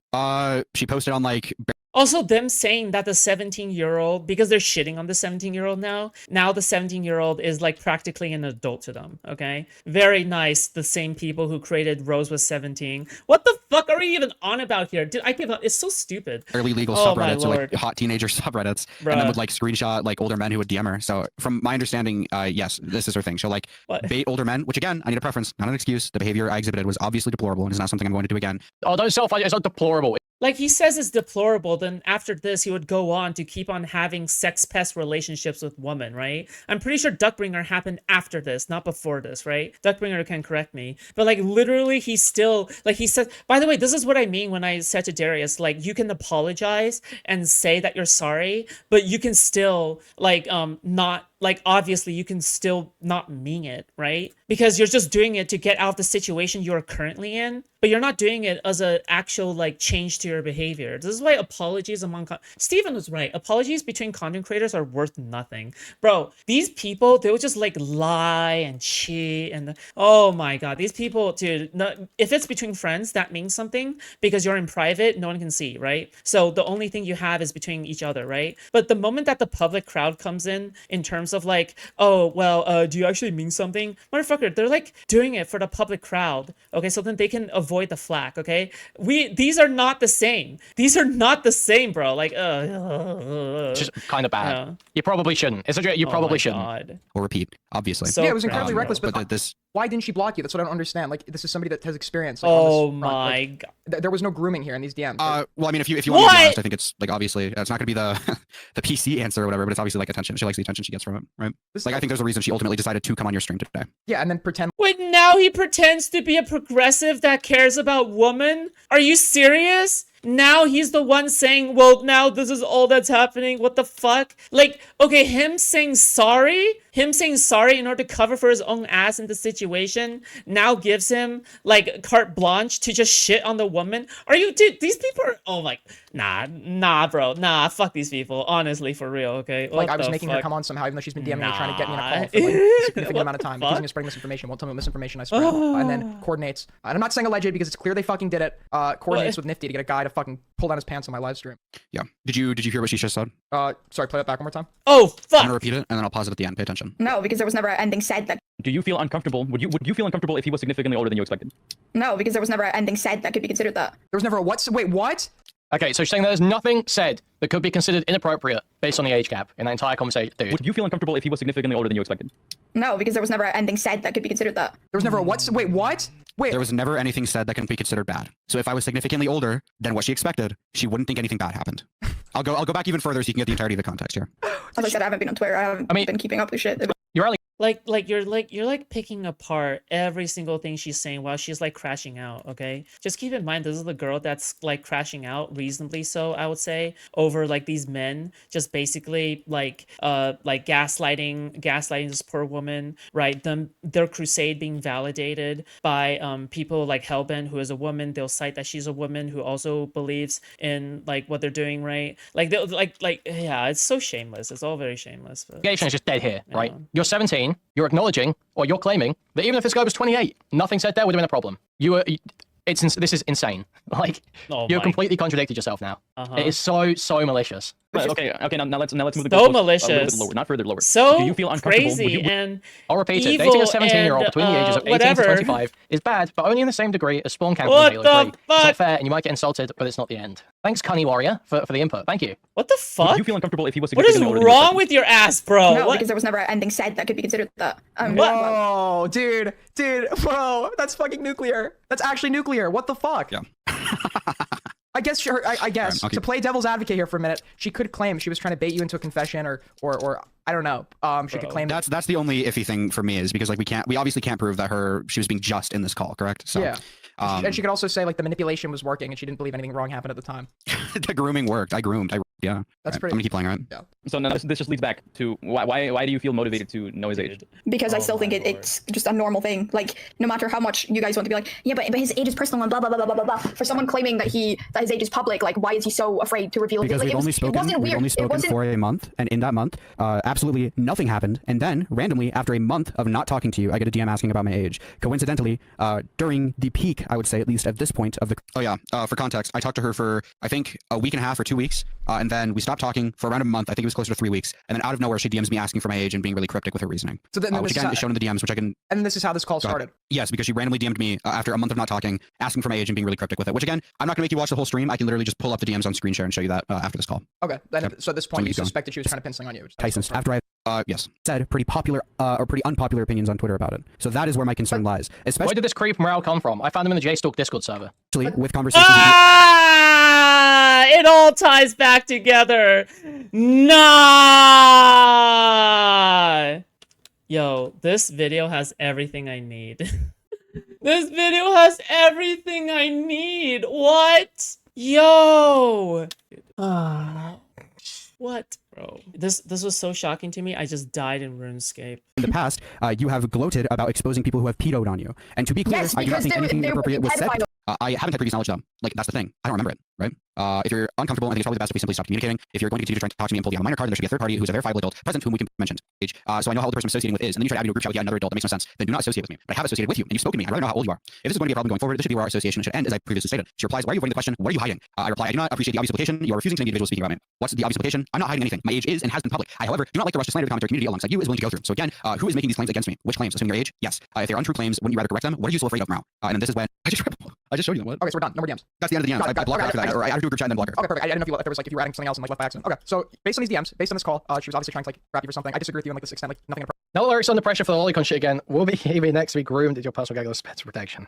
She posted on like. Also, them saying that the 17-year-old, because they're shitting on the 17-year-old now the 17-year-old is like practically an adult to them, okay? Very nice, the same people who created Rose was 17. What the fuck are we even on about here? Dude, I give up. It's so stupid. Fairly legal Oh, my subreddits or like lord. hot teenager subreddits, Bruh. and then would like screenshot like older men who would DM her. So from my understanding, yes, this is her thing. She'll like What? bait older men, which again, I need a preference, not an excuse. The behavior I exhibited was obviously deplorable and is not something I'm going to do again. Oh, don't self-ident. It's not deplorable. Like, he says it's deplorable, then after this, he would go on to keep on having sex pest relationships with women, right? I'm pretty sure Duckbringer happened after this, not before this, right? Duckbringer can correct me. But, like, literally, he's still, like, he said, by the way, this is what I mean when I said to Darius, like, you can apologize and say that you're sorry, but you can still, like, not, like, obviously, you can still not mean it, right? Because you're just doing it to get out of the situation you're currently in, but you're not doing it as an actual, like, change to your behavior. This is why apologies among Steven was right. Apologies between content creators are worth nothing. Bro, these people, they would just like lie and cheat and oh my god, these people, dude, if it's between friends, that means something because you're in private, no one can see, right? So the only thing you have is between each other, right? But the moment that the public crowd comes in terms of like, oh, well, do you actually mean something? Motherfucker, they're like doing it for the public crowd, okay? So then they can avoid the flack, okay? These are not the same. These are not the same, bro. Like, It's just kind of bad. Yeah. You probably shouldn't. You probably shouldn't. God. Or repeat, obviously. So Yeah, it was incredibly crazy, reckless, bro. but this. why didn't she block you? That's what I don't understand. Like, this is somebody that has experience. Like, on Oh this front. my Like, god. there was no grooming here in these DMs. Well, I mean, if you want to be What? honest, I think it's like obviously it's not going to be the the PC answer or whatever, but it's obviously like attention. She likes the attention she gets from it, right? Like I think there's a reason she ultimately decided to come on your stream today. yeah, and then pretend. Wait, now he pretends to be a progressive that cares about women? Are you serious? Now he's the one saying, well, now this is all that's happening. What the fuck? Like, okay, him saying sorry in order to cover for his own ass in the situation now gives him like carte blanche to just shit on the woman. Are you, dude, these people are, oh my, nah, bro, fuck these people. Honestly, for real, okay? Like, What I was the making fuck? her come on somehow, even though she's been DMing me trying to get me in a Nah. call for like a significant What amount of time. the Accusing me fuck? of spreading misinformation. Won't tell me what misinformation I spread. And then coordinates. And I'm not saying alleged because it's clear they fucking did it. Coordinates with Nifty to get a guy to fucking pull down his pants on my live stream. Yeah. Did you hear what she just said? Sorry, play that back one more time. Oh, I'm fuck. gonna repeat it and then I'll pause it at the end. Pay attention. No, because there was never anything said that. Do you feel uncomfortable? Would you feel uncomfortable if he was significantly older than you expected? No, because there was never anything said that could be considered that. There was never a what? Wait, what? Okay, so she's saying there's nothing said that could be considered inappropriate based on the age gap in that entire conversation. Dude. Would you feel uncomfortable if he was significantly older than you expected? No, because there was never anything said that could be considered that. There was never a what? Wait, what? Wait. There was never anything said that can be considered bad. So if I was significantly older than what she expected, she wouldn't think anything bad happened. I'll go back even further so you can get the entirety of the context here. As I said, I haven't been on Twitter. I haven't been keeping up with shit. You're only You're picking apart every single thing she's saying while she's like crashing out, okay? Just keep in mind this is the girl that's like crashing out reasonably so, I would say, over like these men just basically like gaslighting this poor woman, right? Their crusade being validated by people like Hellbent, who is a woman. They'll cite that she's a woman who also believes in like what they're doing, right? Like they'll yeah, it's so shameless. It's all very shameless. But, allegation is just dead here, right? Yeah. You're 17, you're acknowledging, or you're claiming, that even if this guy was 28, nothing said there would have been a problem. This is insane. Like, Oh you've my- completely contradicted yourself now. It is so malicious. Okay, now let's move the So goalpost a little malicious. bit lower, not further lower. So Do you feel uncomfortable? crazy and I'll repeat it. evil Dating a 17-year-old and, between the ages of 18 whatever. to 25 is bad, but only in the same degree as spawn camping What in Halo the 3. It's not fuck? fair, and you might get insulted, but it's not the end. Thanks, Cunny Warrior, for the input. Thank you. What the fuck? Would you feel uncomfortable if he was What is significantly older than you wrong expected? with your ass, bro? No, What? because there was never anything said that could be considered that. Whoa, dude, bro, that's fucking nuclear. That's actually nuclear. What the fuck? Yeah. I guess I guess I'll to keep- play devil's advocate here for a minute, she could claim she was trying to bait you into a confession, or I don't know. She could claim that. That's the only iffy thing for me is because like we obviously can't prove that she was being just in this call, correct? So Yeah. And she could also say like the manipulation was working and she didn't believe anything wrong happened at the time. the grooming worked. I groomed. Yeah. That's Right, pretty. I'm gonna keep playing, right? Yeah. So now this just leads back to why do you feel motivated to know his age? Because I Oh still think my lord. it's just a normal thing. Like, no matter how much you guys want to be like, yeah, but his age is personal and blah, blah, blah, blah, blah, blah. For someone claiming that his age is public, like, why is he so afraid to reveal it? Because Like, we've only spoken, it wasn't we've weird. only It spoken wasn't, for a month, and in that month, absolutely nothing happened. And then, randomly, after a month of not talking to you, I get a DM asking about my age. Coincidentally, during the peak, I would say, at least at this point of the... Oh yeah. For context, I talked to her for I think a week and a half or 2 weeks, and then we stopped talking for around a month. I think it was closer to 3 weeks, and then out of nowhere she DMs me asking for my age and being really cryptic with her reasoning. So then which again is shown in the DMs, which I can. And this is how this call started. Yes, because she randomly DM'd me after a month of not talking, asking for my age and being really cryptic with it. Which again, I'm not gonna make you watch the whole stream. I can literally just pull up the DMs on screen share and show you that after this call. Okay. Then, Okay. so at this point, So you keep going. suspected she was kind of penciling on you. Tyson, after I Yes. said pretty popular or pretty unpopular opinions on Twitter about it. So that is where my concern lies, Where especially did this creep Mrow come from? I found him in the JStalk Discord server. with conversations. It all ties back together. Nah. Yo, this video has everything I need. This video has everything I need. What? Yo. What? Bro. This was so shocking to me. I just died in RuneScape. In the past, you have gloated about exposing people who have pedoed on you. And to be clear, Yes, I do not because think anything they're inappropriate was said. pedophile. I haven't had previous knowledge though. Like, that's the thing. I don't remember it, right? If you're uncomfortable, I think it's probably the best if we simply stop communicating. If you're going to continue to try to talk to me and pull the minor card, then there should be a third party who's a verifiable adult present whom we can mention age. So I know how old the person I'm associating with is, and then you try to add me to a group chat with yet another adult. That makes no sense. Then do not associate with me. But I have associated with you, and you've spoken to me. I'd rather know how old you are. If this is going to be a problem going forward, this should be where our association should end, as I previously stated. She replies, "Why are you avoiding the question? What are you hiding?" I reply, "I do not appreciate the obvious implication. You are refusing to name the individual speaking about me. What's the obvious implication? I'm not hiding anything. My age is and has been public. I, however, do not like the rush to slander the commentary community alongside you is willing to go through. So again, who is making these claims against me? Which claims? Assuming your age? Yes. If they're untrue claims, wouldn't you rather correct them? What are you so afraid of, Mrow? And then this is when I just showed you them. What? Okay, so we're done. No more DMs. That's the end of the DMs. I blocked her after that, or I added to a group chat and then blocked her. Okay, perfect. I didn't know if there was like if you were adding something else and like left by accident. Okay, so based on these DMs, based on this call, she was obviously trying to like grab you for something. I disagree with you on like this extent, like nothing. Now Lyric's under pressure for the lolicon shit again. Will be maybe next week groomed at your personal gaggle pets protection.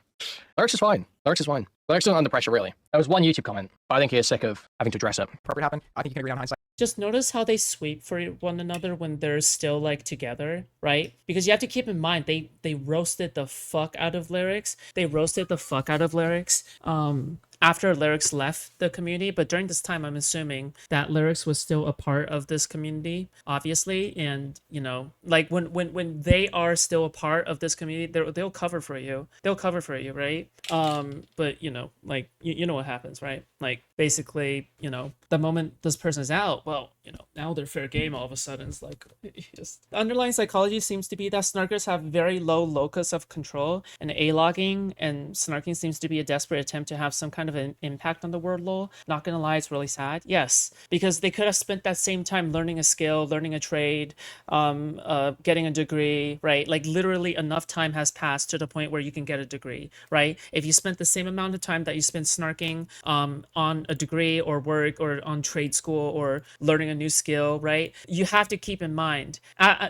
Lyric's is fine. Lyric's is fine. Lyric's not under pressure really. There was one YouTube comment, but I think he is sick of having to address it. Appropriate happened. I think you can agree on hindsight. Just notice how they sweep for one another when they're still like together, right? Because you have to keep in mind they roasted the fuck out of Lyrics. They roasted the fuck out of Lyrics. After Lyrics left the community, but during this time, I'm assuming that Lyrics was still a part of this community, obviously, and you know, like when they are still a part of this community, they'll cover for you. They'll cover for you, right? But you know, like you know what happens, right? Like basically, you know, the moment this person is out, well, you know, now they're fair game. All of a sudden, it's like just the underlying psychology seems to be that snarkers have very low locus of control, and A-logging and snarking seems to be a desperate attempt to have some kind of an impact on the world lore. Not gonna lie, it's really sad. Yes, because they could have spent that same time learning a skill, learning a trade, getting a degree, right? Like literally enough time has passed to the point where you can get a degree, right? If you spent the same amount of time that you spent snarking on a degree or work or on trade school or learning a new skill, right? You have to keep in mind,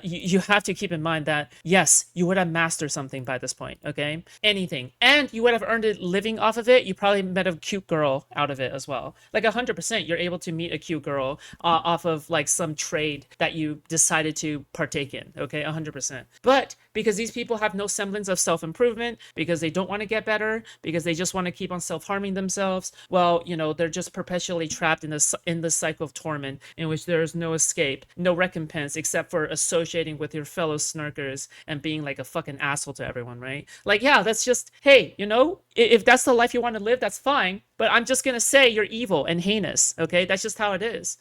you have to keep in mind that yes, you would have mastered something by this point, okay? Anything, and you would have earned a living off of it. You probably met a cute girl out of it as well. Like 100%, you're able to meet a cute girl off of like some trade that you decided to partake in, okay? 100%. But because these people have no semblance of self-improvement, because they don't want to get better, because they just want to keep on self-harming themselves, well, you know, they're just perpetually trapped in the cycle of torment in which there is no escape, no recompense except for associating with your fellow snarkers and being like a fucking asshole to everyone, right? Like, yeah, that's just, hey, you know, if that's the life you want to live, that's fine. But I'm just gonna say you're evil and heinous, okay? That's just how it is.